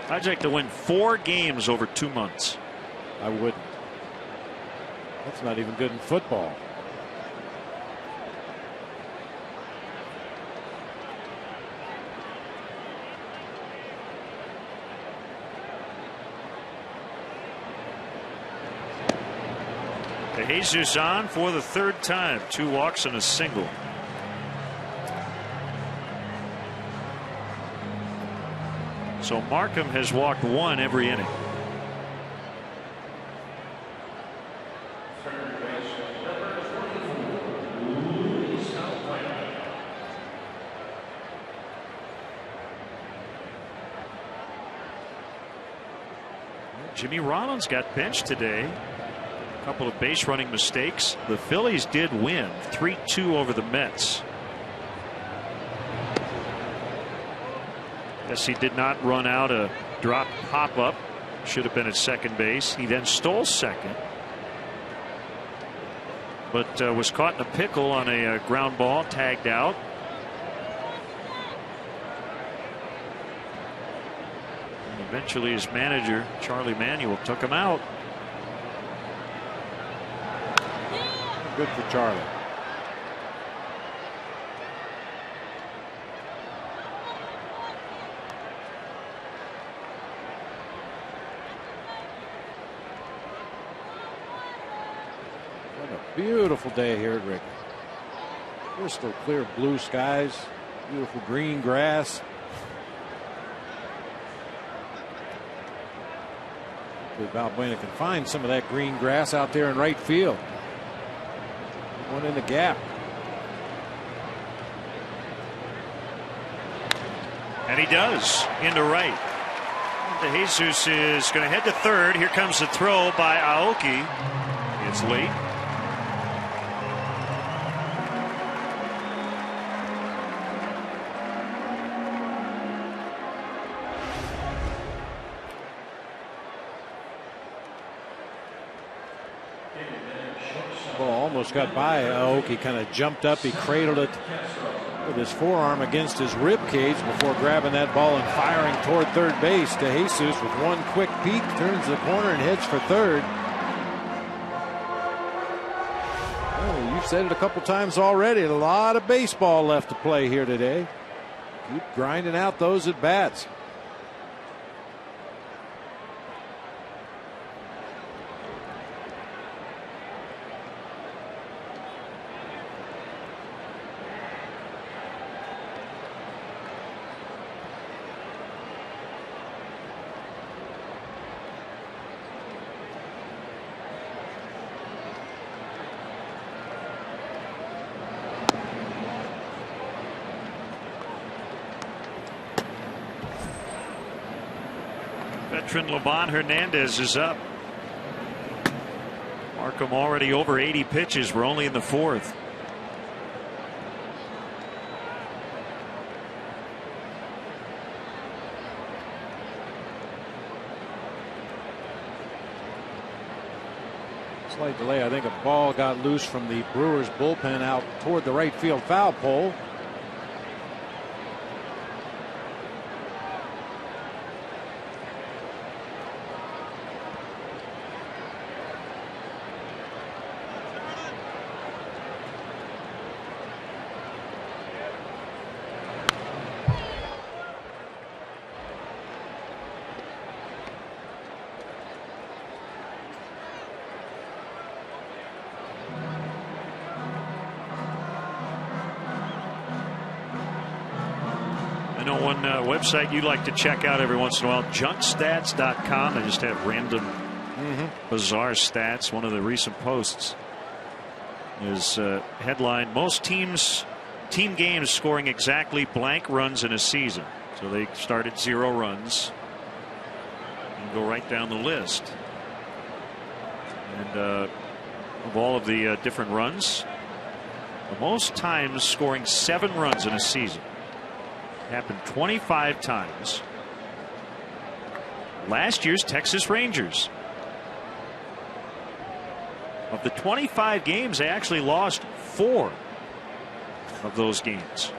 I'd like to win 4 games over 2 months.
I wouldn't. That's not even good in football.
Jesus on for the 3rd time. 2 walks and a single. So Markham has walked 1 every inning. Jimmy Rollins got benched today. A couple of base running mistakes. The Phillies did win 3-2 over the Mets. Yes, he did not run out a drop pop up. Should have been at second base. He then stole second, but was caught in a pickle on a ground ball, tagged out. And eventually his manager, Charlie Manuel, took him out.
Good for Charlie. What a beautiful day here at Wrigley. Crystal clear blue skies, beautiful green grass. Hopefully Valbuena can find some of that green grass out there in right field. One in the gap.
And he does into right. De Jesus is going to head to third. Here comes the throw by Aoki. It's late.
Almost got by Aoki, kind of jumped up, he cradled it with his forearm against his rib cage before grabbing that ball and firing toward third base. De Jesus with one quick peek turns the corner and heads for third. Oh, you've said it a couple times already, a lot of baseball left to play here today. Keep grinding out those at bats.
Veteran Livan Hernandez is up. Markham already over 80 pitches. We're only in the 4th.
Slight delay. I think a ball got loose from the Brewers bullpen out toward the right field foul pole.
One website you like to check out every once in a while, junkstats.com. They just have random bizarre stats. One of the recent posts is headline, most team games scoring exactly blank runs in a season. So they start at 0 runs and go right down the list. And of all of the different runs, the most times scoring 7 runs in a season happened 25 times. Last year's Texas Rangers. Of the 25 games, they actually lost 4 of those games.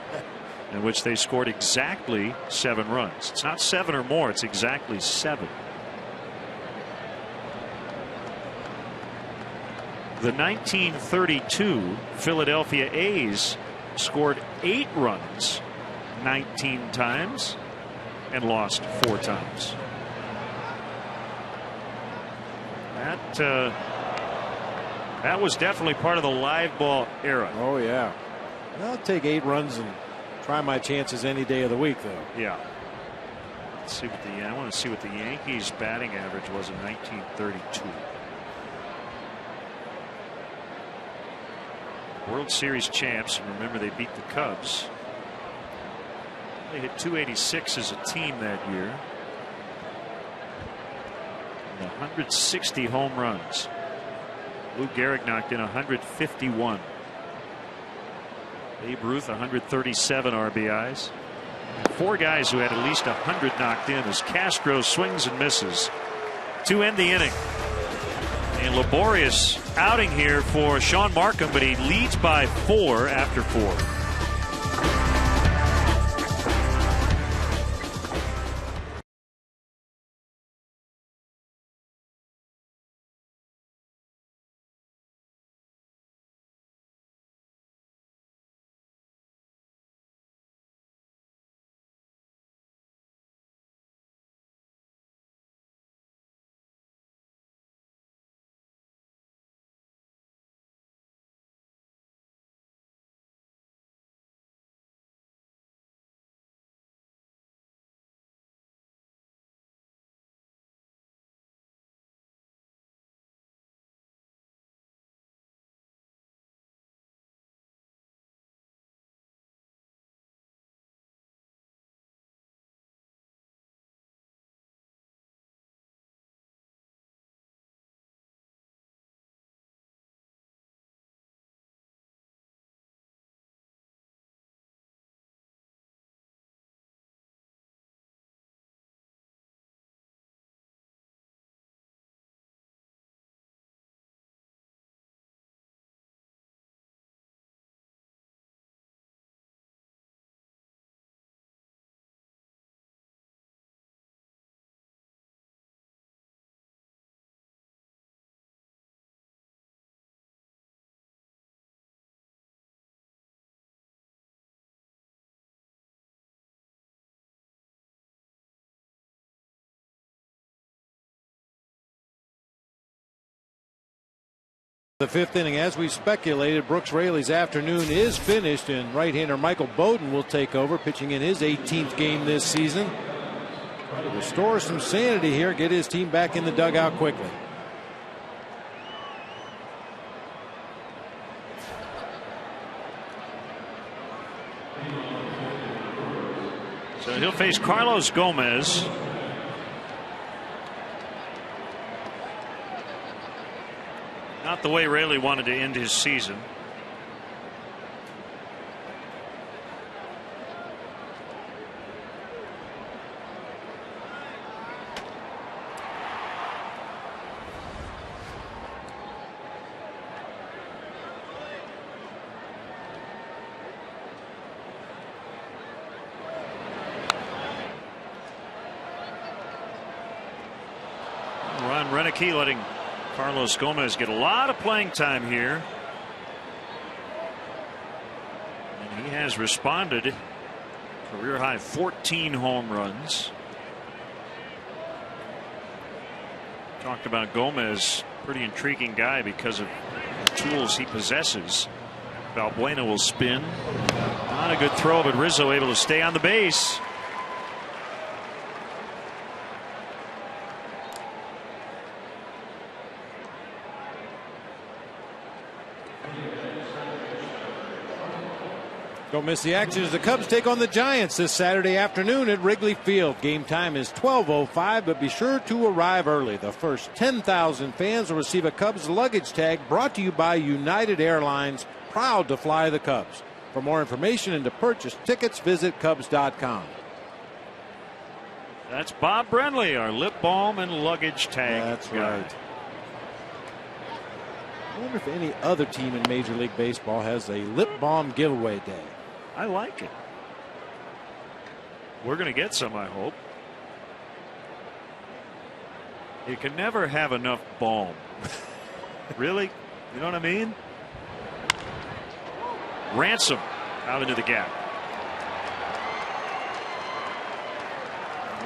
in which they scored exactly 7 runs. It's not 7 or more, it's exactly 7. The 1932 Philadelphia A's scored 8 runs 19 times and lost 4 times. That was definitely part of the live ball era.
Oh yeah. I'll take 8 runs and try my chances any day of the week, though.
Yeah. Let's see what I want to see what the Yankees batting average was in 1932. World Series champs, and remember they beat the Cubs. They hit 286 as a team that year. And 160 home runs. Lou Gehrig knocked in 151. Babe Ruth 137 RBIs. 4 guys who had at least 100 knocked in as Castro swings and misses to end the inning. A laborious outing here for Sean Markham, but he leads by 4 after 4.
The 5th inning, as we speculated, Brooks Raley's afternoon is finished, and right-hander Michael Bowden will take over, pitching in his 18th game this season. Try to restore some sanity here, get his team back in the dugout quickly.
So he'll face Carlos Gomez. Not the way Raley wanted to end his season. Ron Renicky letting Carlos Gomez get a lot of playing time here. And he has responded. Career high 14 home runs. Talked about Gomez, pretty intriguing guy because of the tools he possesses. Valbuena will spin. Not a good throw, but Rizzo able to stay on the base.
Don't miss the action as the Cubs take on the Giants this Saturday afternoon at Wrigley Field. Game time is 12:05, but be sure to arrive early. The first 10,000 fans will receive a Cubs luggage tag brought to you by United Airlines, proud to fly the Cubs. For more information and to purchase tickets, visit Cubs.com.
That's Bob Brenly, our lip balm and luggage tag.
That's
guy.
right. I wonder if any other team in Major League Baseball has a lip balm giveaway day.
I like it. We're going to get some, I hope. You can never have enough balm. Really? You know what I mean? Ransom out into the gap.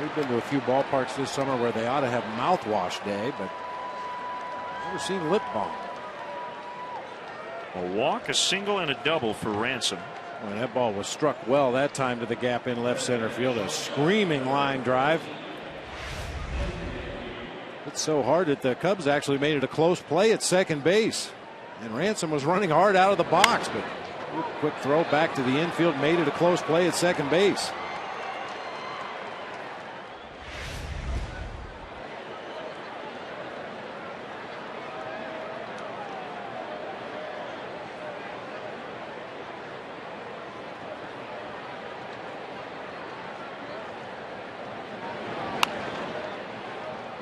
We've been to a few ballparks this summer where they ought to have mouthwash day, but never seen lip balm.
A walk, a single, and a double for Ransom.
Well, that ball was struck well that time to the gap in left center field. A screaming line drive. It's so hard that the Cubs actually made it a close play at second base. And Ransom was running hard out of the box, but a quick throw back to the infield made it a close play at second base.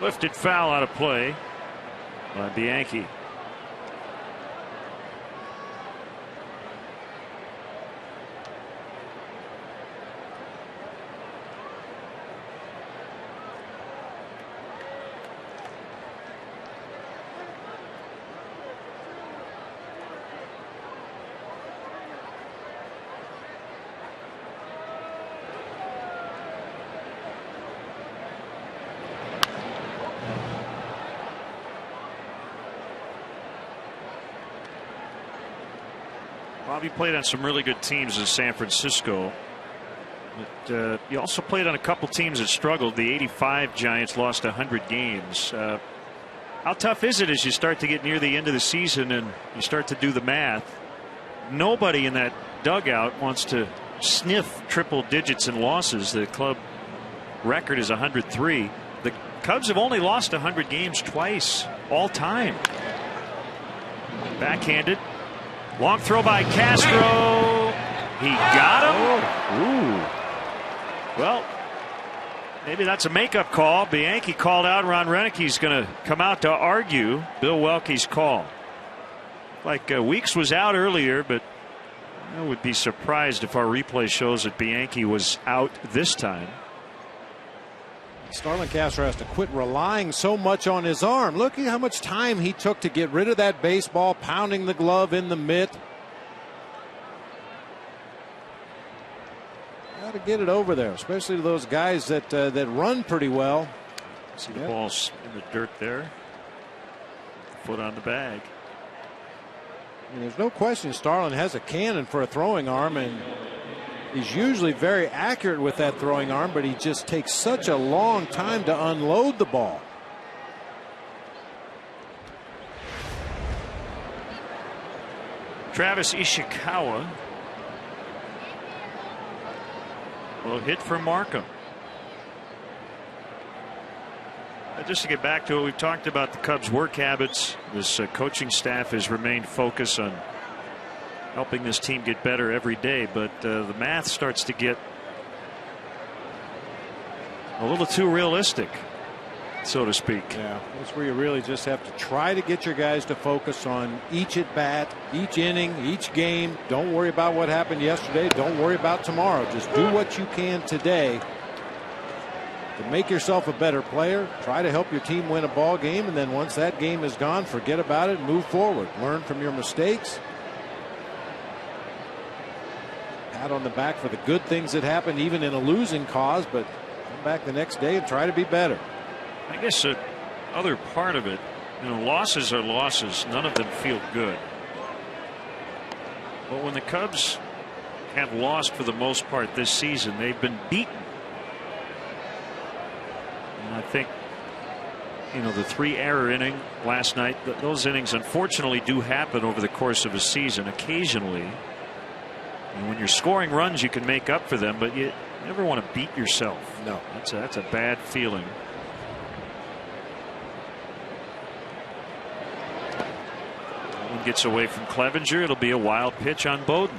Lifted foul out of play by Bianchi. Bobby played on some really good teams in San Francisco. But he also played on a couple teams that struggled. The '85 Giants lost 100 games. How tough is it as you start to get near the end of the season and you start to do the math? Nobody in that dugout wants to sniff triple digits in losses. The club record is 103. The Cubs have only lost 100 games twice all time. Backhanded. Long throw by Castro. He got him. Ooh. Well, maybe that's a makeup call. Bianchi called out. Ron Renicki's going to come out to argue Bill Welke's call. Like Weeks was out earlier, but I would be surprised if our replay shows that Bianchi was out this time.
Starlin Castro has to quit relying so much on his arm. Look at how much time he took to get rid of that baseball, pounding the glove in the mitt. Got to get it over there, especially to those guys that run pretty well.
See the ball's in the dirt there. Foot on the bag.
And there's no question Starlin has a cannon for a throwing arm, and he's usually very accurate with that throwing arm, but he just takes such a long time to unload the ball.
Travis Ishikawa will hit for Markham. Just to get back to it, we've talked about the Cubs' work habits. This coaching staff has remained focused on helping this team get better every day, but the math starts to get a little too realistic, so to speak.
Yeah, that's where you really just have to try to get your guys to focus on each at bat, each inning, each game. Don't worry about what happened yesterday. Don't worry about tomorrow. Just do what you can today to make yourself a better player. Try to help your team win a ball game, and then once that game is gone, forget about it and move forward. Learn from your mistakes. Pat on the back for the good things that happened, even in a losing cause, but come back the next day and try to be better.
I guess the other part of it, losses are losses. None of them feel good. But when the Cubs have lost for the most part this season, they've been beaten. And I think, the 3-error inning last night, those innings unfortunately do happen over the course of a season occasionally. And when you're scoring runs, you can make up for them, but you never want to beat yourself.
No.
That's a bad feeling. One gets away from Clevenger. It'll be a wild pitch on Bowden.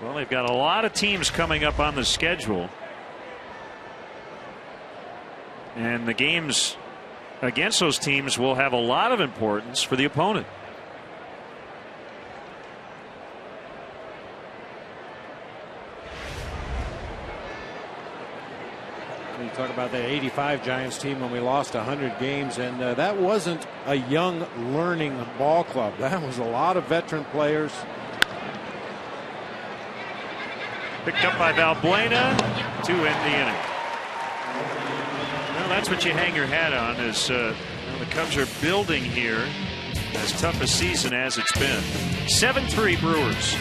Well, they've got a lot of teams coming up on the schedule. And the games against those teams will have a lot of importance for the opponent.
You talk about that '85 Giants team when we lost 100 games, and that wasn't a young learning ball club. That was a lot of veteran players.
Picked up by Valbuena to end the inning. Well, that's what you hang your hat on, is the Cubs are building here, as tough a season as it's been. 7-3 Brewers.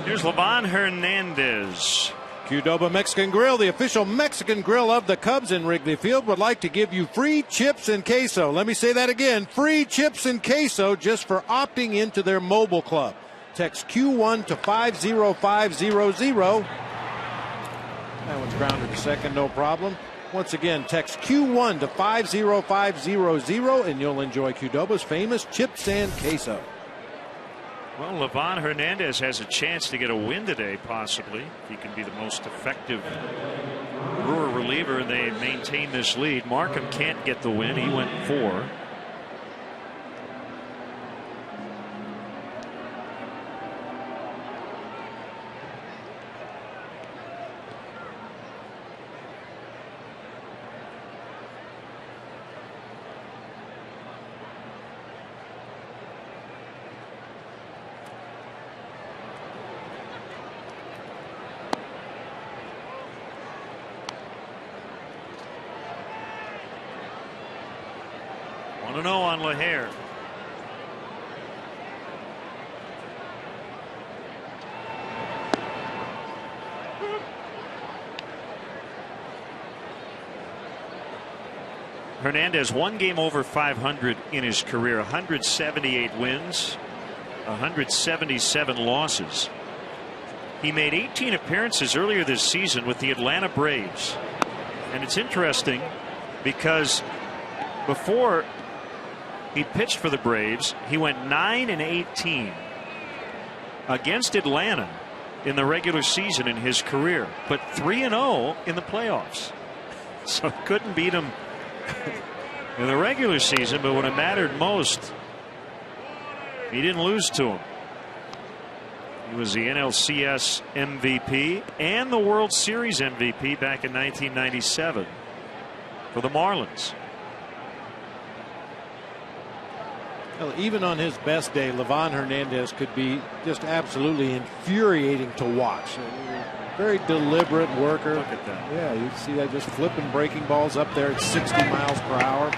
Here's Livan Hernandez.
Qdoba Mexican Grill, the official Mexican grill of the Cubs in Wrigley Field, would like to give you free chips and queso. Let me say that again. Free chips and queso just for opting into their mobile club. Text Q1 to 50500. That one's grounded to second, no problem. Once again, text Q1 to 50500 and you'll enjoy Qdoba's famous chips and queso.
Well, Livan Hernandez has a chance to get a win today, possibly, if he can be the most effective Brewer reliever and they maintain this lead. Markham can't get the win. He went 4. On LaHare. Hernandez, one game over 500 in his career, 178 wins, 177 losses. He made 18 appearances earlier this season with the Atlanta Braves. And it's interesting because before he pitched for the Braves, he went 9-18 against Atlanta in the regular season in his career, but 3-0 in the playoffs. So couldn't beat him in the regular season, but when it mattered most, he didn't lose to him. He was the NLCS MVP and the World Series MVP back in 1997 for the Marlins.
Well, even on his best day, Livan Hernandez could be just absolutely infuriating to watch. Very deliberate worker.
Look at that.
Yeah, you see that, just flipping breaking balls up there at 60 miles per hour.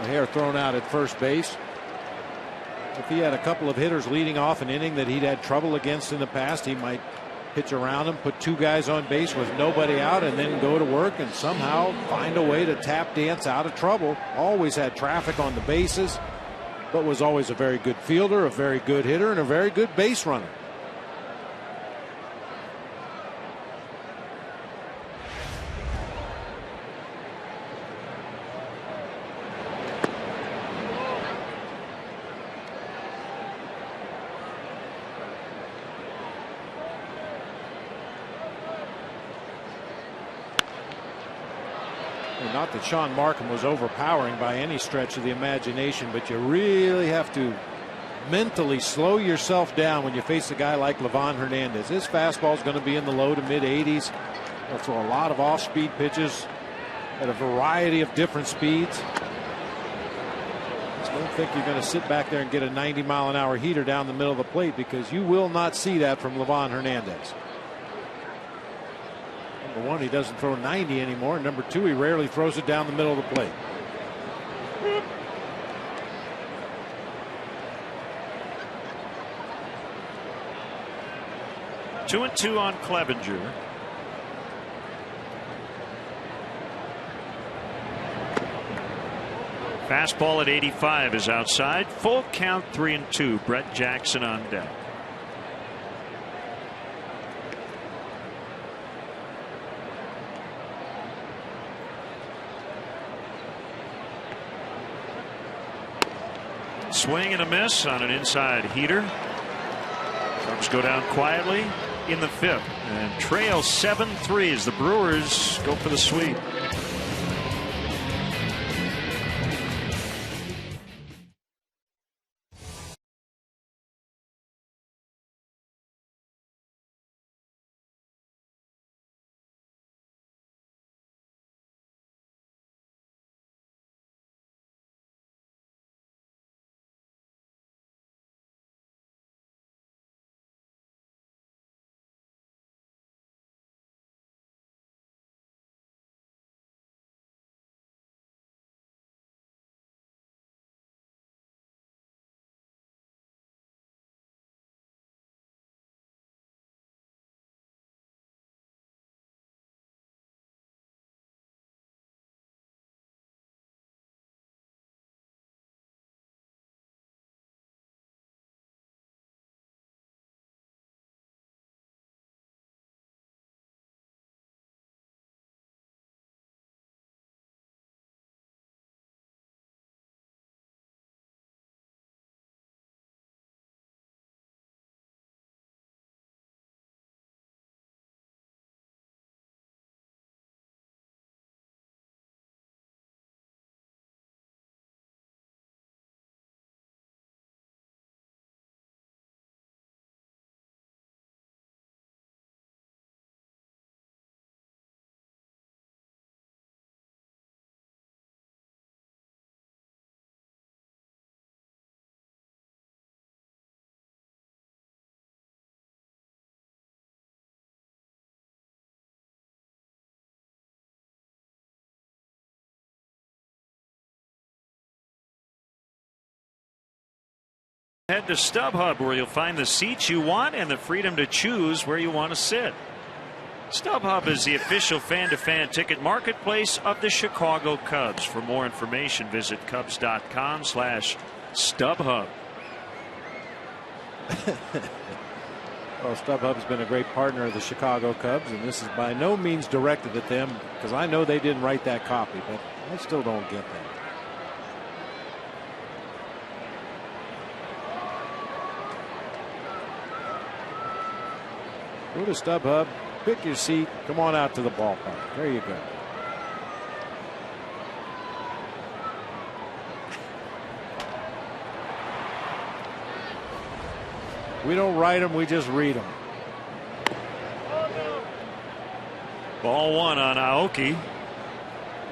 A hair thrown out at first base. If he had a couple of hitters leading off an inning that he'd had trouble against in the past, he might pitch around him, put 2 guys on base with nobody out, and then go to work and somehow find a way to tap dance out of trouble. Always had traffic on the bases, but was always a very good fielder, a very good hitter, and a very good base runner. Not that Sean Markham was overpowering by any stretch of the imagination, but you really have to mentally slow yourself down when you face a guy like Livan Hernandez. His fastball is going to be in the low to mid 80s. He'll throw a lot of off-speed pitches at a variety of different speeds. Just don't think you're going to sit back there and get a 90-mile-an-hour heater down the middle of the plate, because you will not see that from Livan Hernandez. Number one, he doesn't throw 90 anymore. Number two, he rarely throws it down the middle of the plate.
Two and two on Clevenger. Fastball at 85 is outside. Full count, 3-2. Brett Jackson on deck. Swing and a miss on an inside heater. Cubs go down quietly in the 5th and trail 7-3 as the Brewers go for the sweep. Head to StubHub, where you'll find the seats you want and the freedom to choose where you want to sit. StubHub is the official fan-to-fan ticket marketplace of the Chicago Cubs. For more information, visit Cubs.com/StubHub.
Well, StubHub's been a great partner of the Chicago Cubs, and this is by no means directed at them, because I know they didn't write that copy, but I still don't get that. Go to StubHub, pick your seat, come on out to the ballpark. There you go. We don't write them, we just read them.
Ball one on Aoki.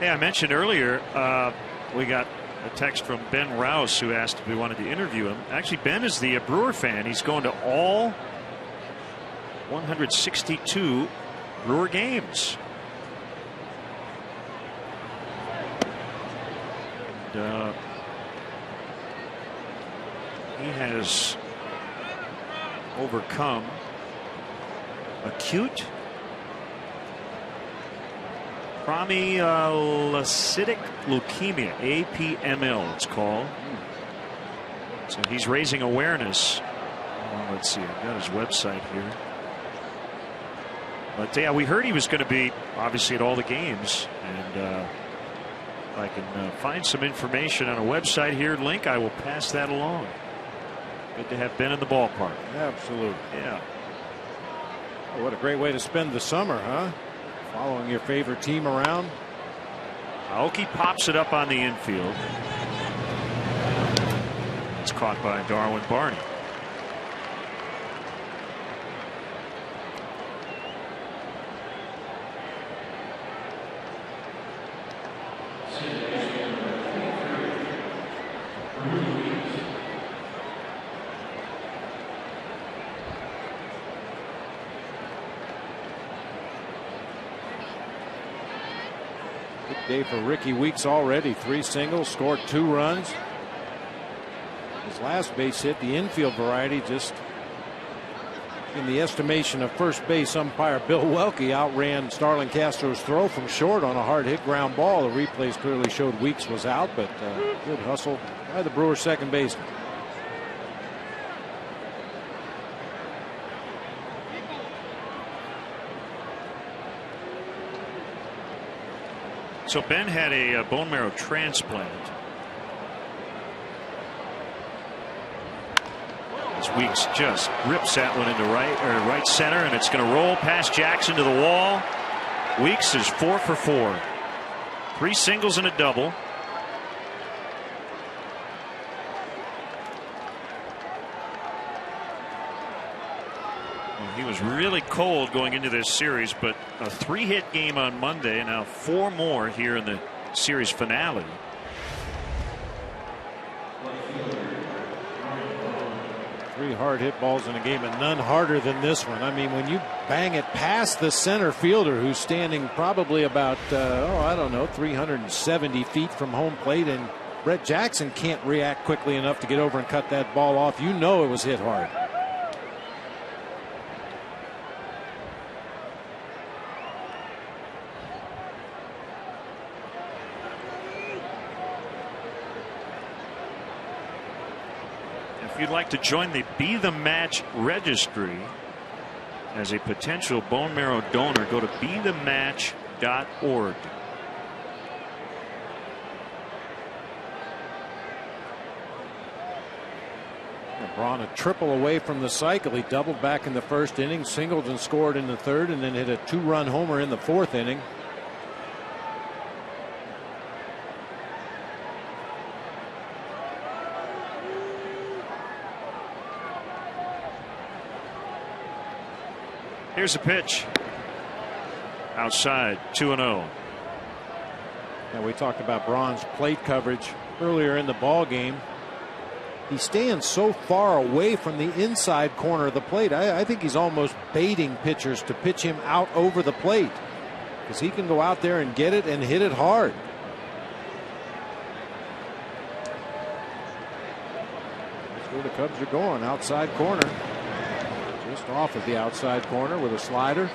Hey, I mentioned earlier we got A text from Ben Rouse, who asked if we wanted to interview him. Actually, Ben is the Brewer fan. He's going to all 162 Brewer games. And, he has overcome acute promyelocytic leukemia, APML it's called. So he's raising awareness. Let's see, I've got his website here. But yeah, we heard he was going to be obviously at all the games, and if I can find some information on a website here, link, I will pass that along. Good to have Ben in the ballpark.
Absolutely.
Yeah.
What a great way to spend the summer, huh? Following your favorite team around.
Aoki pops it up on the infield. It's caught by Darwin Barney.
Day for Ricky Weeks already. 3 singles, scored 2 runs. His last base hit, the infield variety, just in the estimation of first base umpire Bill Welke, outran Starlin Castro's throw from short on a hard hit ground ball. The replays clearly showed Weeks was out, but good hustle by the Brewers second baseman.
So Ben had a bone marrow transplant. As Weeks just rips that one into right center, and it's going to roll past Jackson to the wall. Weeks is 4 for 4. 3 singles and a double. He was really cold going into this series, but a 3-hit game on Monday, and now 4 more here in the series finale.
Three hard hit balls in a game, and none harder than this one. I mean, when you bang it past the center fielder, who's standing probably about, I don't know, 370 feet from home plate, and Brett Jackson can't react quickly enough to get over and cut that ball off, you know it was hit hard.
If you'd like to join the Be the Match registry as a potential bone marrow donor, go to bethematch.org.
Braun a triple away from the cycle. He doubled back in the first inning, singled and scored in the third, and then hit a 2-run homer in the fourth inning.
Here's a pitch. Outside, 2-0.
Now, we talked about Braun's plate coverage earlier in the ball game. He stands so far away from the inside corner of the plate. I think he's almost baiting pitchers to pitch him out over the plate, because he can go out there and get it and hit it hard. That's where the Cubs are going, outside corner. Just off of the outside corner with a slider.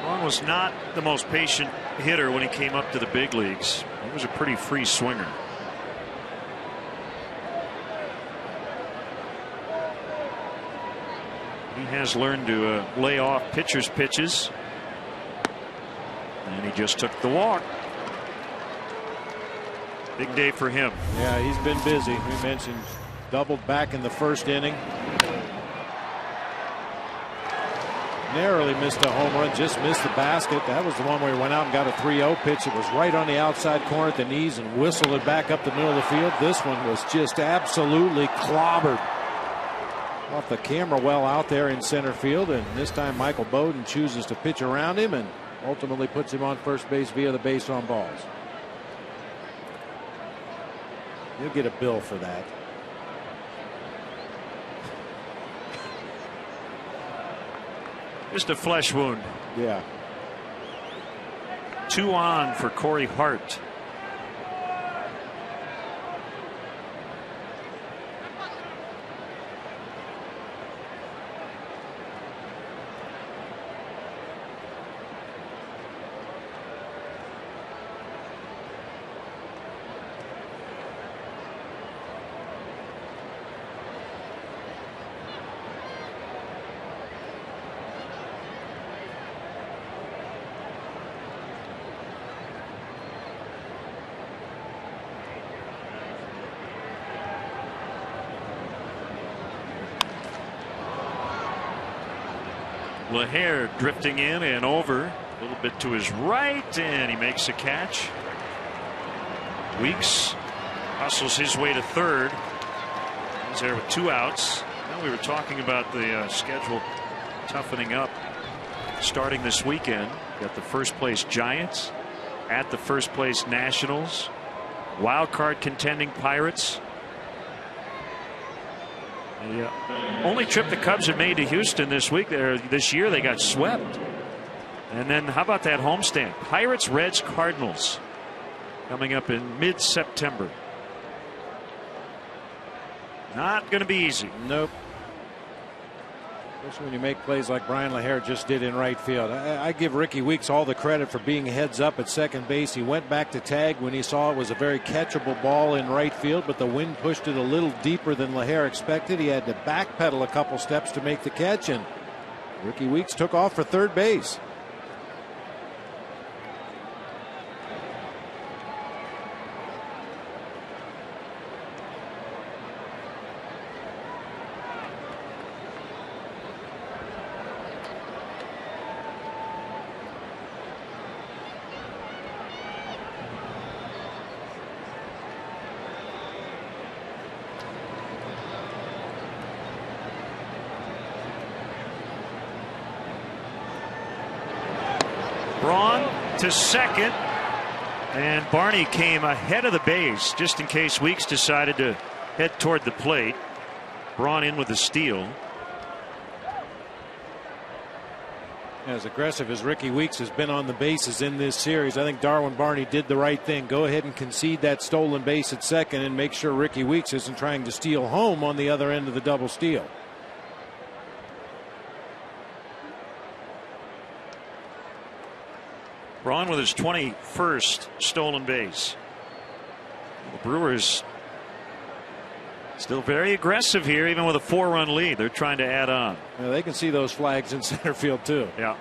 Braun was not the most patient hitter when he came up to the big leagues. He was a pretty free swinger. He has learned to lay off pitchers' pitches, and he just took the walk. Big day for him.
Yeah, he's been busy. We mentioned doubled back in the first inning. Narrowly missed a home run, just missed the basket. That was the one where he went out and got a 3-0 pitch. It was right on the outside corner at the knees and whistled it back up the middle of the field. This one was just absolutely clobbered off the camera well out there in center field, and this time Michael Bowden chooses to pitch around him, and ultimately puts him on first base via the base on balls. You'll get a bill for that.
Just a flesh wound.
Yeah.
2 on for Corey Hart. LaHare drifting in and over a little bit to his right, and he makes a catch. Weeks hustles his way to third. He's there with 2 outs. Now we were talking about the schedule toughening up starting this weekend. Got the first place Giants at the first place Nationals, wild card contending Pirates. The only trip the Cubs have made to Houston this year, they got swept. And then how about that homestand? Pirates, Reds, Cardinals coming up in mid-September. Not going to be easy.
Nope. Especially when you make plays like Brian LaHare just did in right field. I give Ricky Weeks all the credit for being heads up at second base. He went back to tag when he saw it was a very catchable ball in right field, but the wind pushed it a little deeper than LaHare expected. He had to backpedal a couple steps to make the catch, and Ricky Weeks took off for third base.
To second, and Barney came ahead of the base just in case Weeks decided to head toward the plate. Braun in with the steal.
As aggressive as Ricky Weeks has been on the bases in this series, I think Darwin Barney did the right thing. Go ahead and concede that stolen base at second and make sure Ricky Weeks isn't trying to steal home on the other end of the double steal.
Braun with his 21st stolen base. The Brewers still very aggressive here, even with a 4-run lead. They're trying to add on.
Yeah, they can see those flags in center field too.
Yeah.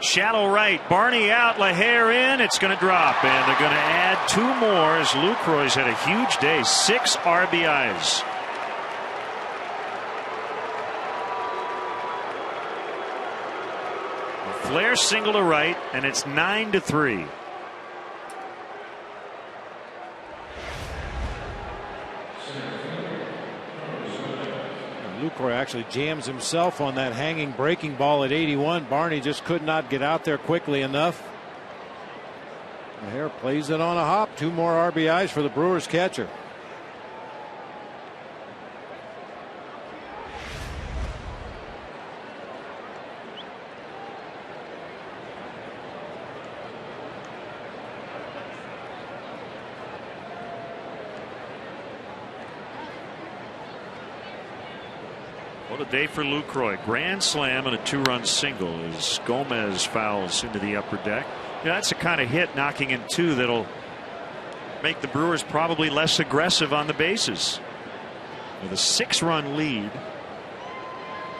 Shallow right. Barney out. LaHare in. It's going to drop, and they're going to add 2 more as Lucroy's had a huge day. 6 RBIs. Flair single to right, and it's 9-3.
Lucroy actually jams himself on that hanging breaking ball at 81. Barney just could not get out there quickly enough. LaHare plays it on a hop. 2 more RBIs for the Brewers catcher.
What a day for Lucroy. Grand slam and a 2-run single as Gomez fouls into the upper deck. Yeah, that's the kind of hit knocking in 2 that'll make the Brewers probably less aggressive on the bases. With a 6-run lead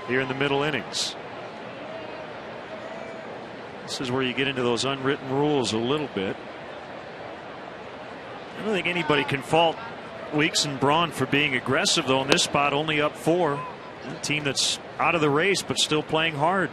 here in the middle innings. This is where you get into those unwritten rules a little bit. I don't think anybody can fault Weeks and Braun for being aggressive, though, in this spot, only up 4. A team that's out of the race but still playing hard.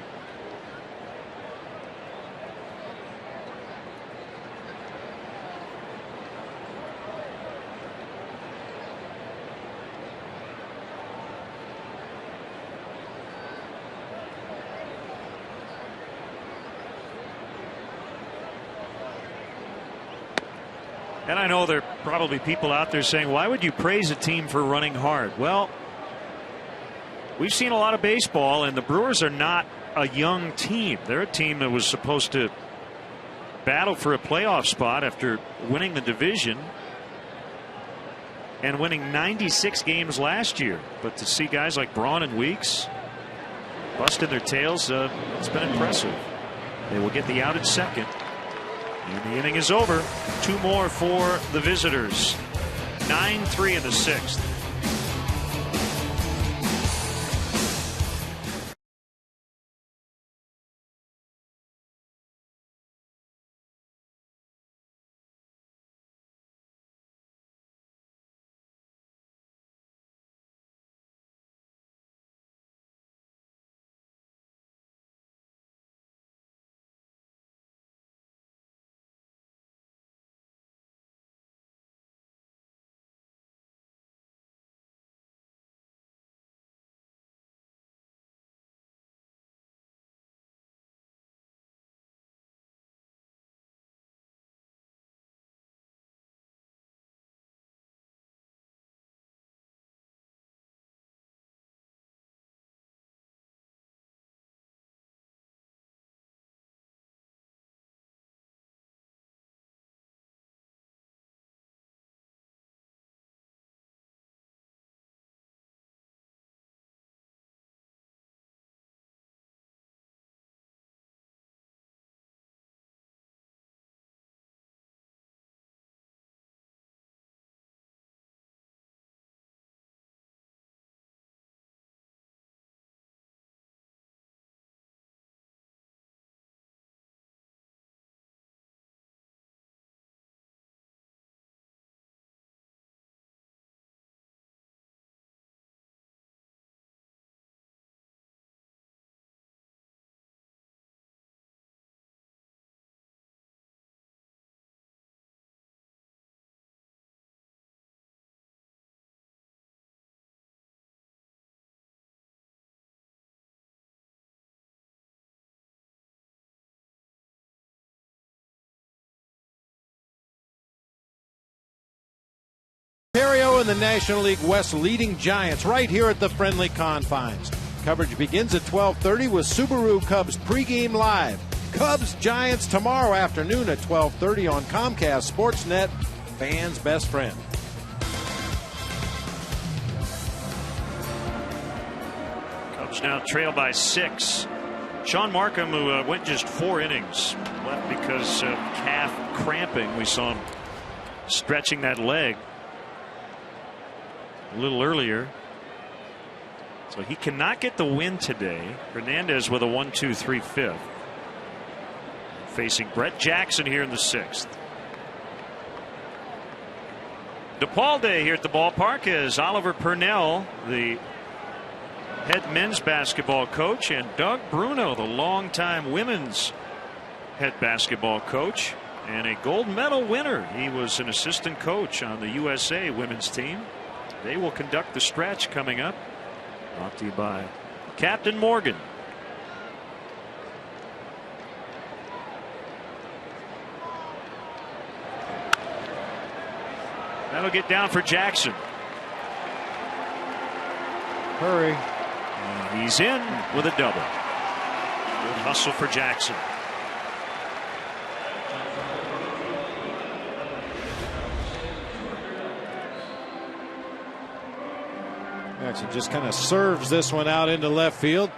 And I know there are probably people out there saying, why would you praise a team for running hard? Well, we've seen a lot of baseball, and the Brewers are not a young team. They're a team that was supposed to battle for a playoff spot after winning the division and winning 96 games last year. But to see guys like Braun and Weeks busting their tails, it's been impressive. They will get the out at second. And the inning is over. 2 more for the visitors. 9-3 in the 6th.
Ontario and the National League West leading Giants right here at the friendly confines. Coverage begins at 12:30 with Subaru Cubs pregame live. Cubs Giants tomorrow afternoon at 12:30 on Comcast Sportsnet, fans' best friend.
Cubs now trail by 6. Sean Markham, who went just 4 innings, left because of calf cramping. We saw him stretching that leg a little earlier. So he cannot get the win today. Hernandez with a 1-2-3 fifth. Facing Brett Jackson here in the 6th. DePaul Day here at the ballpark as Oliver Purnell, the head men's basketball coach, and Doug Bruno, the longtime women's head basketball coach and a gold medal winner. He was an assistant coach on the USA women's team. They will conduct the stretch coming up. Brought to you by Captain Morgan. That'll get down for Jackson.
Hurry.
And he's in with a double. Good hustle for Jackson.
Jackson just kind of serves this one out into left field.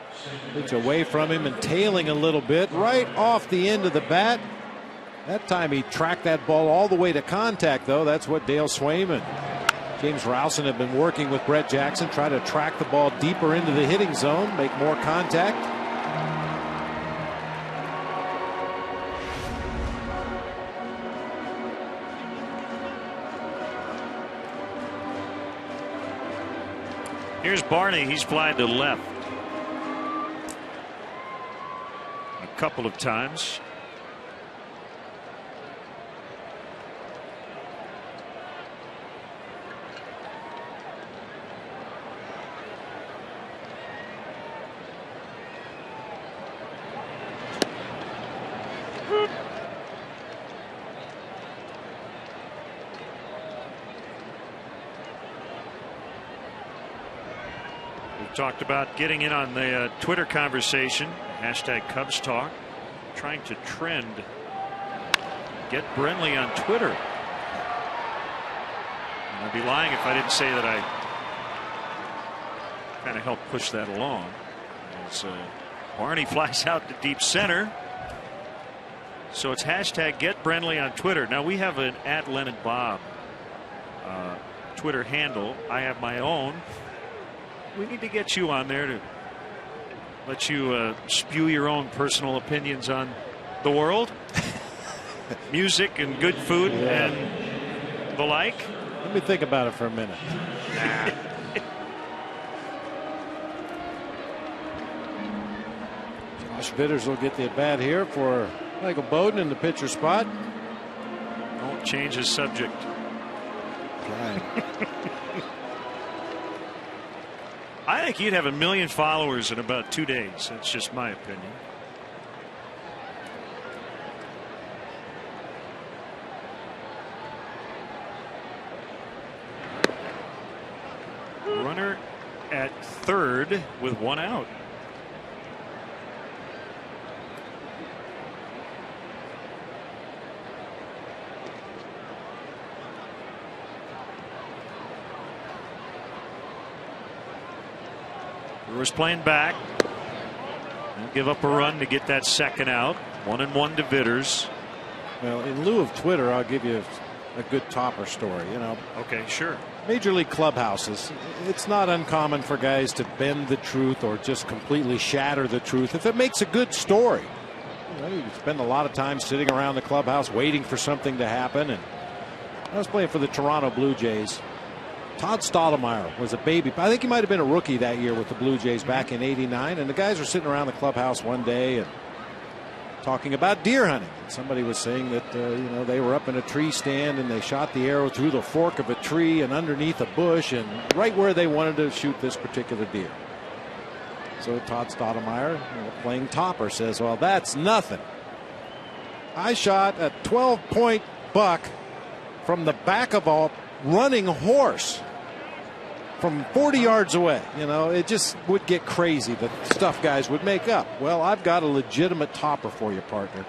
It's away from him and tailing a little bit right off the end of the bat. That time he tracked that ball all the way to contact, though. That's what Dale Swaim and James Rowson have been working with Brett Jackson. Try to track the ball deeper into the hitting zone, make more contact.
Here's Barney. He's flying to left a couple of times. talked about getting in on the Twitter conversation. Hashtag Cubs Talk. Trying to trend. Get Brenly on Twitter. I'd be lying if I didn't say that I kind of helped push that along. As Barney flies out to deep center. So it's hashtag Get Brenly on Twitter. Now we have an @LeonardBob Twitter handle. I have my own. We need to get you on there to let you spew your own personal opinions on the world, music and good food and the like.
Let me think about it for a minute. Josh Vitters will get the at bat here for Michael Bowden in the pitcher spot.
Don't change his subject.
Right.
I think you'd have 1 million followers in about 2 days. That's just my opinion. Runner at third with 1 out. Brewers playing back. They'll give up a run to get that second out. 1-1 to Vitters.
Well, in lieu of Twitter, I'll give you a good topper story.
Okay, sure.
Major League clubhouses, it's not uncommon for guys to bend the truth or just completely shatter the truth if it makes a good story. You spend a lot of time sitting around the clubhouse waiting for something to happen. And I was playing for the Toronto Blue Jays. Todd Stottlemyre was a baby. I think he might have been a rookie that year with the Blue Jays back in '89. And the guys were sitting around the clubhouse one day and talking about deer hunting. Somebody was saying that they were up in a tree stand and they shot the arrow through the fork of a tree and underneath a bush and right where they wanted to shoot this particular deer. So Todd Stottlemyre, playing topper, says, well, that's nothing. I shot a 12-point buck from the back of a running horse from 40 yards away. It just would get crazy, the stuff guys would make up. Well, I've got a legitimate topper for you, partner.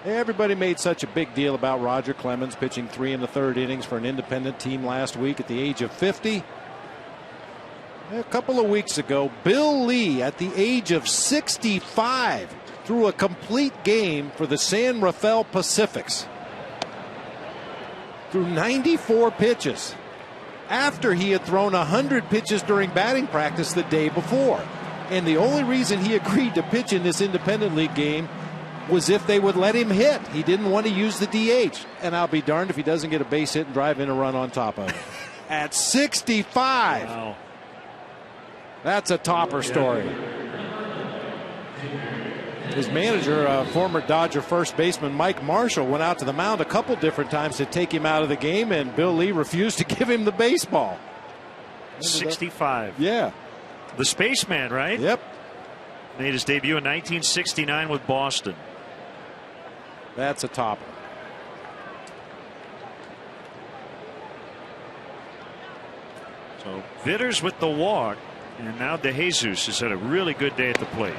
Everybody made such a big deal about Roger Clemens pitching 3 1/3 innings for an independent team last week at the age of 50. A couple of weeks ago, Bill Lee at the age of 65 threw a complete game for the San Rafael Pacifics. Threw 94 pitches after he had thrown 100 pitches during batting practice the day before. And the only reason he agreed to pitch in this independent league game was if they would let him hit. He didn't want to use the DH. And I'll be darned if he doesn't get a base hit and drive in a run on top of it. At 65.
Wow.
That's a topper story. His manager, former Dodger first baseman Mike Marshall, went out to the mound a couple different times to take him out of the game, and Bill Lee refused to give him the baseball.
65.
Yeah.
The Spaceman, right?
Yep.
Made his debut in 1969 with Boston.
That's a topper.
So Vitters with the walk, and now DeJesus has had a really good day at the plate.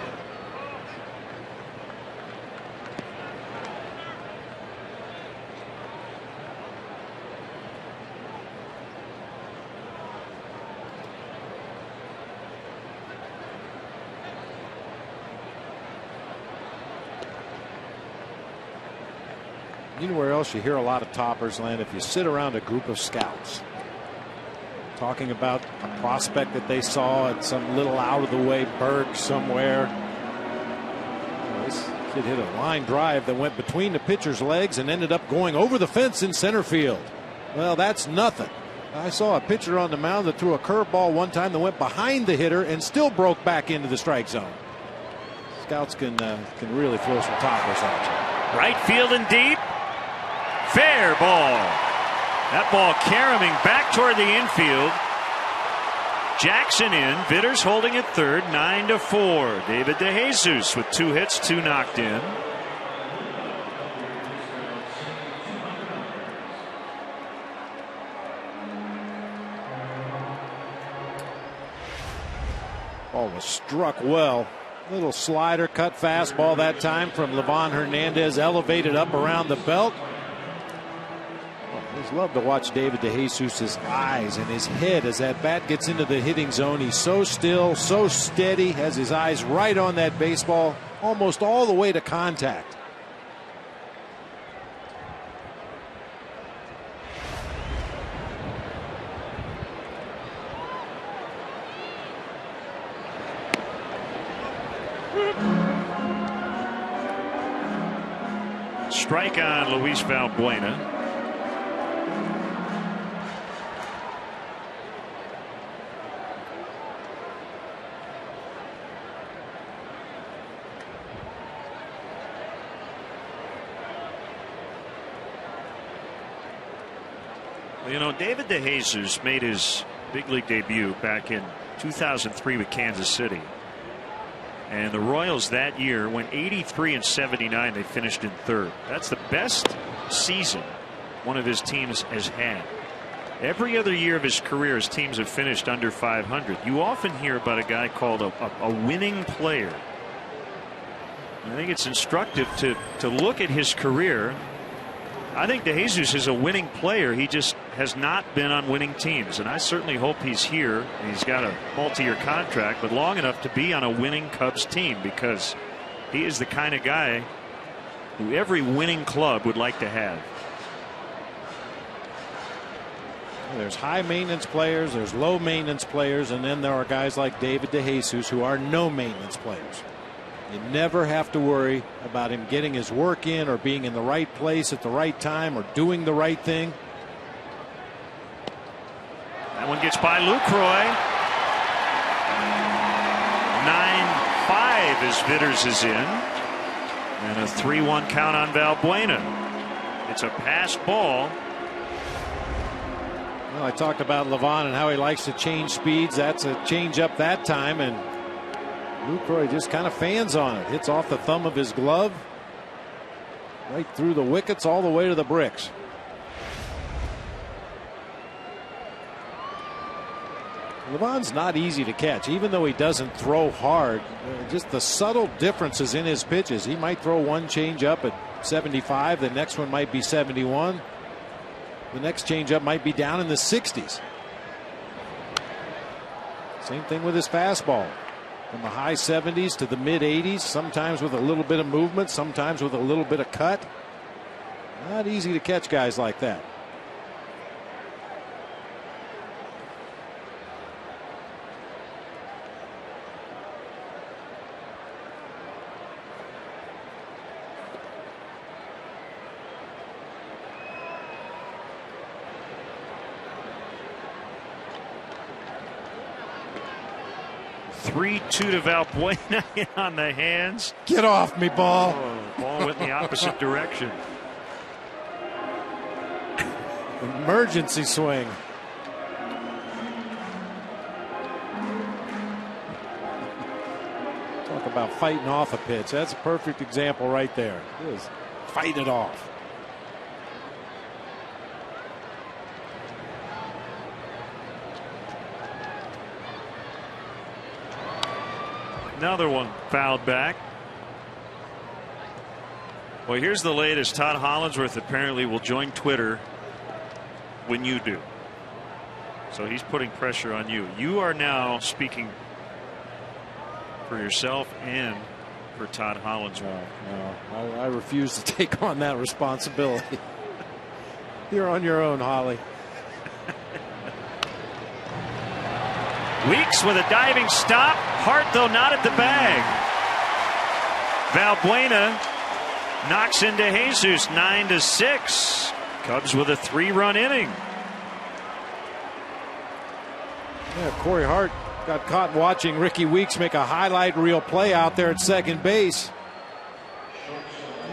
You know where else you hear a lot of toppers, Len? If you sit around a group of scouts talking about a prospect that they saw at some little out of the way berg somewhere. This kid hit a line drive that went between the pitcher's legs and ended up going over the fence in center field. Well, that's nothing. I saw a pitcher on the mound that threw a curveball one time that went behind the hitter and still broke back into the strike zone. Scouts can really throw some toppers at you.
Right field and deep. Fair ball. That ball caroming back toward the infield. Jackson in. Vitters holding at third. 9-4. David DeJesus with 2 hits, 2 knocked in.
That was struck well. Little slider cut fastball that time from Livan Hernandez, elevated up around the belt. I just love to watch David DeJesus's eyes and his head as that bat gets into the hitting zone. He's so still, so steady, has his eyes right on that baseball, almost all the way to contact.
Strike on Luis Valbuena. You know, David DeJesus made his big league debut back in 2003 with Kansas City. And the Royals that year went 83-79. They finished in third. That's the best season one of his teams has had. Every other year of his career, his teams have finished under 500. You often hear about a guy called a winning player. I think it's instructive to look at his career. I think DeJesus is a winning player. He just has not been on winning teams, and I certainly hope he's here. He's got a multi-year contract, but long enough to be on a winning Cubs team, because he is the kind of guy who every winning club would like to have.
There's high maintenance players, there's low maintenance players, and then there are guys like David DeJesus who are no maintenance players. You never have to worry about him getting his work in or being in the right place at the right time or doing the right thing.
That one gets by Lucroy. 9-5 as Vitters is in. And a 3-1 count on Valbuena. It's a pass ball.
Well, I talked about Livan and how he likes to change speeds. That's a change up that time, and Lucroy just kind of fans on it. Hits off the thumb of his glove, right through the wickets, all the way to the bricks. Livan's not easy to catch, even though he doesn't throw hard. Just the subtle differences in his pitches. He might throw one change up at 75, the next one might be 71. The next change up might be down in the 60s. Same thing with his fastball. From the high 70s to the mid 80s, sometimes with a little bit of movement, sometimes with a little bit of cut. Not easy to catch guys like that.
Three 2 to Valbuena on the hands.
Get off me, ball.
Oh, ball went in the opposite direction.
Emergency swing. Talk about fighting off a pitch. That's a perfect example right there. Just fight it off.
Another one fouled back. Well, here's the latest. Todd Hollandsworth apparently will join Twitter when you do. So he's putting pressure on you. You are now speaking for yourself and for Todd Hollandsworth.
No, I refuse to take on that responsibility. You're on your own, Holly.
Weeks with a diving stop. Hart, though, not at the bag. Valbuena knocks into Jesus. 9-6. Cubs with a 3-run inning.
Yeah, Corey Hart got caught watching Ricky Weeks make a highlight reel play out there at second base.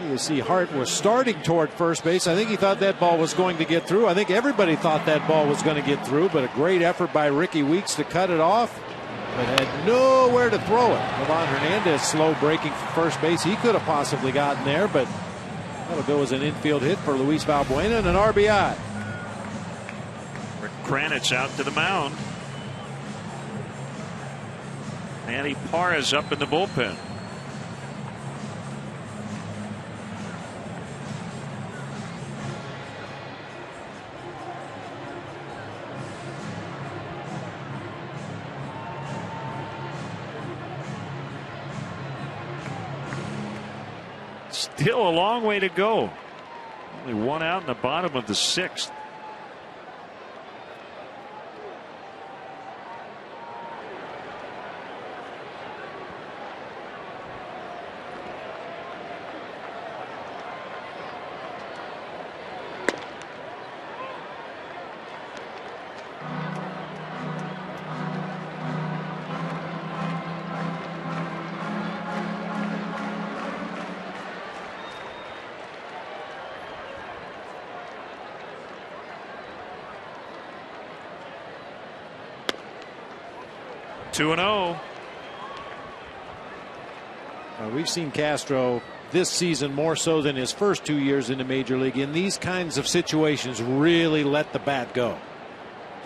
You see Hart was starting toward first base. I think he thought that ball was going to get through. I think everybody thought that ball was going to get through, but a great effort by Ricky Weeks to cut it off, but had nowhere to throw it. Livan Hernandez slow breaking for first base. He could have possibly gotten there, but that'll go as an infield hit for Luis Valbuena and an RBI.
Rick Kranich out to the mound. Manny Parra's up in the bullpen. Still a long way to go. Only one out in the bottom of the 6th. Two and 0.
We've seen Castro this season more so than his first 2 years in the major league in these kinds of situations really let the bat go.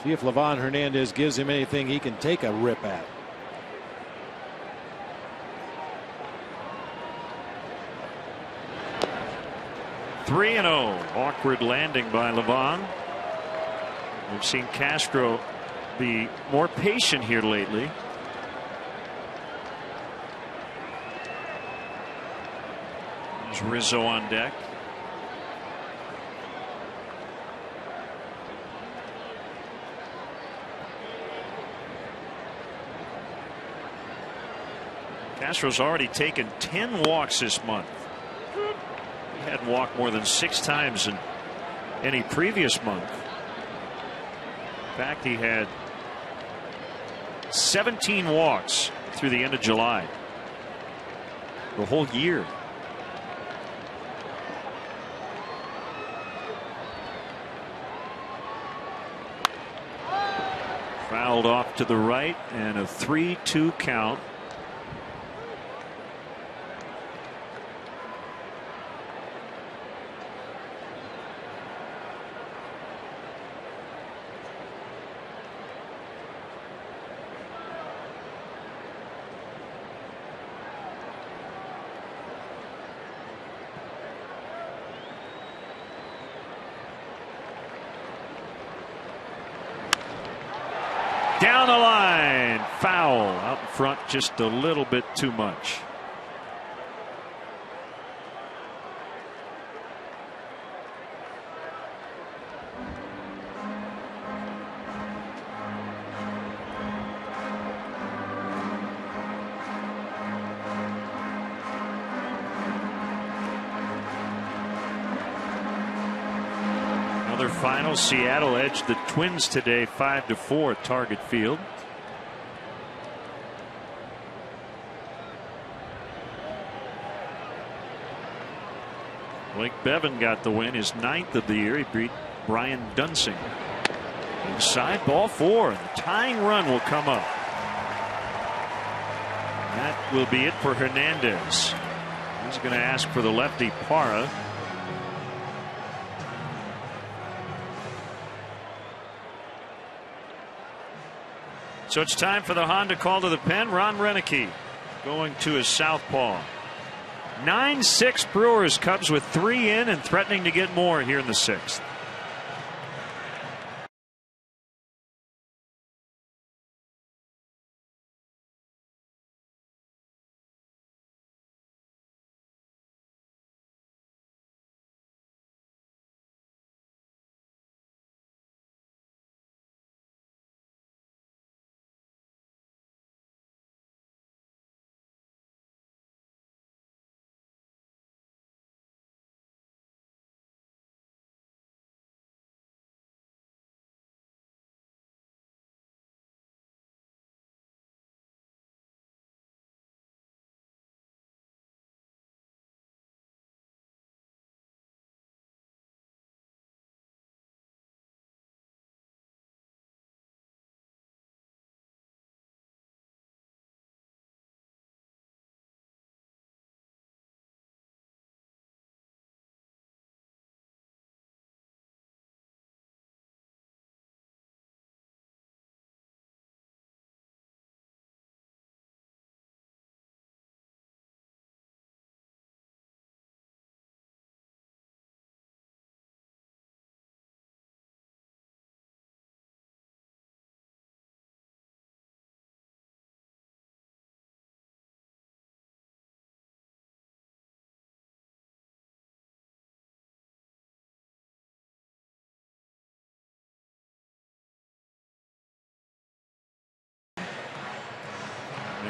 See if Livan Hernandez gives him anything he can take a rip at.
Three and 0. Awkward landing by Livan. We've seen Castro be more patient here lately. There's Rizzo on deck. Castro's already taken 10 walks this month. He hadn't walked more than 6 times in any previous month. In fact, he had 17 walks through the end of July. The whole year. Fouled off to the right, and a 3-2 count. Down the line, foul out in front, just a little bit too much. Final, Seattle edged the Twins today 5-4 at Target Field. Blake Bevan got the win, his 9th of the year. He beat Brian Dunsing. Inside, ball 4. The tying run will come up. That will be it for Hernandez. He's going to ask for the lefty Parra. So it's time for the Honda call to the pen. Ron Renicky going to his southpaw. 9-6 Brewers. Cubs with 3 in and threatening to get more here in the 6th.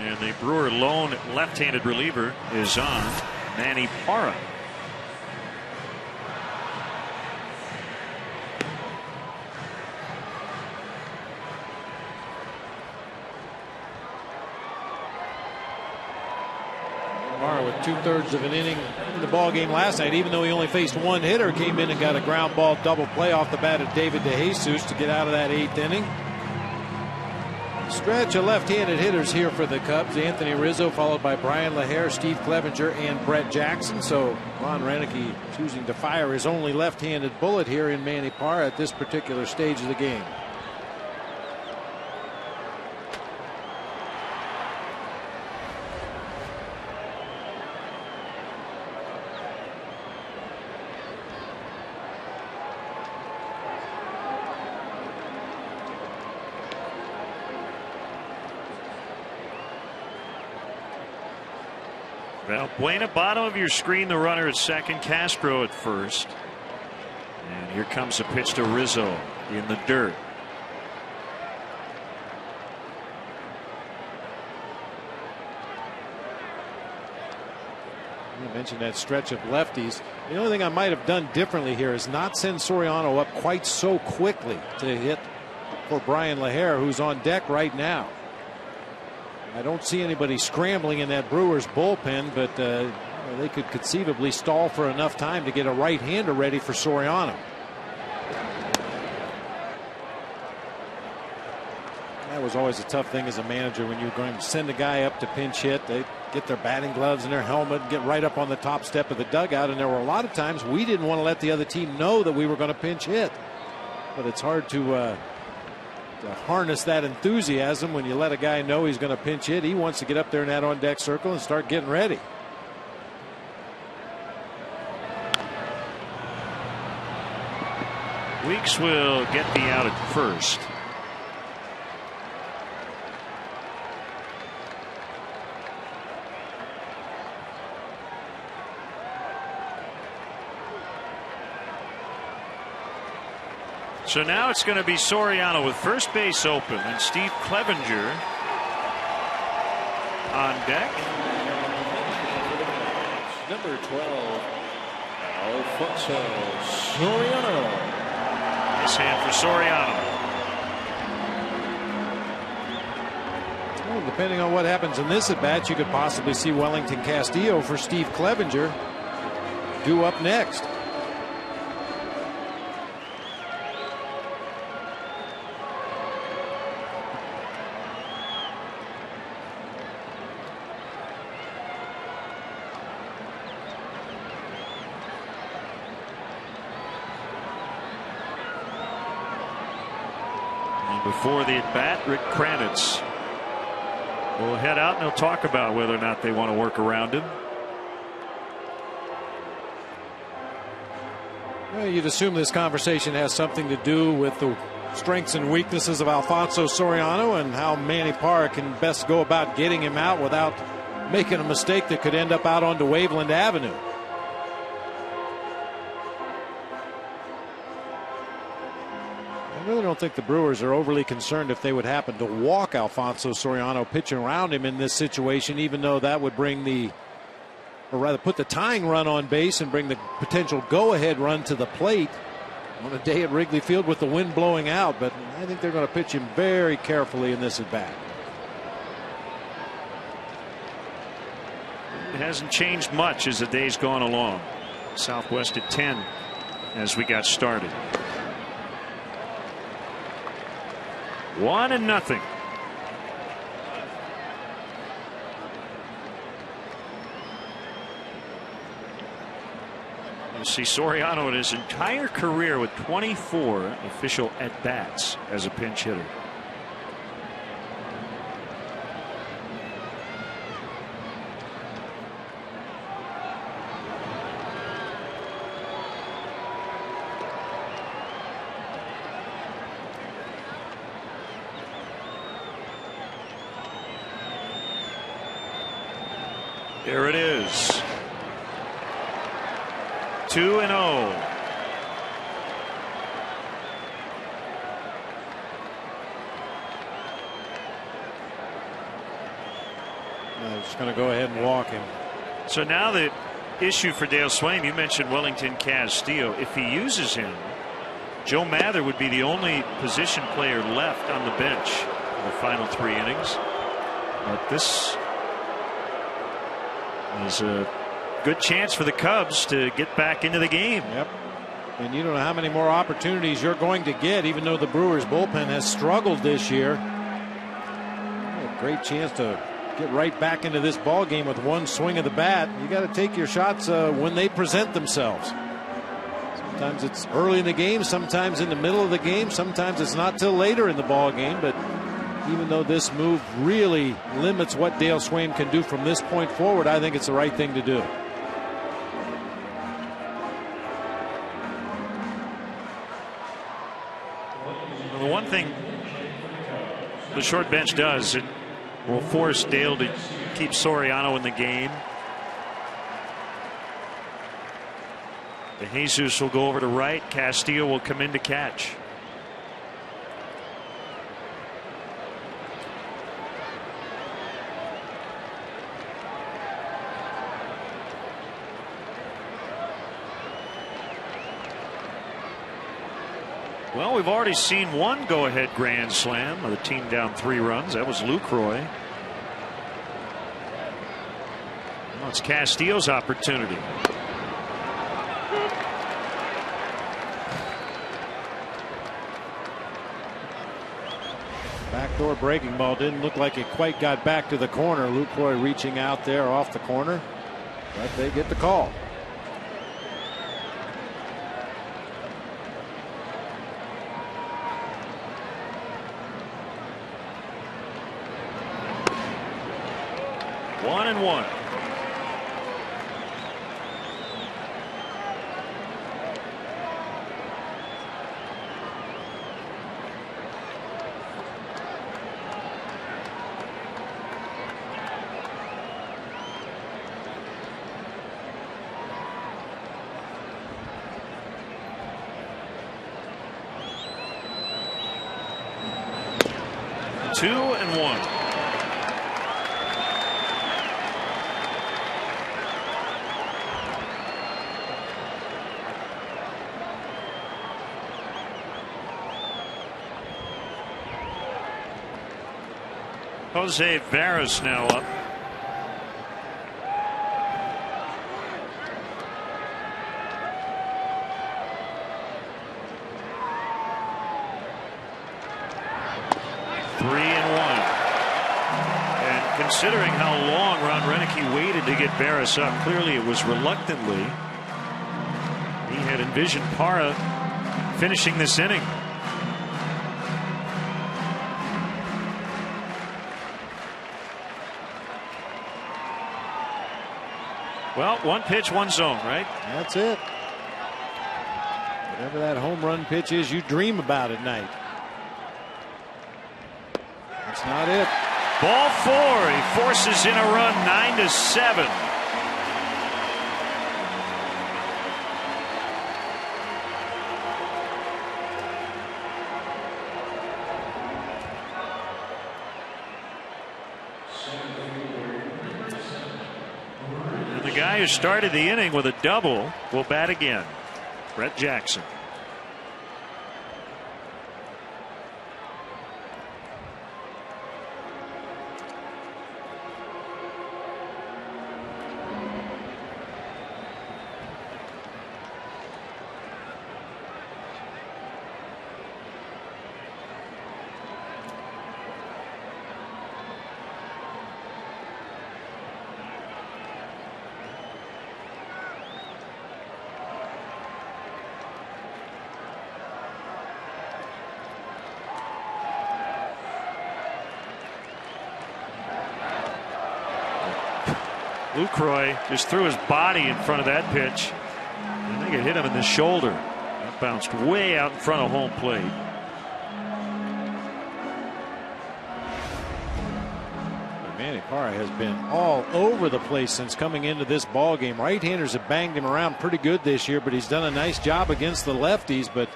And the Brewer lone left-handed reliever is on, Manny Parra.
Parra with 2/3 of an inning in the ball game last night, even though he only faced one hitter, came in and got a ground ball double play off the bat of David DeJesus to get out of that 8th inning. Stretch of left-handed hitters here for the Cubs. Anthony Rizzo followed by Brian LaHare, Steve Clevenger, and Brett Jackson. So Ron Renicky choosing to fire his only left-handed bullet here in Manny Parra at this particular stage of the game.
Buena, bottom of your screen, the runner at second, Castro at first. And here comes a pitch to Rizzo in the dirt.
You mentioned that stretch of lefties. The only thing I might have done differently here is not send Soriano up quite so quickly to hit for Brian LaHare, who's on deck right now. I don't see anybody scrambling in that Brewers bullpen, but they could conceivably stall for enough time to get a right-hander ready for Soriano. That was always a tough thing as a manager when you're going to send a guy up to pinch hit. They get their batting gloves and their helmet and get right up on the top step of the dugout. And there were a lot of times we didn't want to let the other team know that we were going to pinch hit. But it's hard to harness that enthusiasm when you let a guy know he's going to pinch hit. He wants to get up there in that on deck circle and start getting ready.
Weeks will get the out at first. So now it's going to be Soriano with first base open and Steve Clevenger on deck.
Number 12, Alfonso Soriano.
Nice hand for Soriano.
Well, depending on what happens in this at bat, you could possibly see Wellington Castillo for Steve Clevenger due up next.
Before the at bat, Rick Kranitz will head out and they'll talk about whether or not they want to work around him.
Well, you'd assume this conversation has something to do with the strengths and weaknesses of Alfonso Soriano and how Manny Parra can best go about getting him out without making a mistake that could end up out onto Waveland Avenue. I really don't think the Brewers are overly concerned if they would happen to walk Alfonso Soriano pitching around him in this situation, even though that would bring or rather put the tying run on base and bring the potential go-ahead run to the plate on a day at Wrigley Field with the wind blowing out. But I think they're going to pitch him very carefully in this at bat.
It hasn't changed much as the day's gone along. Southwest at 10 as we got started. 1-0. You see Soriano in his entire career with 24 official at-bats as a pinch hitter. There it is. 2-0.
Just going to go ahead and walk him.
So now the issue for Dale Swaim, you mentioned Wellington Castillo. If he uses him, Joe Mather would be the only position player left on the bench in the final 3 innings. But this is a good chance for the Cubs to get back into the game.
Yep. And you don't know how many more opportunities you're going to get, even though the Brewers bullpen has struggled this year. A great chance to get right back into this ball game with one swing of the bat. You got to take your shots when they present themselves. Sometimes it's early in the game, sometimes in the middle of the game, sometimes it's not till later in the ball game. But even though this move really limits what Dale Swaim can do from this point forward, I think it's the right thing to do.
The one thing the short bench does, it will force Dale to keep Soriano in the game. De Jesus will go over to right. Castillo will come in to catch. Well, we've already seen one go-ahead grand slam with a team down 3 runs. That was Lucroy. Well, it's Castillo's opportunity.
Backdoor breaking ball didn't look like it quite got back to the corner. Lucroy reaching out there off the corner, but they get the call.
One and one. Two and one. Jose Veras now up. Three and one. And considering how long Ron Renicky waited to get Veras up, clearly it was reluctantly. He had envisioned Parra finishing this inning. Well, one pitch, one zone, right?
That's it. Whatever that home run pitch is, you dream about at night. That's not it.
Ball 4. He forces in a run, 9-7. The guy who started the inning with a double will bat again. Brett Jackson. Lucroy just threw his body in front of that pitch. I think it hit him in the shoulder. That bounced way out in front of home plate.
Manny Parra has been all over the place since coming into this ball game. Right-handers have banged him around pretty good this year, but he's done a nice job against the lefties. But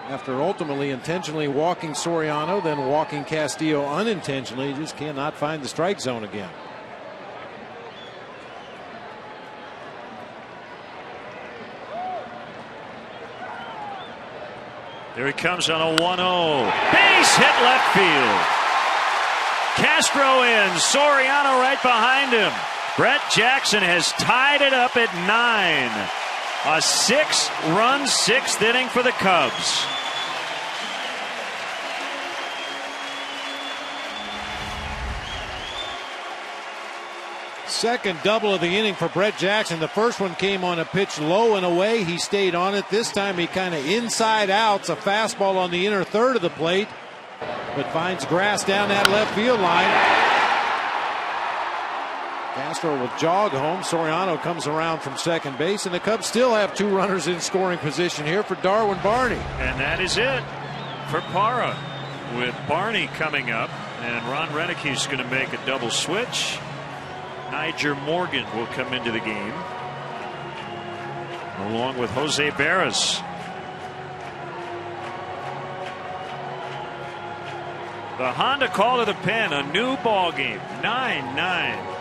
After ultimately intentionally walking Soriano, then walking Castillo unintentionally, he just cannot find the strike zone again.
There he comes on a 1-0. Base hit left field. Castro in, Soriano right behind him. Brett Jackson has tied it up at 9. A 6-run 6th inning for the Cubs.
Second double of the inning for Brett Jackson. The first one came on a pitch low and away. He stayed on it. This time he kind of inside out. It's a fastball on the inner third of the plate, but finds grass down that left field line. Castro will jog home. Soriano comes around from second base, and the Cubs still have 2 runners in scoring position here for Darwin Barney.
And that is it for Parra, with Barney coming up, and Ron Renicki's going to make a double switch. Niger Morgan will come into the game along with Jose Barras. The Honda call to the pen, a new ball game, 9-9.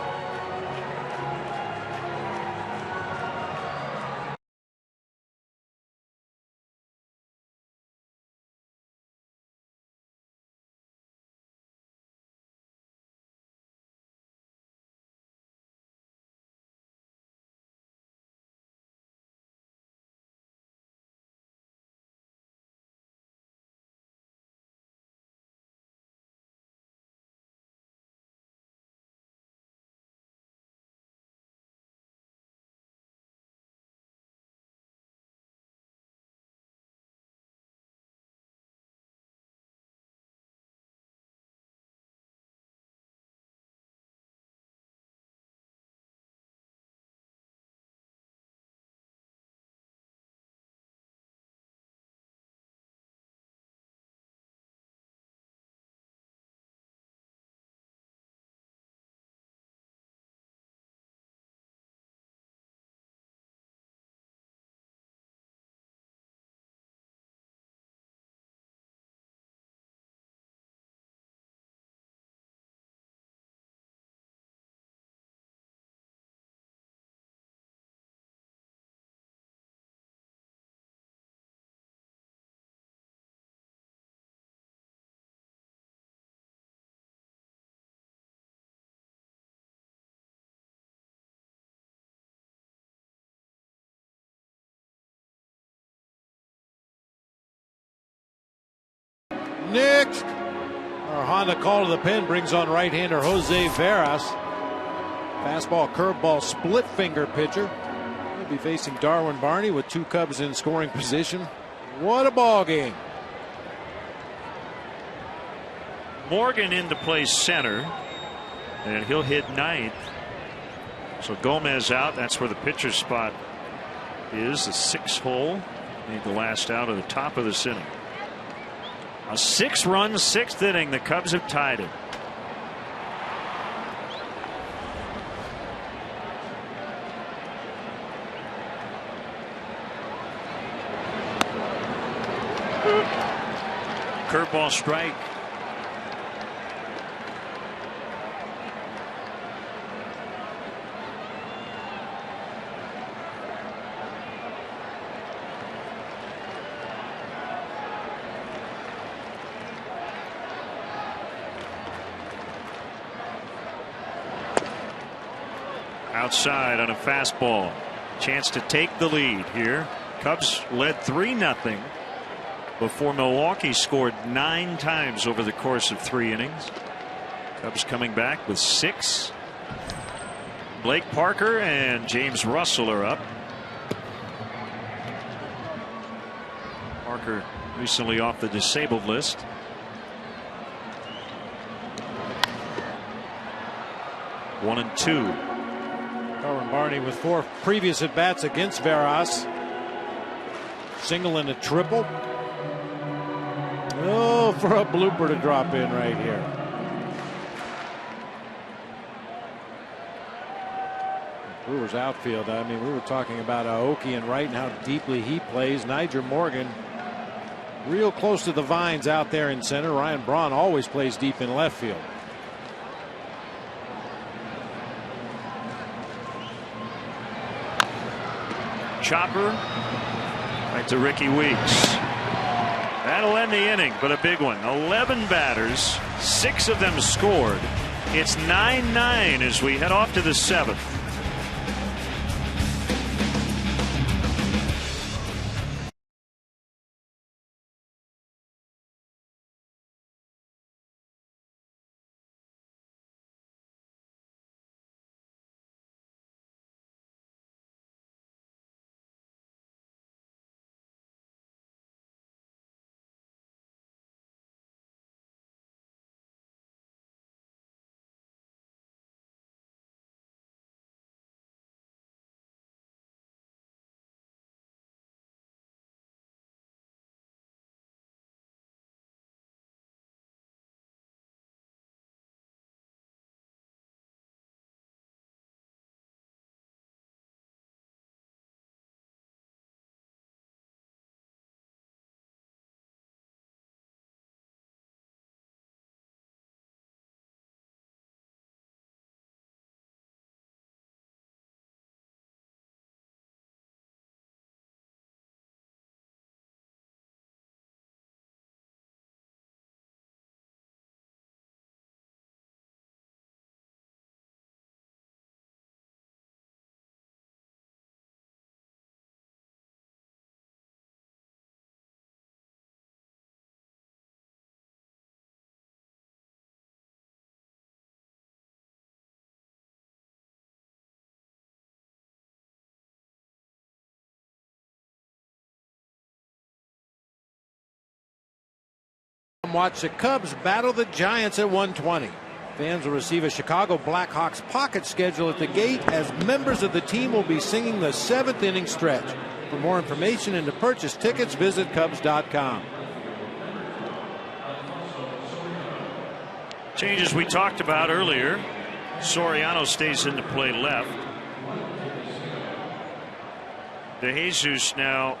Next, our Honda call to the pen brings on right-hander Jose Veras. Fastball, curveball, split finger pitcher. He'll be facing Darwin Barney with 2 Cubs in scoring position. What a ball game.
Morgan in to play center, and he'll hit ninth. So Gomez out. That's where the pitcher's spot is, the 6th hole. Made the last out of the top of this inning. A 6-run 6th inning. The Cubs have tied it. Curveball strike. Outside on a fastball. Chance to take the lead here. Cubs led 3-0 before Milwaukee scored 9 times over the course of 3 innings. Cubs coming back with 6. Blake Parker and James Russell are up. Parker recently off the disabled list. One and 2.
Darwin Barney with 4 previous at-bats against Veras. Single and a triple. Oh, for a blooper to drop in right here. Brewers outfield. I mean, we were talking about Aoki and Wright and how deeply he plays. Niger Morgan real close to the vines out there in center. Ryan Braun always plays deep in left field.
Chopper right to Ricky Weeks. That'll end the inning, but a big one. 11 batters, 6 of them scored. It's 9-9 as we head off to the 7th.
Watch the Cubs battle the Giants at 1:20. Fans will receive a Chicago Blackhawks pocket schedule at the gate as members of the team will be singing the 7th inning stretch. For more information and to purchase tickets, visit Cubs.com.
Changes we talked about earlier. Soriano stays into play left. DeJesus now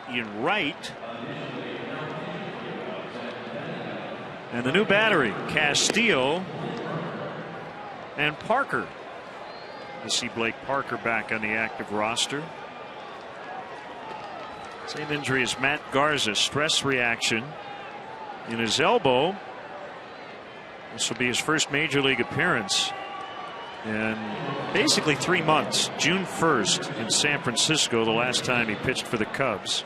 in right. And the new battery, Castillo and Parker. I see Blake Parker back on the active roster. Same injury as Matt Garza, stress reaction in his elbow. This will be his first major league appearance in basically 3 months. June 1st in San Francisco, the last time he pitched for the Cubs.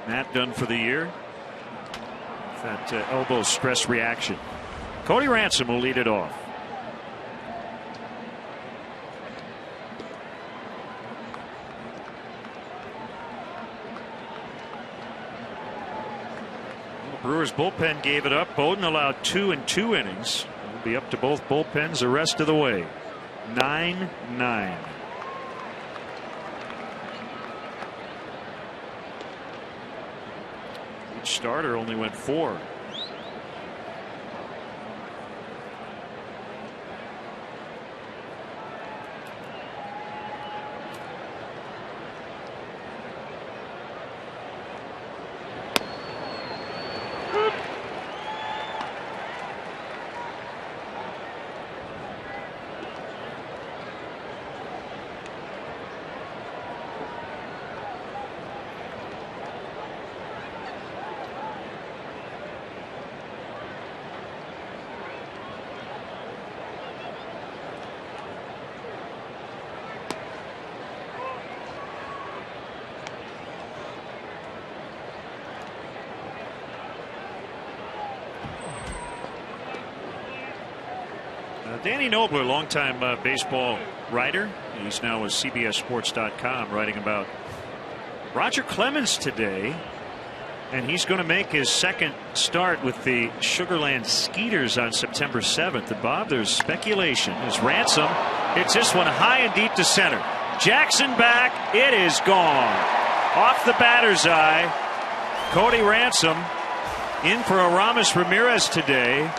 Matt done for the year. That elbow stress reaction. Cody Ransom will lead it off. The Brewers bullpen gave it up. Bowden allowed 2 in 2 innings. It'll be up to both bullpens the rest of the way. 9-9. Starter only went 4. Danny Nobler, longtime baseball writer. He's now with CBSSports.com writing about Roger Clemens today. And he's going to make his second start with the Sugarland Skeeters on September 7th. And Bob, there's speculation as Ransom hits this one high and deep to center. Jackson back. It is gone. Off the batter's eye. Cody Ransom in for Aramis Ramirez today.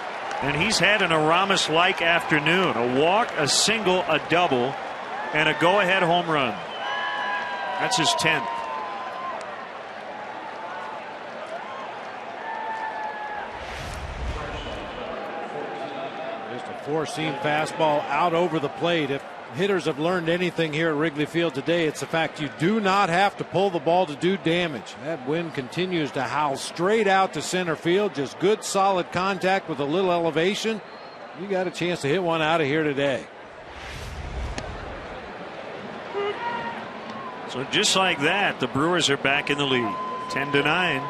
And he's had an Aramis-like afternoon. A walk, a single, a double. and a go-ahead home run. That's his 10th.
Just a four-seam fastball out over the plate. If hitters have learned anything here at Wrigley Field today, it's the fact you do not have to pull the ball to do damage. That wind continues to howl straight out to center field. Just good, solid contact with a little elevation. You got a chance to hit one out of here today.
So just like that, the Brewers are back in the lead, 10-9.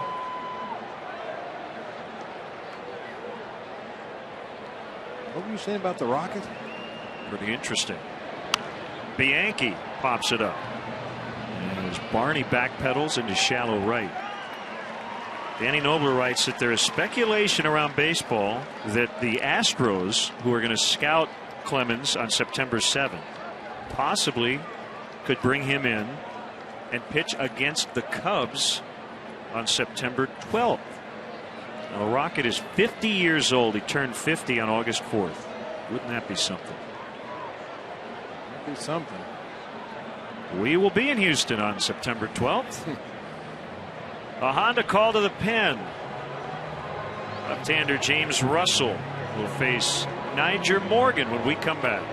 What were you saying about the Rockets?
Pretty interesting. Bianchi pops it up. And as Barney backpedals into shallow right. Danny Nobler writes that there is speculation around baseball that the Astros, who are going to scout Clemens on September 7th, possibly could bring him in and pitch against the Cubs on September 12th. Now, the Rocket is 50 years old. He turned 50 on August 4th. Wouldn't that be something?
That'd be something.
We will be in Houston on September 12th. A Honda call to the pen. Left-hander James Russell will face Niger Morgan when we come back.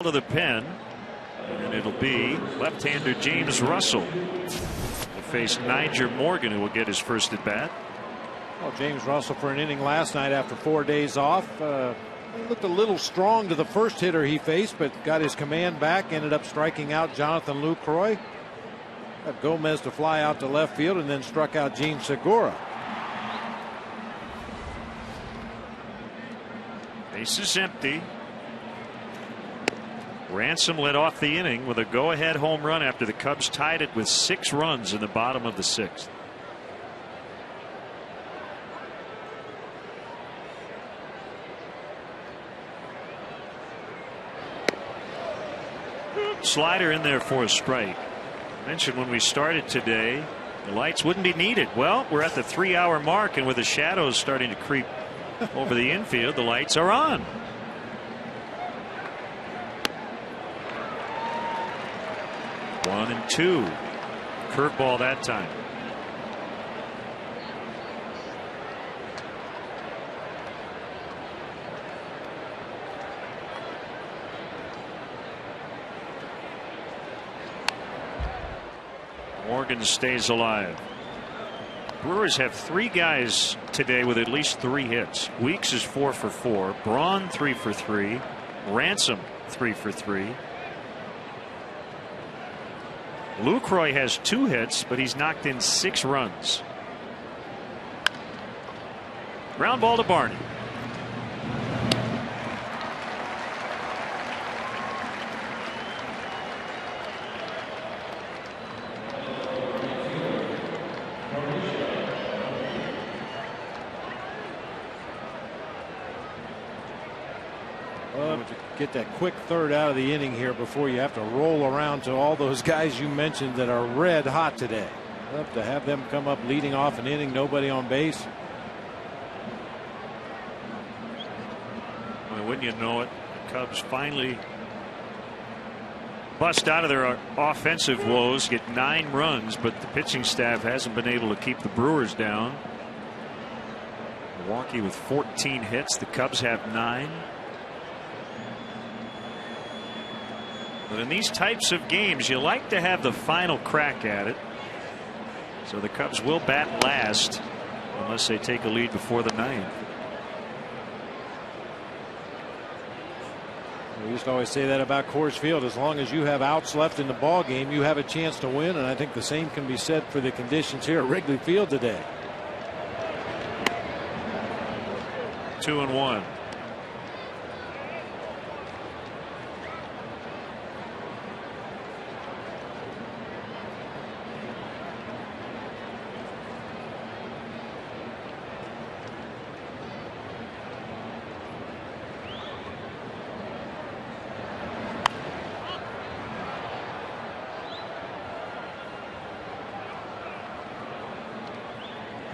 To the pen, and it'll be left-hander James Russell will face Niger Morgan, who will get his first at bat.
Well, James Russell for an inning last night after 4 days off. He looked a little strong to the first hitter he faced, but got his command back. Ended up striking out Jonathan Lucroy. Got Gomez to fly out to left field, and then struck out Gene Segura.
Base is empty. Ransom led off the inning with a go-ahead home run after the Cubs tied it with 6 runs in the bottom of the 6th. Slider in there for a strike. I mentioned when we started today, the lights wouldn't be needed. Well, we're at the 3-hour mark, and with the shadows starting to creep over the infield, the lights are on. 1-2. Curveball that time. Morgan stays alive. Brewers have 3 guys today with at least 3 hits. Weeks is 4 for 4. Braun 3 for 3. Ransom 3 for 3. Lucroy has 2 hits, but he's knocked in 6 runs. Ground ball to Barney.
Love to get that quick third out of the inning here before you have to roll around to all those guys you mentioned that are red hot today. Love to have them come up leading off an inning, nobody on base.
Well, wouldn't you know it, the Cubs finally bust out of their offensive woes, get 9 runs, but the pitching staff hasn't been able to keep the Brewers down. Milwaukee with 14 hits, the Cubs have 9. But in these types of games, you like to have the final crack at it. So the Cubs will bat last unless they take a lead before the 9th.
We used to always say that about Coors Field. As long as you have outs left in the ball game, you have a chance to win, and I think the same can be said for the conditions here at Wrigley Field today.
2-1.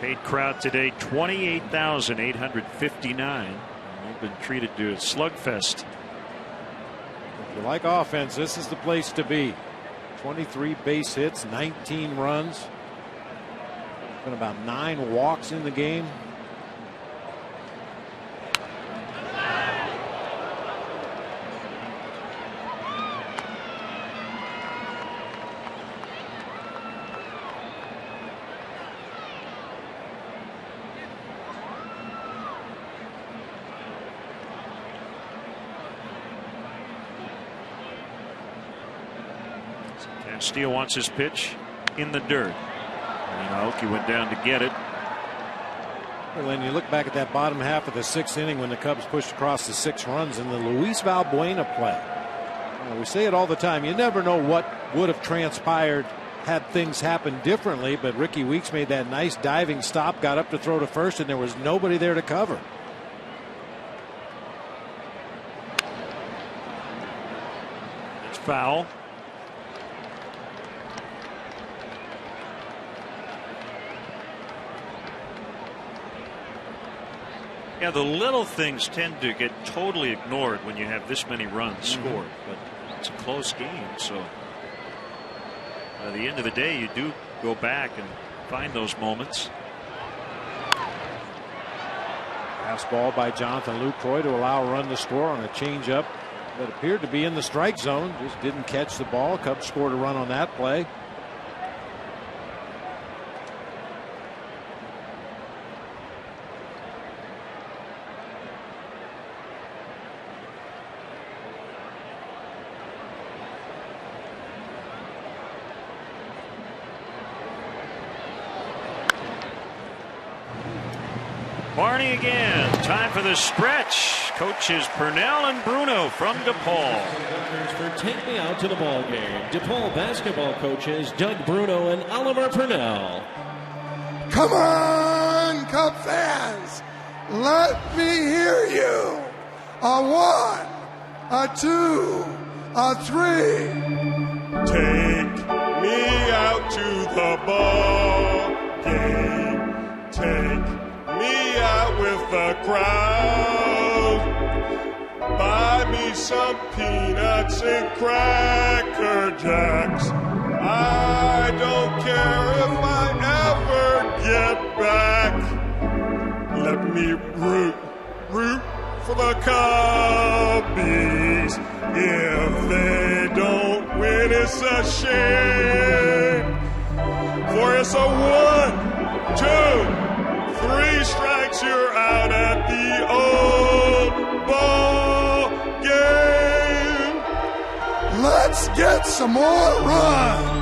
Paid crowd today 28,859. They've been treated to a slugfest.
If you like offense, this is the place to be. 23 base hits, 19 runs. Been about 9 walks in the game.
Steele wants his pitch in the dirt. Aoki went down to get it.
Well, then you look back at that bottom half of the 6th inning when the Cubs pushed across the 6 runs in the Luis Valbuena play. We say it all the time. You never know what would have transpired had things happened differently. But Ricky Weeks made that nice diving stop, got up to throw to first, and there was nobody there to cover.
It's foul. Yeah, the little things tend to get totally ignored when you have this many runs scored, but it's a close game, so at the end of the day you do go back and find those moments.
Fastball by Jonathan Lucroy to allow a run to score on a changeup that appeared to be in the strike zone, just didn't catch the ball. Cubs scored a run on that play.
Barney again. Time for the stretch. Coaches Purnell and Bruno from DePaul.
For Take Me Out to the Ball Game, DePaul basketball coaches Doug Bruno and Oliver Purnell.
Come on, Cub fans. Let me hear you. A 1, a 2, a 3.
Take me out to the ball game. Take me out with the crowd. Buy me some peanuts and Cracker Jacks. I don't care if I ever get back. Let me root for the Cubbies. If they don't win, it's a shame. For it's a 1, 2, 3 strikes, you're out at the old ball game.
Let's get some more runs.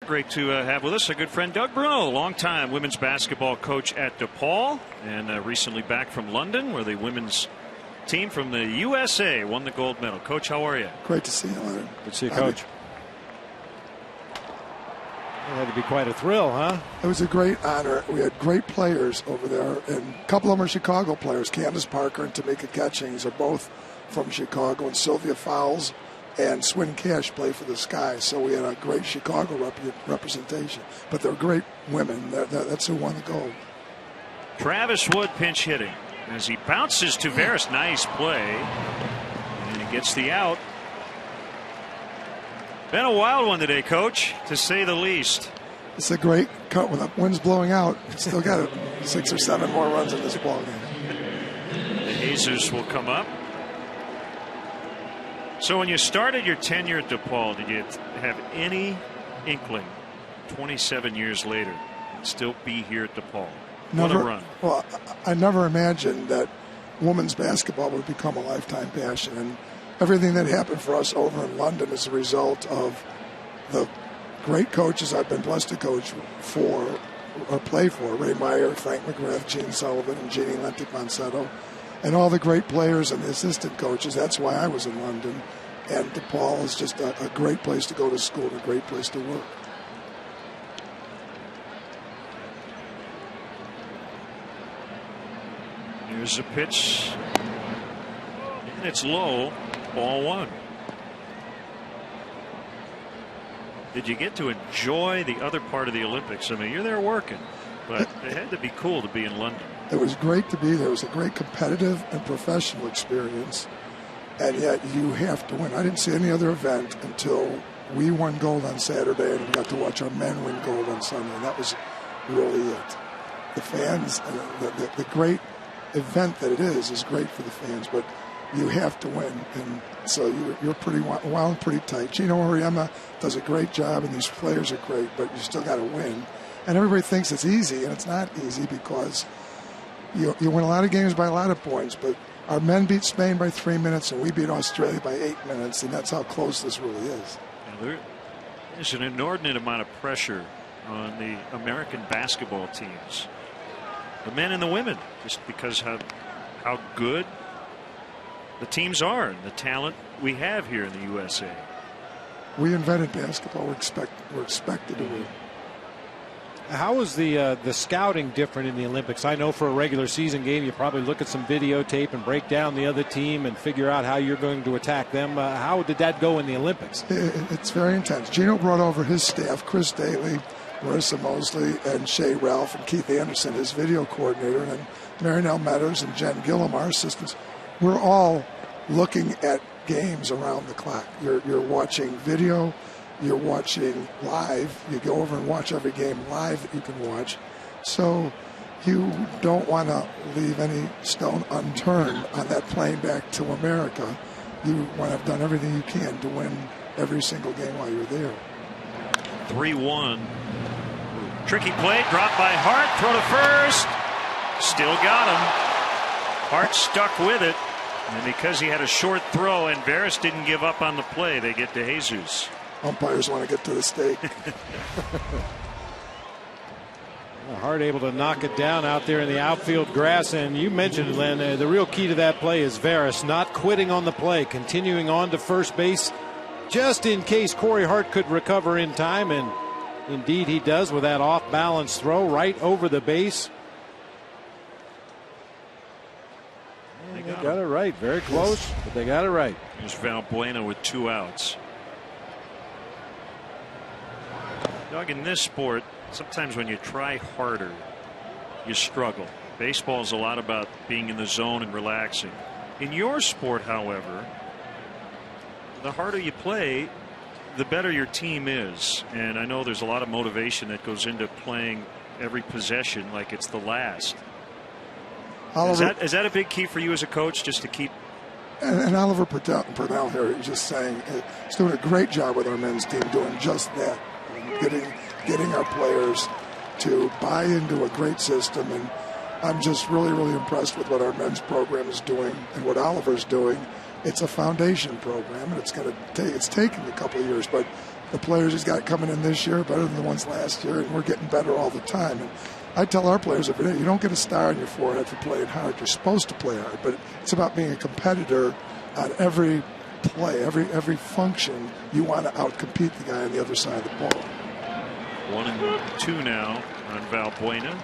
Great to have with us our good friend Doug Bruno, longtime women's basketball coach at DePaul, and recently back from London, where the women's team from the USA won the gold medal. Coach, how are you?
Great to see you, Leonard.
Good to see you, Coach. It had to be quite a thrill, huh?
It was a great honor. We had great players over there, and a couple of them are Chicago players. Candace Parker and Tamika Catchings are both from Chicago, and Sylvia Fowles and Swin Cash play for the Sky. So we had a great Chicago representation. But they're great women. That's who won the gold.
Travis Wood pinch hitting as he bounces to Veras. Nice play. And he gets the out. Been a wild one today, Coach, to say the least.
It's a great cut when the wind's blowing out. Still got 6 or 7 more runs in this ball game.
The Jesus will come up. So when you started your tenure at DePaul, did you have any inkling 27 years later still be here at DePaul? What a run.
Well, I never imagined that women's basketball would become a lifetime passion. And everything that happened for us over in London is a result of the great coaches I've been blessed to coach for or play for. Ray Meyer, Frank McGrath, Gene Sullivan, and Jeannie Lenti-Ponsetto, and all the great players and the assistant coaches. That's why I was in London. And DePaul is just a great place to go to school and a great place to work.
Here's a pitch. And it's low. Ball 1. Did you get to enjoy the other part of the Olympics? I mean, you're there working, but it had to be cool to be in London.
It was great to be there. It was a great competitive and professional experience, and yet you have to win. I didn't see any other event until we won gold on Saturday, and we got to watch our men win gold on Sunday, and that was really it. The fans, the great event that it is great for the fans, but you have to win, and so you're pretty wound pretty tight. Gino Oriema does a great job, and these players are great, but you still got to win. And everybody thinks it's easy, and it's not easy because you win a lot of games by a lot of points. But our men beat Spain by 3 minutes, and we beat Australia by 8 minutes, and that's how close this really is.
There's an inordinate amount of pressure on the American basketball teams, the men and the women, just because how good the teams are and the talent we have here in the USA.
We invented basketball. We're expected to win.
How is the scouting different in the Olympics? I know for a regular season game, you probably look at some videotape and break down the other team and figure out how you're going to attack them. How did that go in the Olympics?
It's very intense. Gino brought over his staff, Chris Daly, Marissa Mosley, and Shay Ralph, and Keith Anderson, his video coordinator, and Marinelle Meadows and Jen Gillum, our assistants. We're all looking at games around the clock. You're watching video, you're watching live. You go over and watch every game live that you can watch. So you don't want to leave any stone unturned on that plane back to America. You want to have done everything you can to win every single game while you're there.
3-1. Tricky play, dropped by Hart, throw to first. Still got him. Hart stuck with it, and because he had a short throw and Veras didn't give up on the play, they get to Jesus.
Umpires want to get to the stake.
Hart able to knock it down out there in the outfield grass, and you mentioned, Len, the real key to that play is Veras not quitting on the play, continuing on to first base just in case Corey Hart could recover in time, and indeed he does with that off-balance throw right over the base. They got it right. Very close, but they got it right.
Here's Valbuena with 2 outs. Doug, in this sport, sometimes when you try harder, you struggle. Baseball is a lot about being in the zone and relaxing. In your sport, however, the harder you play, the better your team is. And I know there's a lot of motivation that goes into playing every possession like it's the last. Is that a big key for you as a coach, just to keep?
And Oliver Purnell here is just saying he's doing a great job with our men's team, doing just that, getting our players to buy into a great system. And I'm just really, really impressed with what our men's program is doing and what Oliver's doing it's a foundation program, and it's taking a couple of years, but the players he's got coming in this year are better than the ones last year, and we're getting better all the time. And I tell our players every day, you don't get a star on your forehead for playing hard. You're supposed to play hard, but it's about being a competitor on every play, every function. You want to outcompete the guy on the other side of the ball.
1-2 now on Valbuena.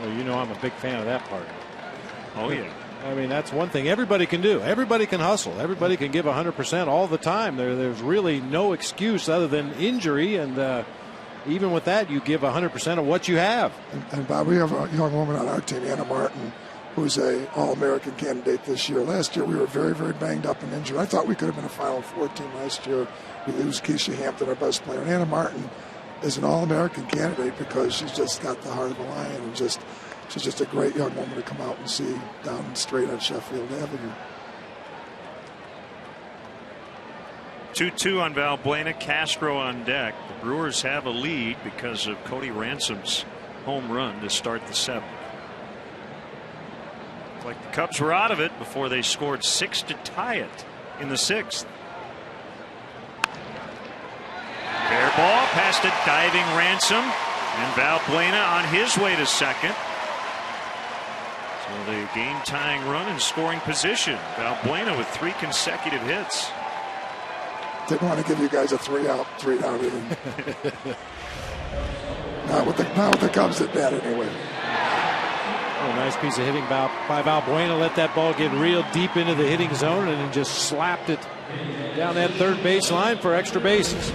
Well, you know I'm a big fan of that part.
Oh, yeah.
I mean, that's one thing everybody can do. Everybody can hustle. Everybody can give 100% all the time. There's really no excuse other than injury, and even with that, you give 100% of what you have.
And Bob, we have a young woman on our team, Anna Martin, who's a All-American candidate this year. Last year, we were very, very banged up and injured. I thought we could have been a Final Four team last year. We lose Keisha Hampton, our best player. And Anna Martin is an All-American candidate because she's just got the heart of a lion, and she's just a great young woman to come out and see down straight on Sheffield Avenue.
2-2 on Valbuena. Castro on deck. The Brewers have a lead because of Cody Ransom's home run to start the 7th. It's like the Cubs were out of it before they scored 6 to tie it in the 6th. Fair ball past a diving Ransom, and Valbuena on his way to second. So the game-tying run in scoring position. Valbuena with 3 consecutive hits.
Didn't want to give you guys a 3-out inning. not with the Cubs at bat anyway.
Oh, nice piece of hitting by Valbuena. Let that ball get real deep into the hitting zone and then just slapped it down that third base line for extra bases.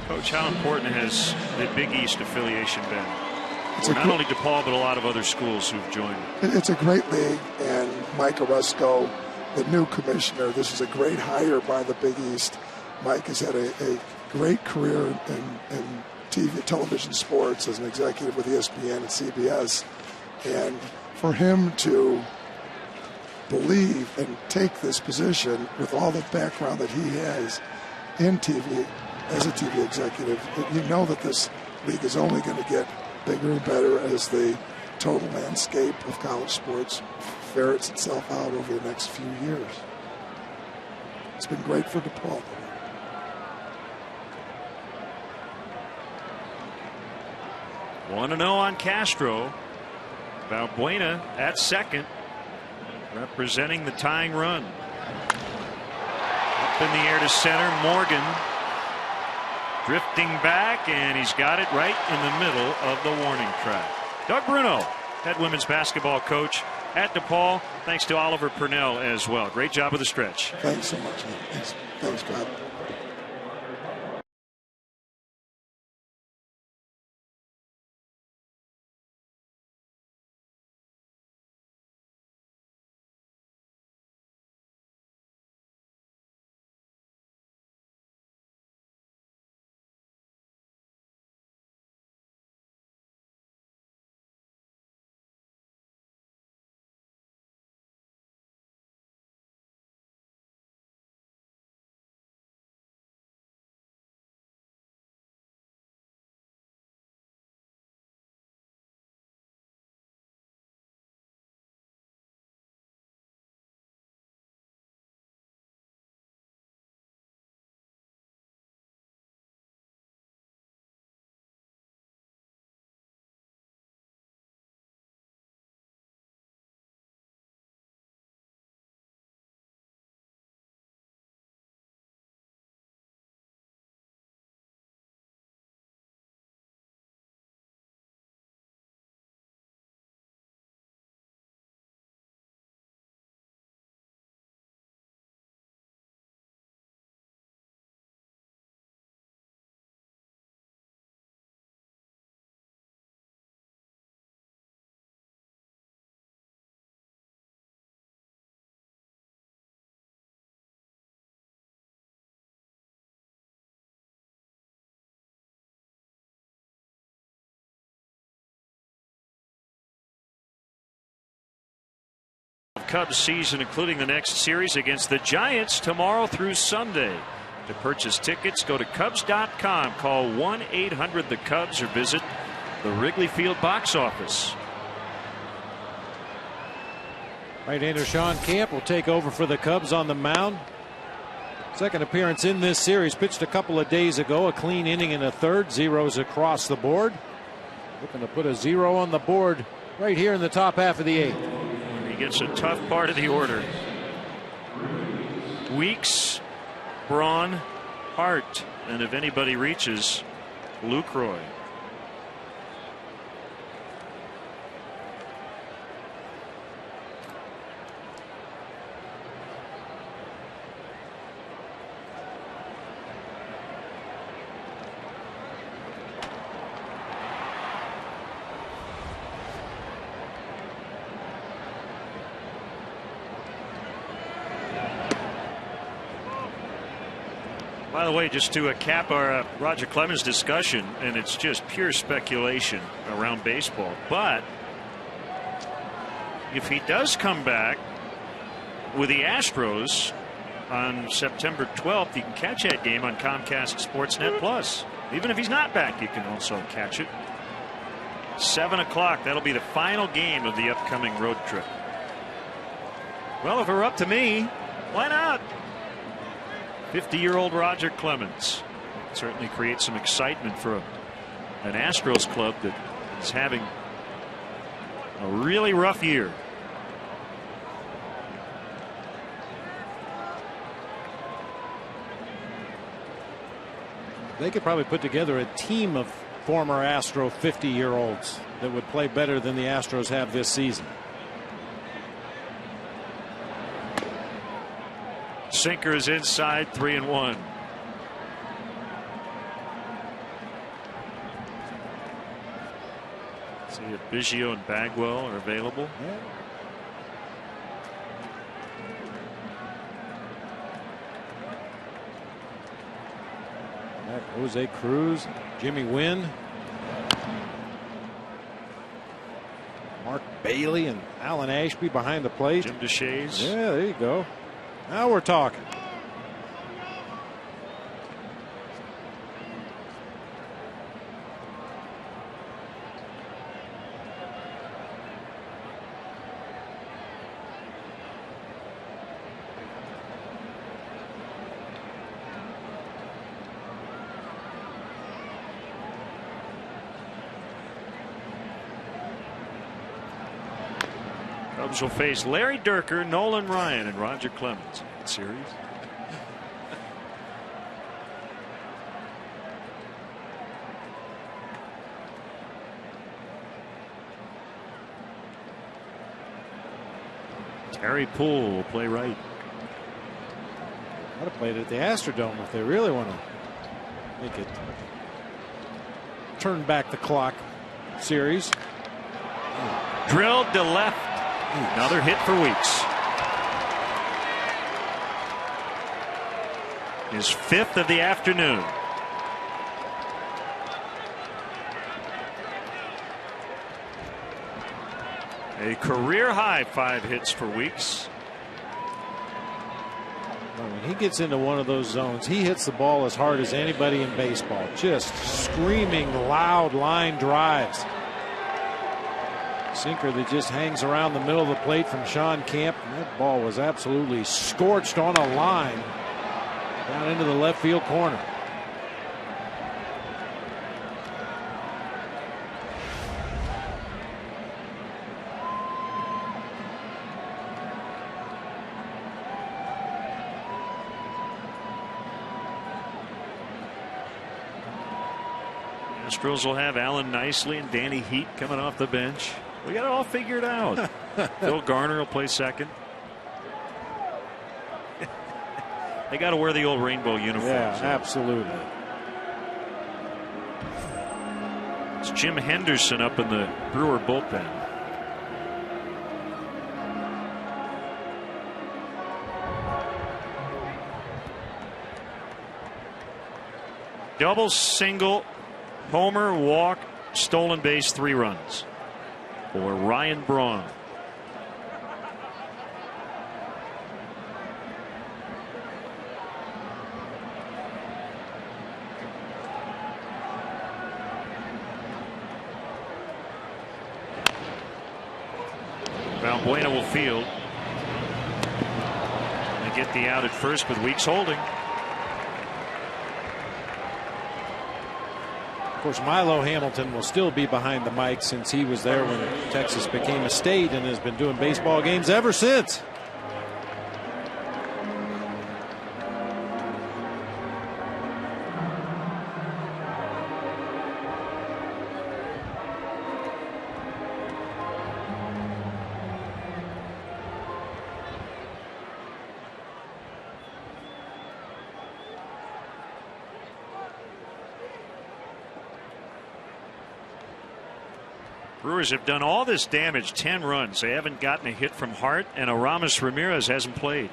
Coach, how important has the Big East affiliation been? Not only DePaul, but a lot of other schools who've joined.
It's a great league, and Mike Orozco, the new commissioner, this is a great hire by the Big East. Mike has had a great career in television sports as an executive with ESPN and CBS. And for him to believe and take this position with all the background that he has in TV, as a TV executive, you know that this league is only going to get bigger and better as the total landscape of college sports ferrets itself out over the next few years. It's been great for DePaul.
1-0 on Castro. Valbuena at second, representing the tying run. Up in the air to center, Morgan drifting back, and he's got it right in the middle of the warning track. Doug Bruno, head women's basketball coach at DePaul. Thanks to Oliver Purnell as well. Great job of the stretch.
Thanks so much. Thanks, Bob.
Cubs season, including the next series against the Giants tomorrow through Sunday. To purchase tickets, go to Cubs.com, call 1-800-THE-CUBS, or visit the Wrigley Field box office.
Right-hander Sean Camp will take over for the Cubs on the mound. Second appearance in this series, pitched a couple of days ago. A clean inning in the third, zeros across the board. Looking to put a 0 on the board right here in the top half of the 8th.
He gets a tough part of the order. Weeks, Braun, Hart, and if anybody reaches, Lucroy. By the way, just to cap our Roger Clemens discussion, and it's just pure speculation around baseball, but if he does come back with the Astros on September 12th, you can catch that game on Comcast Sportsnet Plus. Even if he's not back, you can also catch it. 7 o'clock, that'll be the final game of the upcoming road trip. Well, if it were up to me, why not? 50-year-old Roger Clemens certainly creates some excitement for an Astros club that is having a really rough year.
They could probably put together a team of former Astro 50-year-olds that would play better than the Astros have this season.
Sinker is inside, 3-1. See if Biggio and Bagwell are available.
Yeah. Jose Cruz, Jimmy Wynn, Mark Bailey, and Alan Ashby behind the plate.
Jim DeShays.
Yeah, there you go. Now we're talking.
Cubs will face Larry Dierker, Nolan Ryan, and Roger Clemens in that series. Terry Poole will play right.
I'd have played it at the Astrodome if they really want to make it turn back the clock series.
Drilled to left. Another hit for Weeks. His 5th of the afternoon. A career high 5 hits for Weeks.
Well, when he gets into one of those zones, he hits the ball as hard as anybody in baseball. Just screaming loud line drives. Sinker that just hangs around the middle of the plate from Sean Camp. And that ball was absolutely scorched on a line down into the left field corner.
Astros will have Alan Nicely and Danny Heat coming off the bench. We got it all figured out. Phil Garner will play second. They got to wear the old rainbow uniforms.
Yeah, absolutely.
It's Jim Henderson up in the Brewer bullpen. Double, single, homer, walk, stolen base, 3 runs for Ryan Braun. Valbuena will field. They get the out at first with Weeks holding.
Of course, Milo Hamilton will still be behind the mic since he was there when Texas became a state and has been doing baseball games ever since.
Brewers have done all this damage, 10 runs. They haven't gotten a hit from Hart, and Aramis Ramirez hasn't played.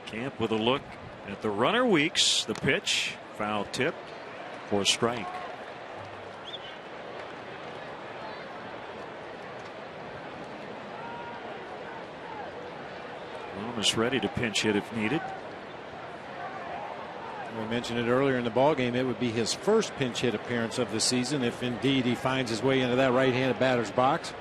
Camp with a look at the runner. Weeks, the pitch, foul tip for a strike. Is ready to pinch hit if needed.
We mentioned it earlier in the ballgame. It would be his first pinch hit appearance of the season if indeed he finds his way into that right-handed batter's box.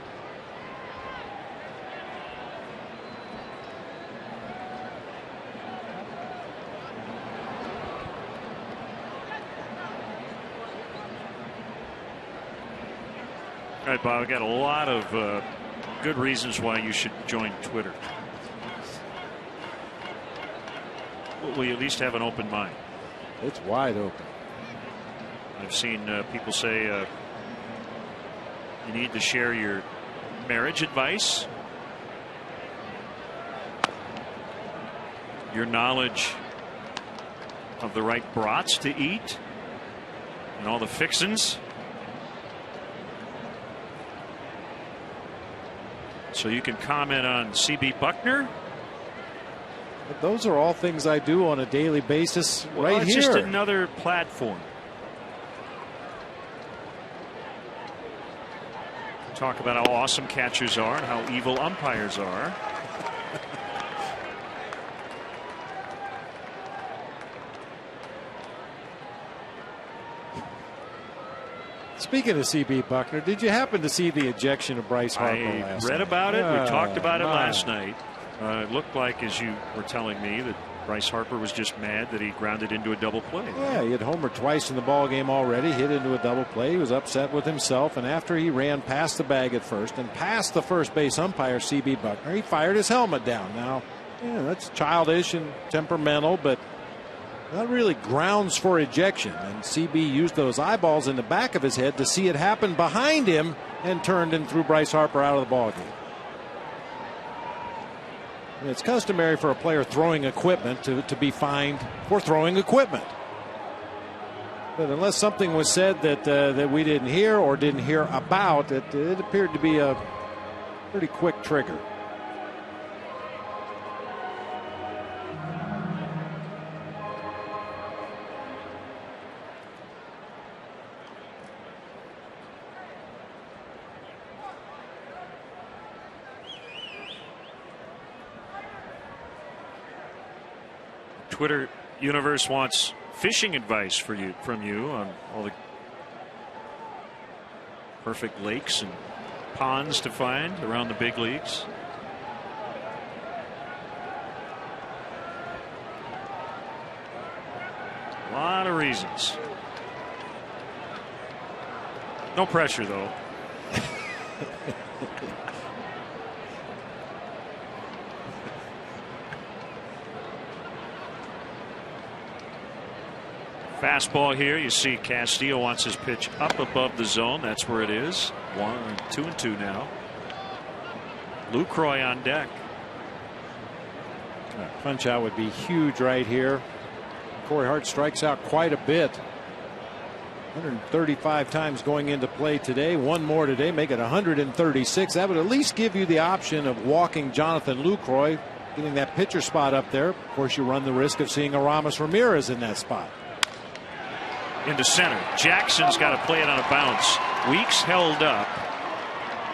All right, Bob, I got a lot of good reasons why you should join Twitter. Will you at least have an open mind?
It's wide open.
I've seen people say you need to share your marriage advice, your knowledge of the right brats to eat, and all the fixins. So you can comment on CB Buckner.
But those are all things I do on a daily basis right
it's
here.
Just another platform. Talk about how awesome catchers are and how evil umpires are.
Speaking of CB Buckner, did you happen to see the ejection of Bryce Harper last night?
I read about it. We talked about it
my.
last night. It looked like, as you were telling me, that Bryce Harper was just mad that he grounded into a double play.
Yeah, he had homered twice in the ball game already, hit into a double play. He was upset with himself, and after he ran past the bag at first and past the first base umpire, CB Buckner, he fired his helmet down. Now, yeah, that's childish and temperamental, but not really grounds for ejection. And CB used those eyeballs in the back of his head to see it happen behind him and turned and threw Bryce Harper out of the ball game. It's customary for a player throwing equipment to be fined for throwing equipment. But unless something was said that we didn't hear or didn't hear about, it appeared to be a pretty quick trigger.
Twitter universe wants fishing advice from you on all the perfect lakes and ponds to find around the big leagues. A lot of reasons. No pressure, though. Fastball here. You see Castillo wants his pitch up above the zone. That's where it is. 2-2 now. Lucroy on deck.
Punch out would be huge right here. Corey Hart strikes out quite a bit. 135 times going into play today. One more today, make it 136. That would at least give you the option of walking Jonathan Lucroy, getting that pitcher spot up there. Of course, you run the risk of seeing Aramis Ramirez in that spot.
Into center. Jackson's got to play it on a bounce. Weeks held up,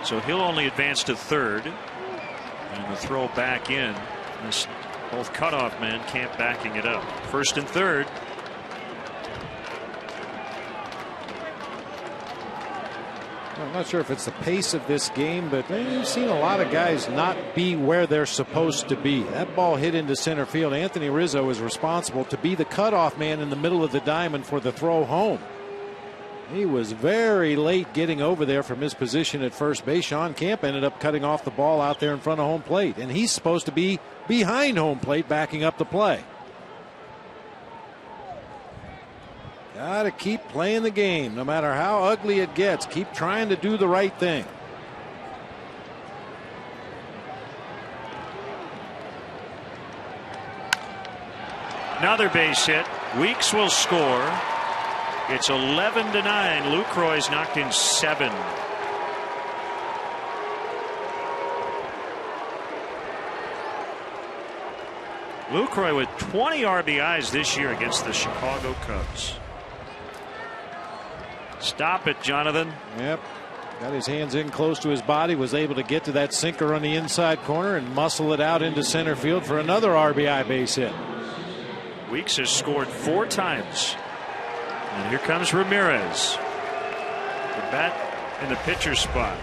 so he'll only advance to third. And the throw back in. Both cutoff men can't backing it up. First and third.
I'm not sure if it's the pace of this game, but you've seen a lot of guys not be where they're supposed to be. That ball hit into center field. Anthony Rizzo is responsible to be the cutoff man in the middle of the diamond for the throw home. He was very late getting over there from his position at first base. Sean Camp ended up cutting off the ball out there in front of home plate, and he's supposed to be behind home plate backing up the play. Got to keep playing the game no matter how ugly it gets. Keep trying to do the right thing.
Another base hit. Weeks will score. It's 11-9. Lucroy's knocked in 7. Lucroy with 20 RBIs this year against the Chicago Cubs. Stop it, Jonathan.
Yep. Got his hands in close to his body, was able to get to that sinker on the inside corner and muscle it out into center field for another RBI base hit.
Weeks has scored 4 times. And here comes Ramirez. The bat in the pitcher's spot.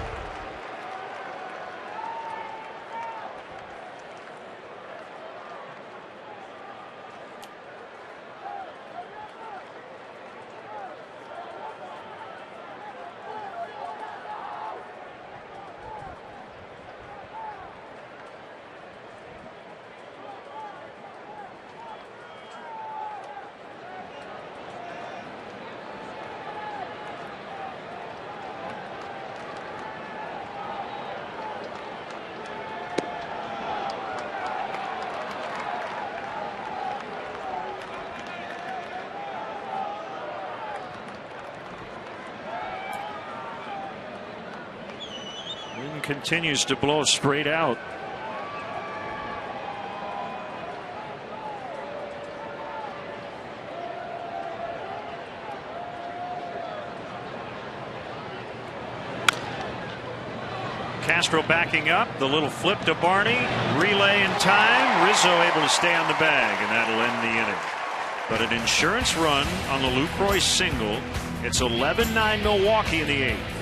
Continues to blow straight out. Castro backing up. The little flip to Barney. Relay in time. Rizzo able to stay on the bag, and that'll end the inning. But an insurance run on the Lucroy single. It's 11-9 Milwaukee in the 8th.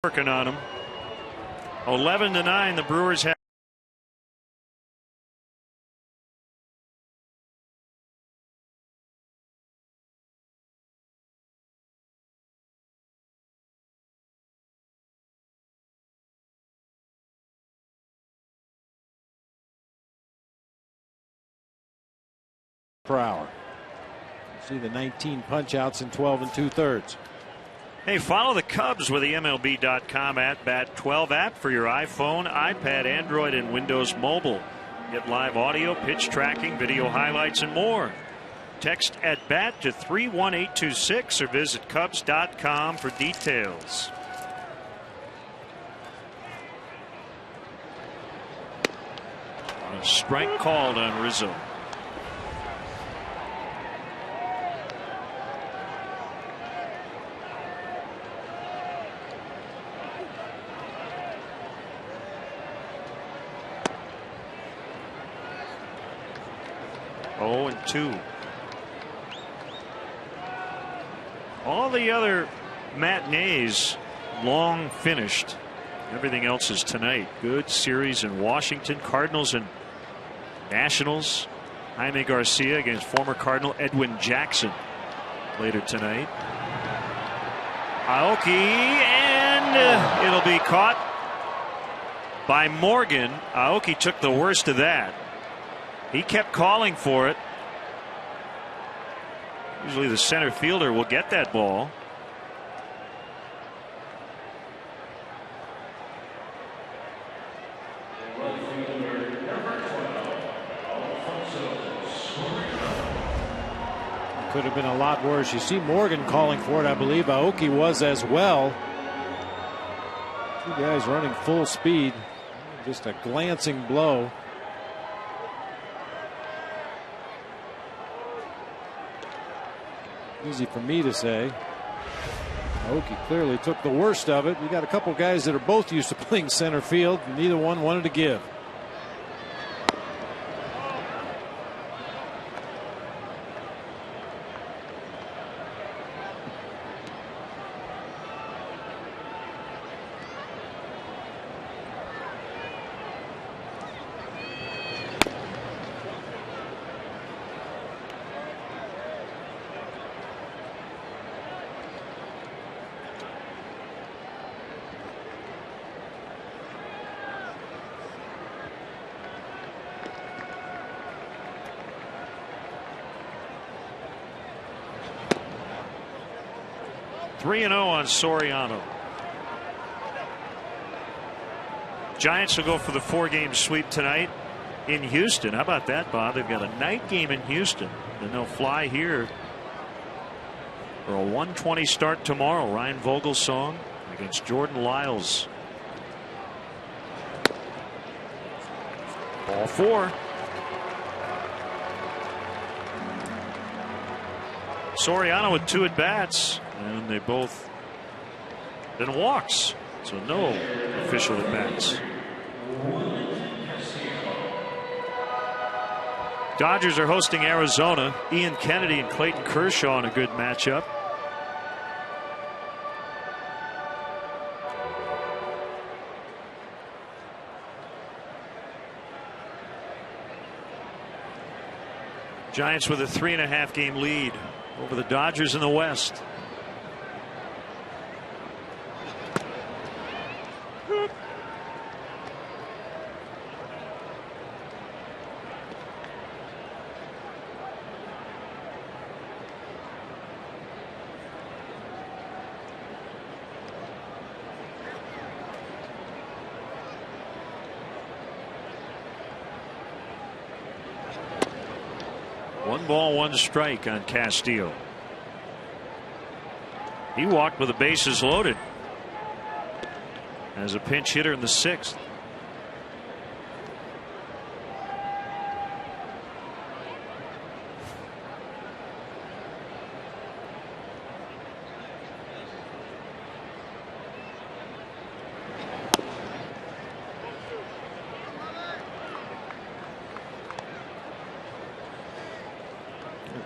Working on him. 11-9. The Brewers have.
Per hour. See the 19 punch outs in 12 2/3.
Hey, follow the Cubs with the MLB.com @Bat12 app for your iPhone, iPad, Android, and Windows Mobile. Get live audio, pitch tracking, video highlights, and more. Text @Bat to 31826 or visit Cubs.com for details. A strike called on Rizzo. Oh, and 2. All the other matinees long finished. Everything else is tonight. Good series in Washington. Cardinals and Nationals. Jaime Garcia against former Cardinal Edwin Jackson later tonight. Aoki, and it'll be caught by Morgan. Aoki took the worst of that. He kept calling for it. Usually the center fielder will get that ball.
Could have been a lot worse. You see Morgan calling for it. I believe Aoki was as well. Two guys running full speed. Just a glancing blow. Easy for me to say. Aoki clearly took the worst of it. You got a couple guys that are both used to playing center field. Neither one wanted to give.
(3-0) on Soriano. Giants will go for the 4-game sweep tonight in Houston. How about that, Bob? They've got a night game in Houston. Then they'll fly here for a 1:20 start tomorrow. Ryan Vogelsong against Jordan Lyles. Ball 4. Soriano with 2 at-bats, and they both been walks, so no official at-bats. Dodgers are hosting Arizona. Ian Kennedy and Clayton Kershaw in a good matchup. Giants with a 3.5-game lead over the Dodgers in the West. One ball, one strike on Castillo. He walked with the bases loaded as a pinch hitter in the 6th.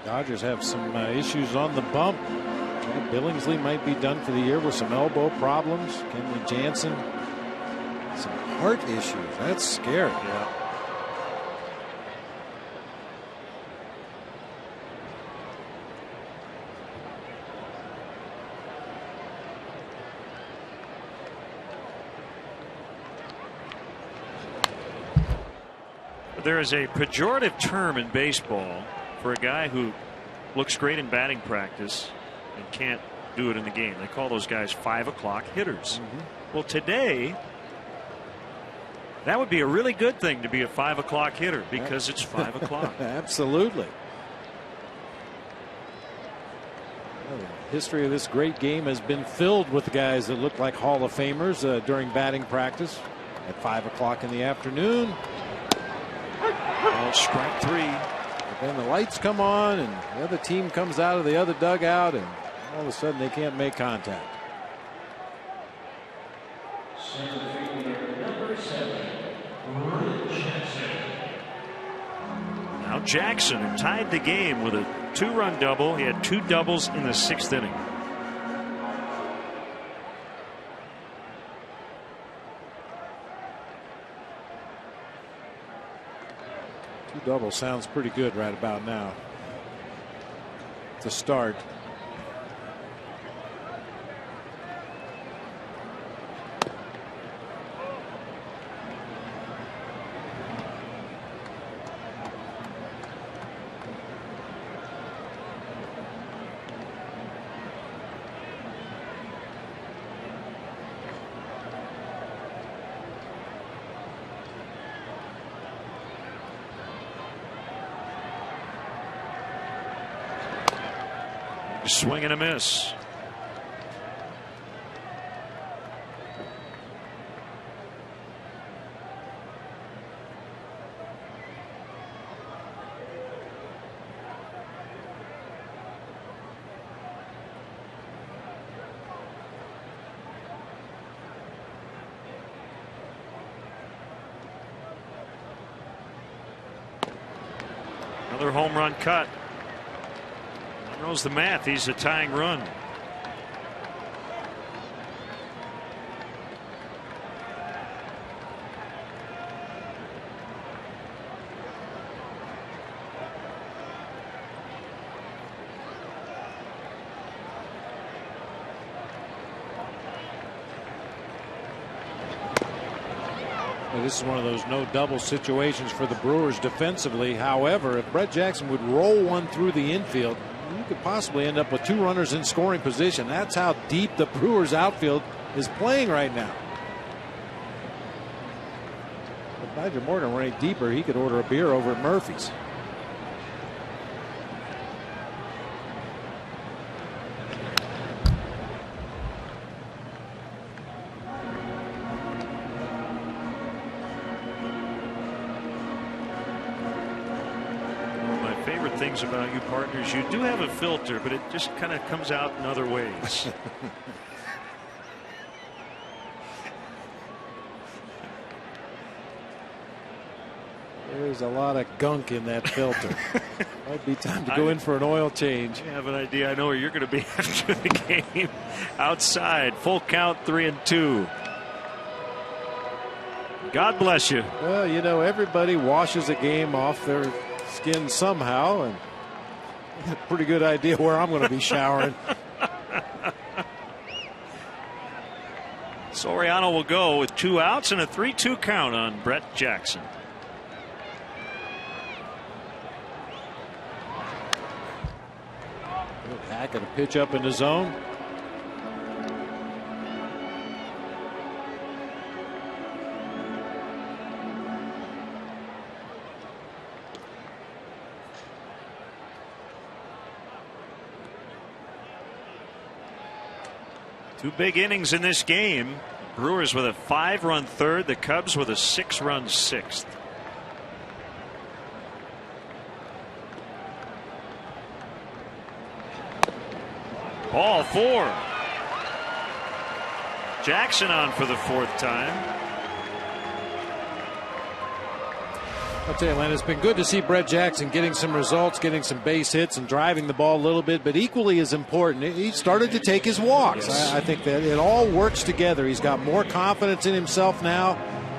Dodgers have some issues on the bump. Billingsley might be done for the year with some elbow problems. Kenley Jansen, some heart issues. That's scary.
Yeah. There is a pejorative term in baseball for a guy who looks great in batting practice and can't do it in the game. They call those guys 5 o'clock hitters. Well, today, that would be a really good thing to be a 5 o'clock hitter because it's 5 o'clock.
Absolutely. Well, the history of this great game has been filled with guys that look like Hall of Famers during batting practice at 5 o'clock in the afternoon.
Well, strike 3.
But then the lights come on and the other team comes out of the other dugout and all of a sudden they can't make contact.
Now Jackson, who tied the game with a 2-run double. He had 2 doubles in the 6th inning.
Two doubles sounds pretty good right about now to start.
Swing and a miss. Another home run cut. Knows the math. He's a tying run.
This is one of those no double situations for the Brewers defensively. However, if Brett Jackson would roll one through the infield, you could possibly end up with 2 runners in scoring position. That's how deep the Brewers outfield is playing right now. If Nigel Morgan were any deeper, he could order a beer over at Murphy's.
Things about you partners, you do have a filter, but it just kind of comes out in other ways.
There's a lot of gunk in that filter. Might be time to go in for an oil change.
I have an idea. I know where you're going to be after the game. Outside, full count, 3-2. God bless you.
Well, you know, everybody washes a game off their skin somehow, and a pretty good idea where I'm going to be showering.
Soriano will go with 2 outs and a 3-2 count on Brett Jackson.
Hackett a pitch up in the zone.
Two big innings in this game. Brewers with a 5-run third, the Cubs with a 6-run 6th. Ball 4. Jackson on for the 4th time.
I'll tell you, Len, it's been good to see Brett Jackson getting some results, getting some base hits and driving the ball a little bit, but equally as important, he started to take his walks.
Yes.
I think that it all works together. He's got more confidence in himself now.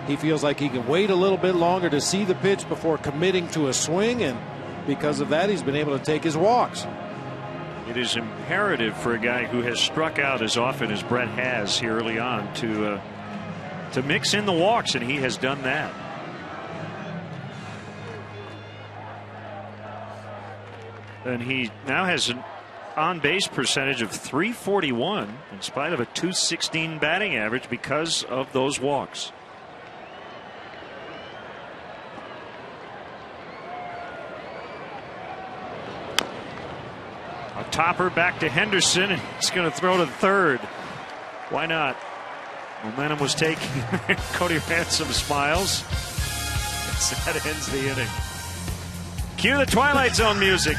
He feels like he can wait a little bit longer to see the pitch before committing to a swing, and because of that, he's been able to take his walks.
It is imperative for a guy who has struck out as often as Brett has here early on to mix in the walks, and he has done that. And he now has an on-base percentage of .341 in spite of a .216 batting average because of those walks. A topper back to Henderson, and he's going to throw to third. Why not? Momentum was taking. Cody Ransom smiles. That ends the inning. Cue the Twilight Zone music.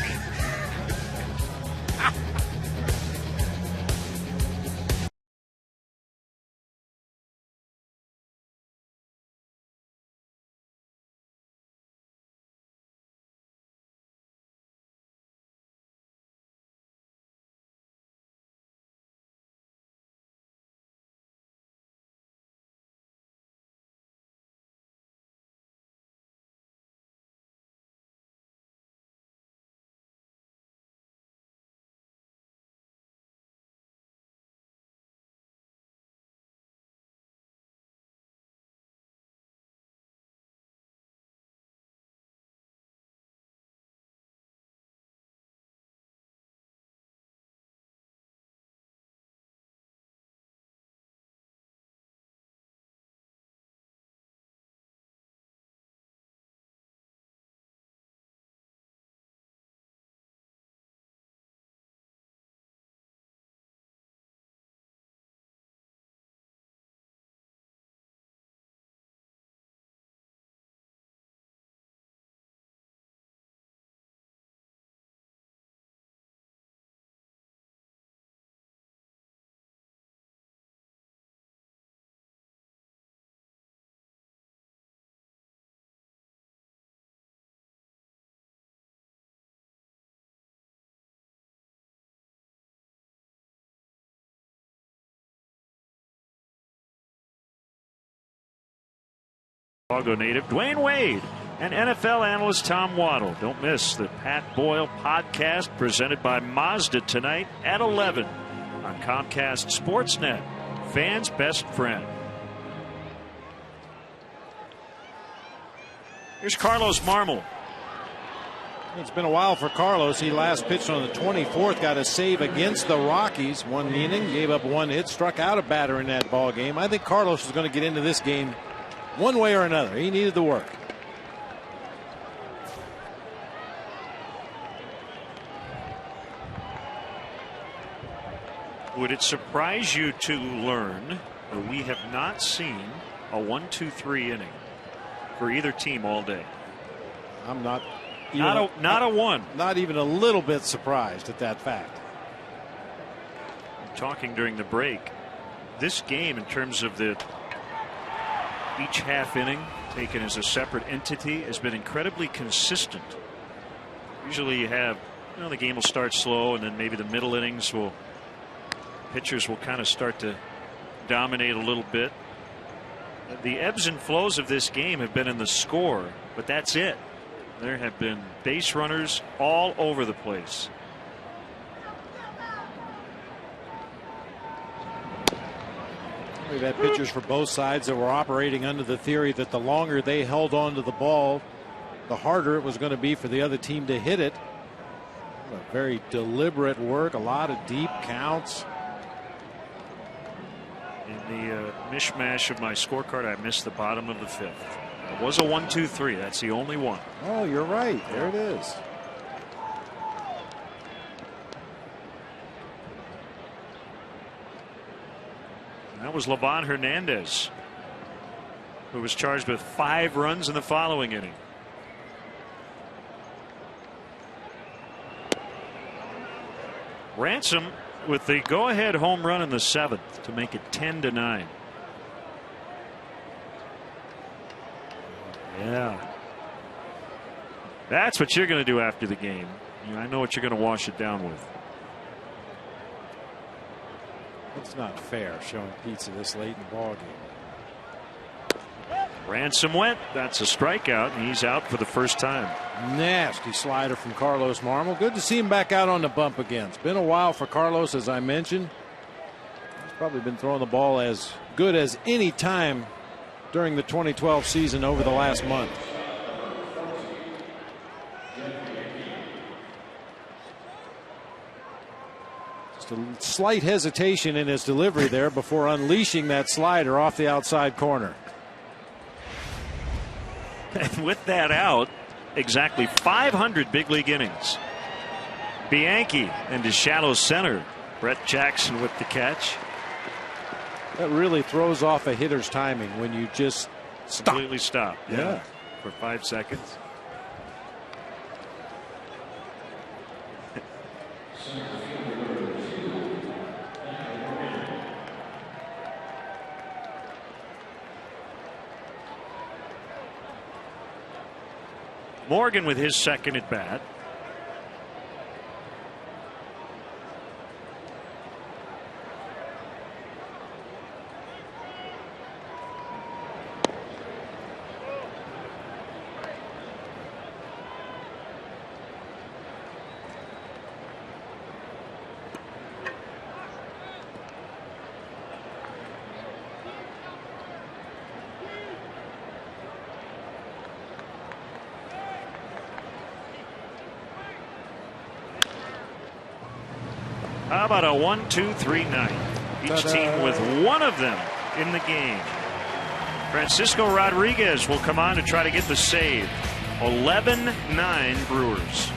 Chicago native Dwayne Wade and NFL analyst Tom Waddle. Don't miss the Pat Boyle podcast presented by Mazda tonight at 11 on Comcast Sportsnet, fans' best friend. Here's Carlos Marmol.
It's been a while for Carlos. He last pitched on the 24th, got a save against the Rockies. One inning, gave up one hit, struck out a batter in that ball game. I think Carlos is going to get into this game one way or another. He needed the work.
Would it surprise you to learn that we have not seen a 1-2-3 inning for either team all day?
I'm not
a one.
Not even a little bit surprised at that fact.
Talking during the break, this game in terms of each half inning taken as a separate entity has been incredibly consistent. Usually you have, the game will start slow and then maybe the middle innings pitchers will kind of start to dominate a little bit. The ebbs and flows of this game have been in the score, but that's it. There have been base runners all over the place.
We've had pitchers for both sides that were operating under the theory that the longer they held on to the ball, the harder it was going to be for the other team to hit it. A very deliberate work, a lot of deep counts.
In the mishmash of my scorecard, I missed the bottom of the fifth. It was a 1-2-3. That's the only one.
Oh, you're right. There it is.
That was Livan Hernandez, who was charged with 5 runs in the following inning. Ransom with the go-ahead home run in the 7th to make it 10-9. Yeah. That's what you're going to do after the game. I know what you're going to wash it down with.
It's not fair showing pizza this late in the ball game.
Ransom went. That's a strikeout, and he's out for the first time.
Nasty slider from Carlos Marmol. Good to see him back out on the bump again. It's been a while for Carlos, as I mentioned. He's probably been throwing the ball as good as any time during the 2012 season over the last month. Just a slight hesitation in his delivery there before unleashing that slider off the outside corner.
And with that out, exactly 500 big league innings. Bianchi into shallow center. Brett Jackson with the catch.
That really throws off a hitter's timing when you just stop.
Completely stop.
Yeah.
For 5 seconds. Morgan with his second at bat. How about a 1-2-3 ninth? Each team with one of them in the game. Francisco Rodriguez will come on to try to get the save. 11-9 Brewers.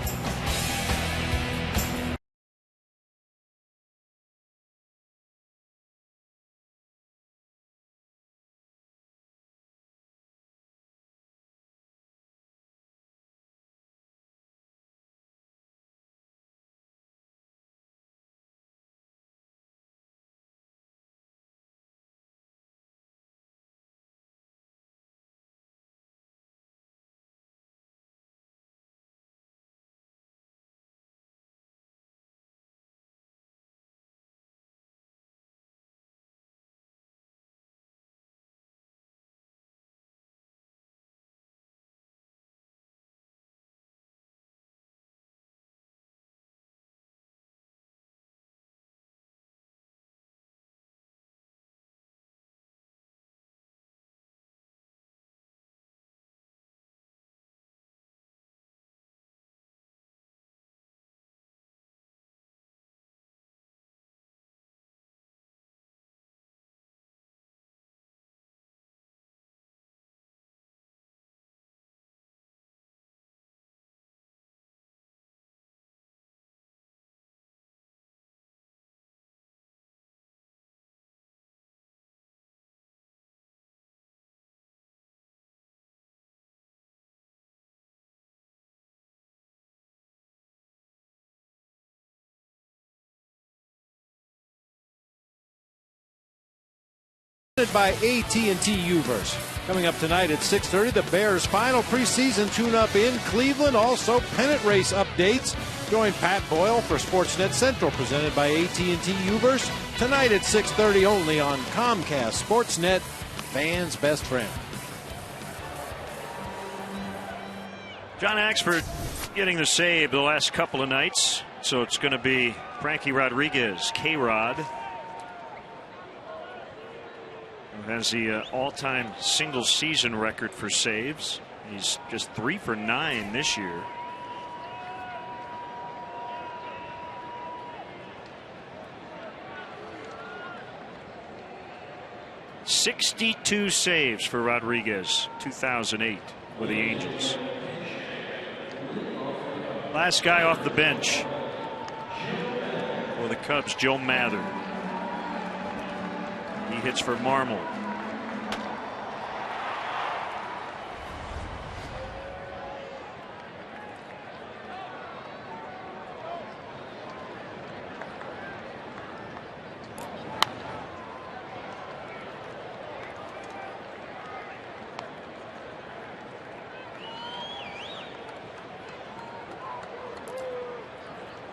By AT&T U-verse. Coming up tonight at 6:30, the Bears' final preseason tune-up in Cleveland. Also, pennant race updates. Join Pat Boyle for Sportsnet Central, presented by AT&T U-verse. Tonight at 6:30 only on Comcast Sportsnet, fans' best friend.
John Axford getting the save the last couple of nights. So it's going to be Frankie Rodriguez, K-Rod, who has the all-time single season record for saves. He's just 3 for 9 this year. '62 saves for Rodriguez, 2008 with the Angels. Last guy off the bench for the Cubs, Joe Mather. He hits for Marmol.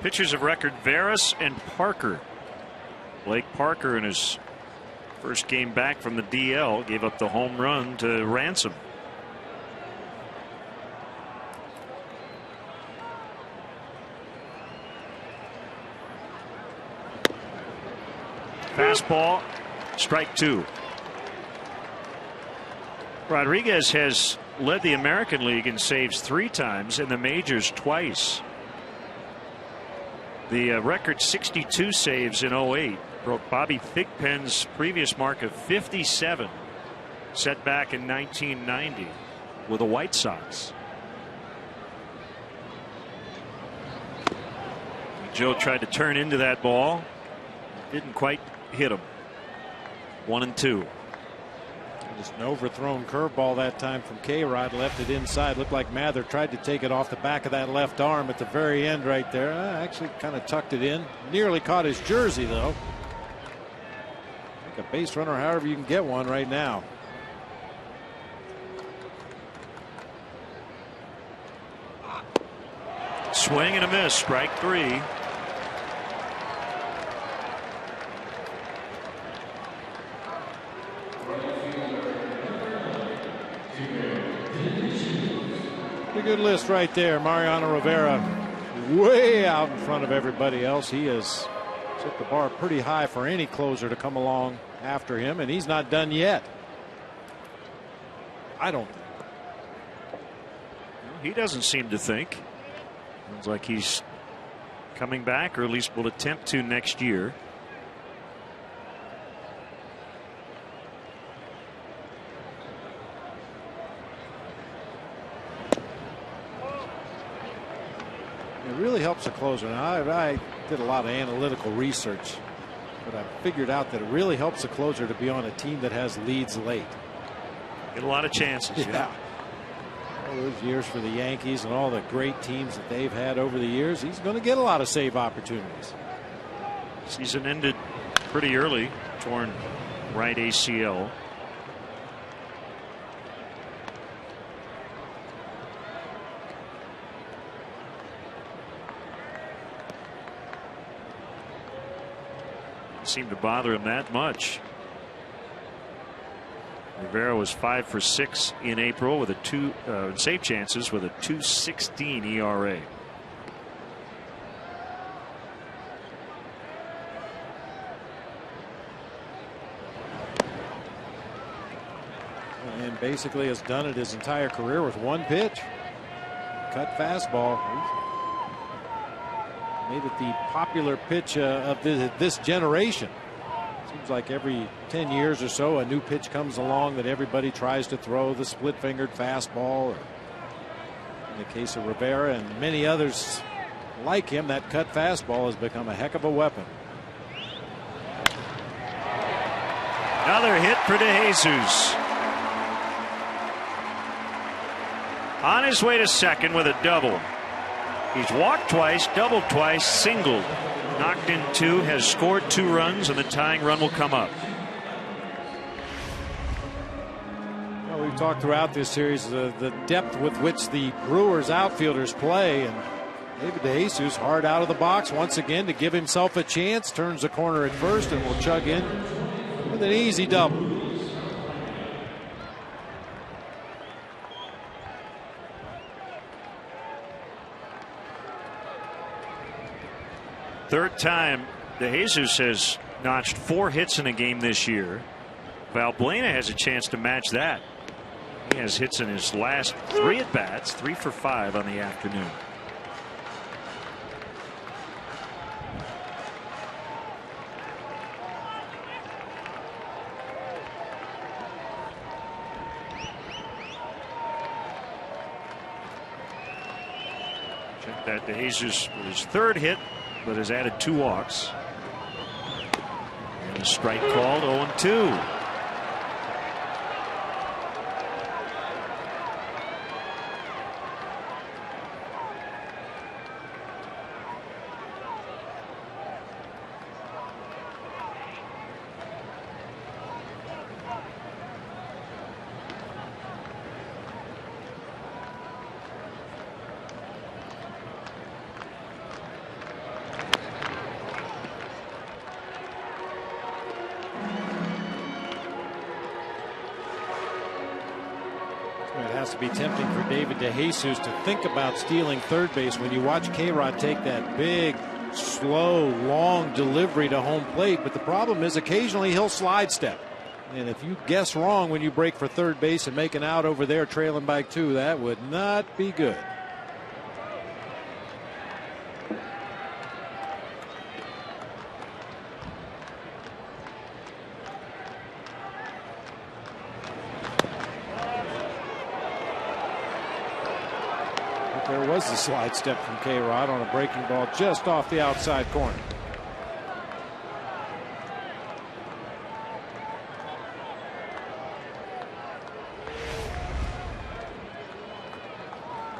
Pitchers of record, Veras and Parker. Blake Parker in his first game back from the DL gave up the home run to Ransom. Fastball, strike 2. Rodriguez has led the American League in saves 3 times, in the majors twice. The record 62 saves in 08 broke Bobby Thigpen's previous mark of 57, set back in 1990 with the White Sox. Joe tried to turn into that ball, didn't quite hit him. 1-2.
Just an overthrown curveball that time from K-Rod, left it inside. Looked like Mather tried to take it off the back of that left arm at the very end right there. Actually kind of tucked it in. Nearly caught his jersey though. Like a base runner, however you can get one right now.
Swing and a miss, strike 3.
Good list right there. Mariano Rivera way out in front of everybody else. He has set the bar pretty high for any closer to come along after him, and he's not done yet. I don't think.
He doesn't seem to think. Sounds like he's coming back, or at least will attempt to next year.
It really helps a closer. Now, I did a lot of analytical research, but I figured out that it really helps a closer to be on a team that has leads late.
Get a lot of chances.
Yeah. All those years for the Yankees and all the great teams that they've had over the years, he's going to get a lot of save opportunities.
Season ended pretty early, torn right ACL. Seemed to bother him that much. Rivera was 5 for 6 in April with a save chances with a 2.16 ERA.
And basically has done it his entire career with one pitch. Cut fastball. Made it the popular pitch of this generation. Seems like every 10 years or so a new pitch comes along that everybody tries to throw. The split-fingered fastball, or in the case of Rivera and many others like him, that cut fastball has become a heck of a weapon.
Another hit for DeJesus. On his way to second with a double. He's walked twice, doubled twice, singled, knocked in 2, has scored 2 runs, and the tying run will come up.
Well, we've talked throughout this series the depth with which the Brewers outfielders play, and David DeJesus hard out of the box once again to give himself a chance. Turns the corner at first and will chug in with an easy double.
Third time DeJesus has notched 4 hits in a game this year. Valbuena has a chance to match that. He has hits in his last 3 at bats, 3 for 5 on the afternoon. Check that. DeJesus with his 3rd hit, but has added 2 walks. And a strike called, 0-2.
To be tempting for David DeJesus to think about stealing third base when you watch K-Rod take that big, slow, long delivery to home plate. But the problem is occasionally he'll slide step. And if you guess wrong when you break for third base and make an out over there trailing by 2, that would not be good. There's the slide step from K-Rod on a breaking ball just off the outside corner.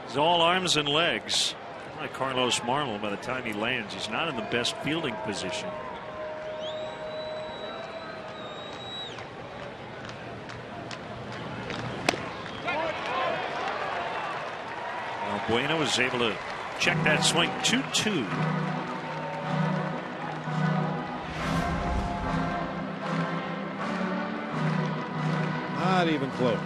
He's all arms and legs. Like Carlos Marlowe, by the time he lands, he's not in the best fielding position. Well, Bueno was able to check that swing 2-2.
Not even close.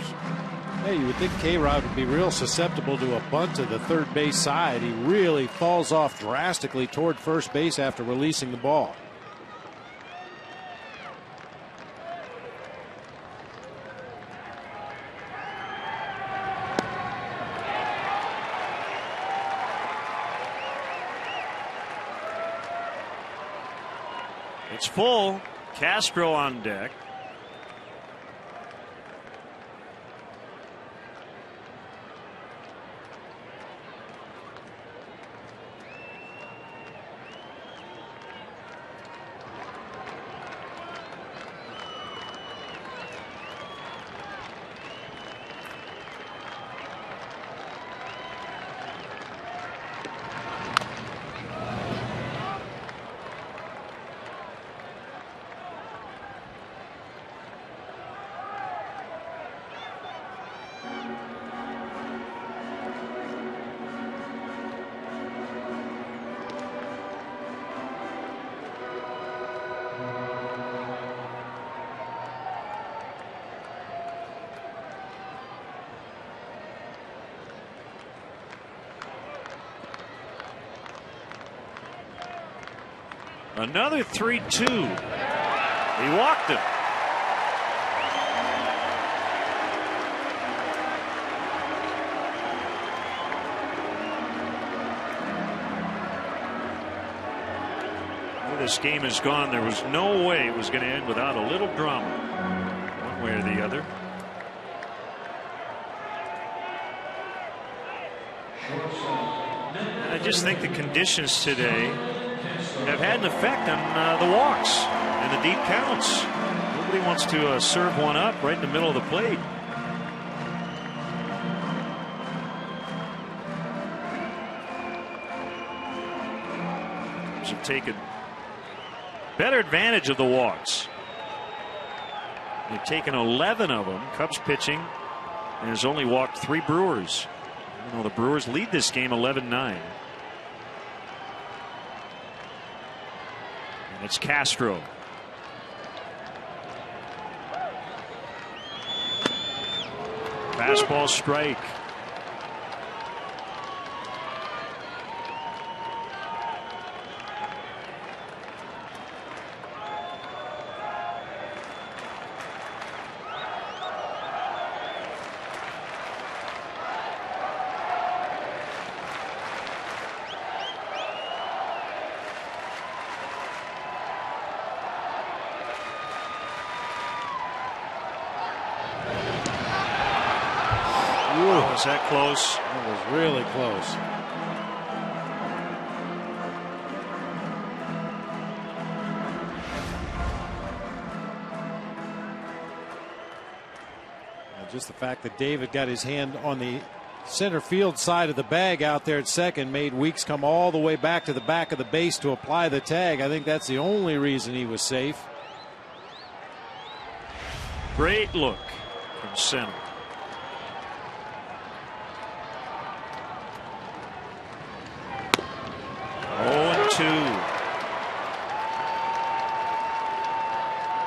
Hey, you would think K-Rod would be real susceptible to a bunt to the third base side. He really falls off drastically toward first base after releasing the ball.
It's full. Castro on deck. Another 3-2. He walked him. This game is gone. There was no way it was going to end without a little drama, one way or the other. I just think the conditions today have had an effect on the walks and the deep counts. Nobody wants to serve one up right in the middle of the plate. Cubs have taken better advantage of the walks. They've taken 11 of them. Cubs pitching and has only walked 3 Brewers. You know, the Brewers lead this game 11-9. It's Castro. Fastball strike. Was that close?
It was really close. Just the fact that David got his hand on the center field side of the bag out there at second made Weeks come all the way back to the back of the base to apply the tag. I think that's the only reason he was safe.
Great look from center.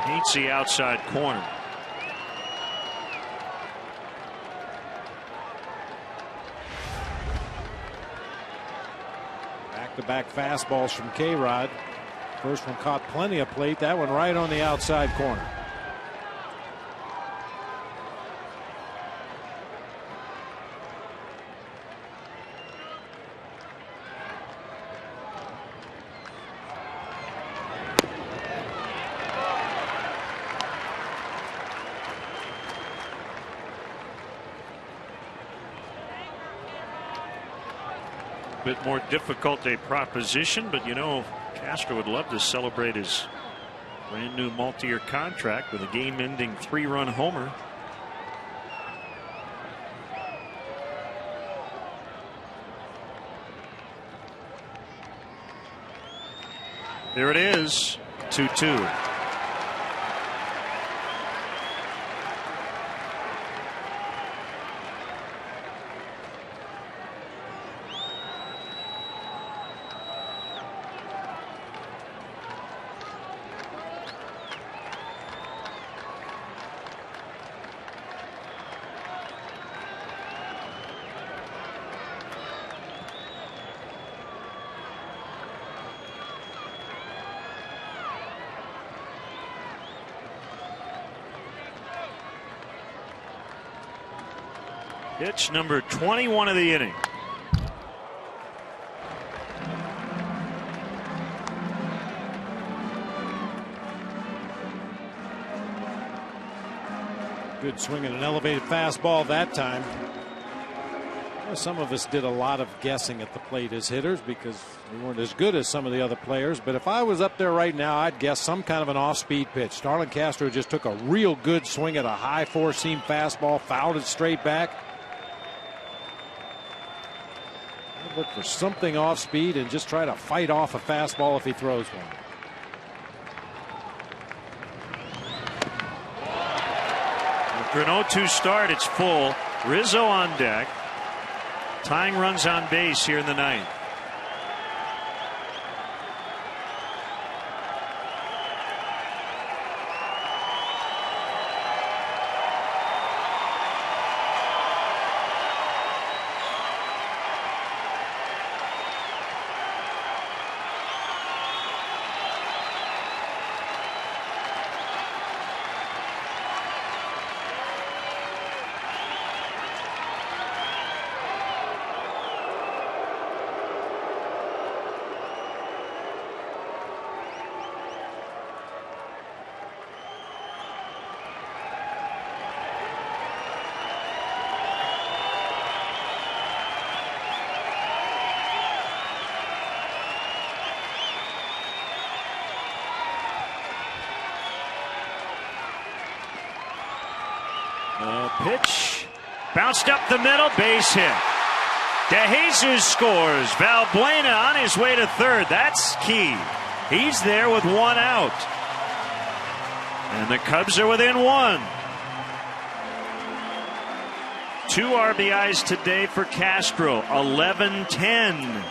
Paints the outside corner.
Back-to-back fastballs from K-Rod. First one caught plenty of plate. That one right on the outside corner.
bit more difficult a proposition, but you know, Castro would love to celebrate his brand new multi-year contract with a game-ending 3-run homer. There it is, 2-2. Pitch number 21 of the inning.
Good swing and an elevated fastball that time. Well, some of us did a lot of guessing at the plate as hitters because we weren't as good as some of the other players. But if I was up there right now, I'd guess some kind of an off-speed pitch. Starlin Castro just took a real good swing at a high four-seam fastball, fouled it straight back. Look for something off speed and just try to fight off a fastball if he throws one.
After an 0-2 start, it's full. Rizzo on deck. Tying runs on base here in the ninth. Pitch bounced up the middle, base hit. DeJesus scores. Valbuena on his way to third. That's key. He's there with one out. And the Cubs are within one. 2 RBIs today for Castro. 11-10.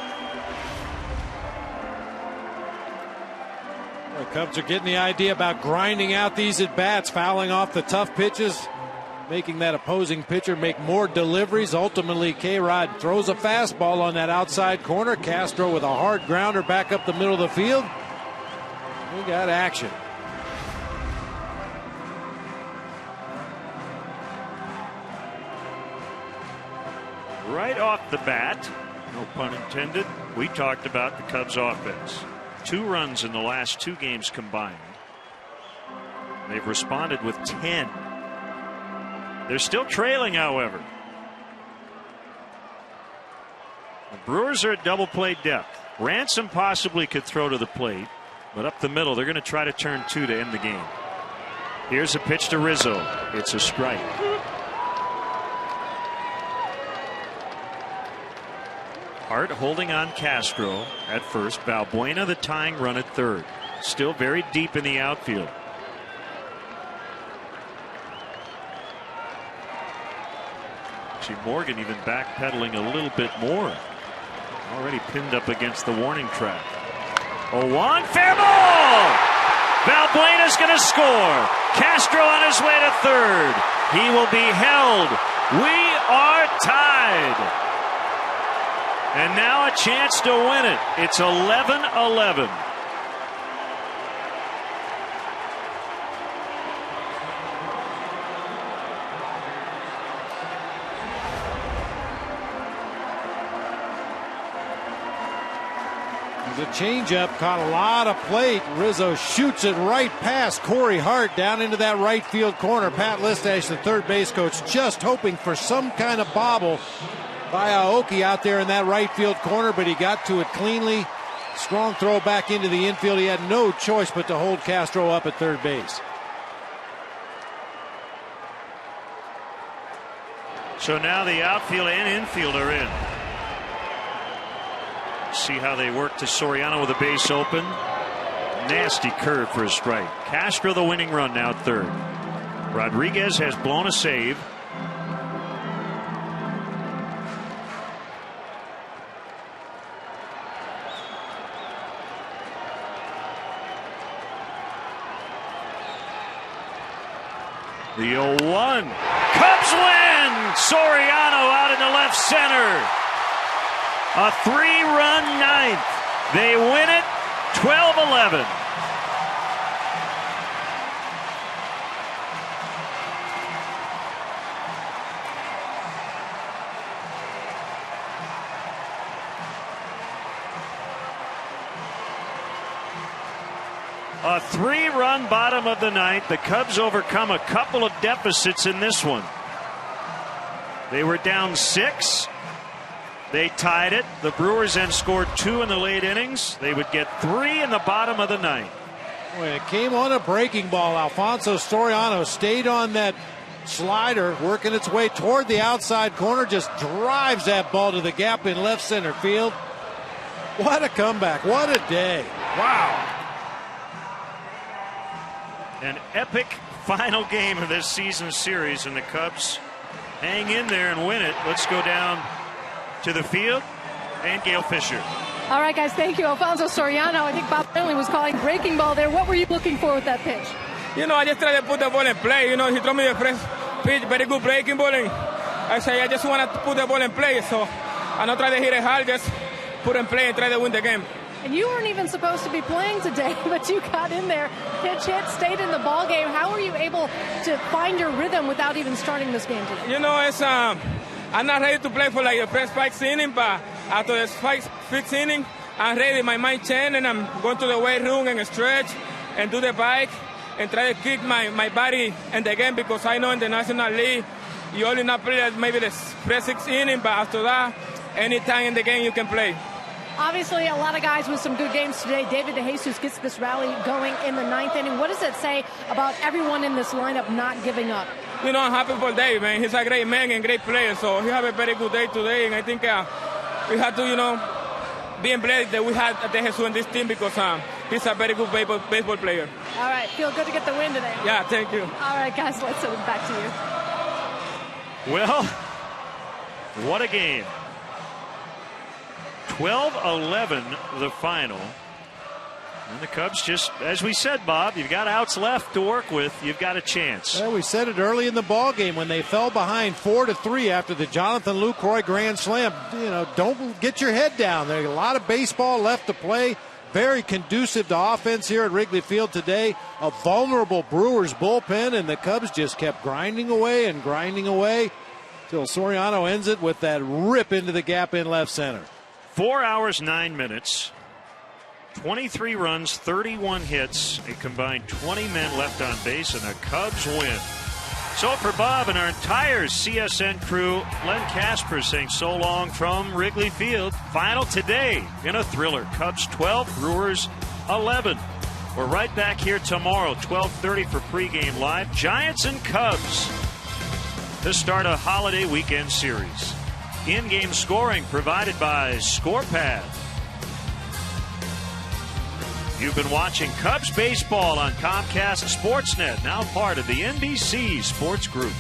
The Cubs are getting the idea about grinding out these at-bats, fouling off the tough pitches, making that opposing pitcher make more deliveries. Ultimately, K-Rod throws a fastball on that outside corner. Castro with a hard grounder back up the middle of the field. We got action.
Right off the bat, no pun intended, we talked about the Cubs offense. 2 runs in the last 2 games combined. They've responded with 10. They're still trailing, however. The Brewers are at double play depth. Ransom possibly could throw to the plate, but up the middle, they're going to try to turn 2 to end the game. Here's a pitch to Rizzo. It's a strike. Hart holding on Castro at first. Valbuena the tying run at third. Still very deep in the outfield. See Morgan even backpedaling a little bit more. Already pinned up against the warning track. 0-1, fair ball! Valbuena's going to score. Castro on his way to third. He will be held. We are tied. And now a chance to win it. It's 11-11.
The changeup caught a lot of plate. Rizzo shoots it right past Corey Hart down into that right field corner. Pat Listash, the third base coach, just hoping for some kind of bobble. by Aoki out there in that right field corner, but he got to it cleanly. Strong throw back into the infield. He had no choice but to hold Castro up at third base.
So now the outfield and infield are in. See how they work to Soriano with a base open. Nasty curve for a strike. Castro the winning run now at third. Rodriguez has blown a save. The 0-1. Cubs win! Soriano out into left center. A 3-run ninth. They win it 12-11. A 3-run bottom of the ninth. The Cubs overcome a couple of deficits in this one. They were down 6. They tied it. The Brewers then scored 2 in the late innings. They would get 3 in the bottom of the ninth.
When it came on a breaking ball, Alfonso Soriano stayed on that slider, working its way toward the outside corner, just drives that ball to the gap in left center field. What a comeback. What a day. Wow.
An epic final game of this season series, and the Cubs hang in there and win it. Let's go down to the field and Gail Fisher.
All right, guys, thank you. Alfonso Soriano, I think Bob Finley was calling breaking ball there. What were you looking for with that pitch?
I just tried to put the ball in play. He threw me the first pitch, very good breaking ball, and I say I just want to put the ball in play. So I don't try to hit it hard, just put it in play and try to win the game.
And you weren't even supposed to be playing today, but you got in there, pitch hit, stayed in the ball game. How were you able to find your rhythm without even starting this game today?
It's I'm not ready to play for like the first 5 innings, but after the 5th inning, I'm ready. My mind changed, and I'm going to the weight room and stretch and do the bike and try to kick my body in the game, because I know in the National League you only not play maybe the first 6 innings, but after that, anytime in the game you can play.
Obviously, a lot of guys with some good games today. David DeJesus gets this rally going in the 9th inning. What does it say about everyone in this lineup not giving up?
I'm happy for Dave, man. He's a great man and great player, so he had a very good day today, and I think we have to, be blessed that we had DeJesus in this team, because he's a very good baseball player.
All right, feel good to get the win today.
Yeah, thank you.
All right, guys, let's send it back to you.
Well, what a game. 12-11 the final. And the Cubs just, as we said, Bob, you've got outs left to work with. You've got a chance.
Well, we said it early in the ball game when they fell behind 4-3 after the Jonathan Lucroy grand slam. Don't get your head down. There's a lot of baseball left to play. Very conducive to offense here at Wrigley Field today. A vulnerable Brewers bullpen, and the Cubs just kept grinding away till Soriano ends it with that rip into the gap in left center.
4 hours, 9 minutes, 23 runs, 31 hits, a combined 20 men left on base, and the Cubs win. So for Bob and our entire CSN crew, Len Casper saying so long from Wrigley Field. Final today in a thriller. Cubs 12, Brewers 11. We're right back here tomorrow, 12:30 for pregame live. Giants and Cubs to start a holiday weekend series. In-game scoring provided by ScorePad. You've been watching Cubs baseball on Comcast Sportsnet, now part of the NBC Sports Group.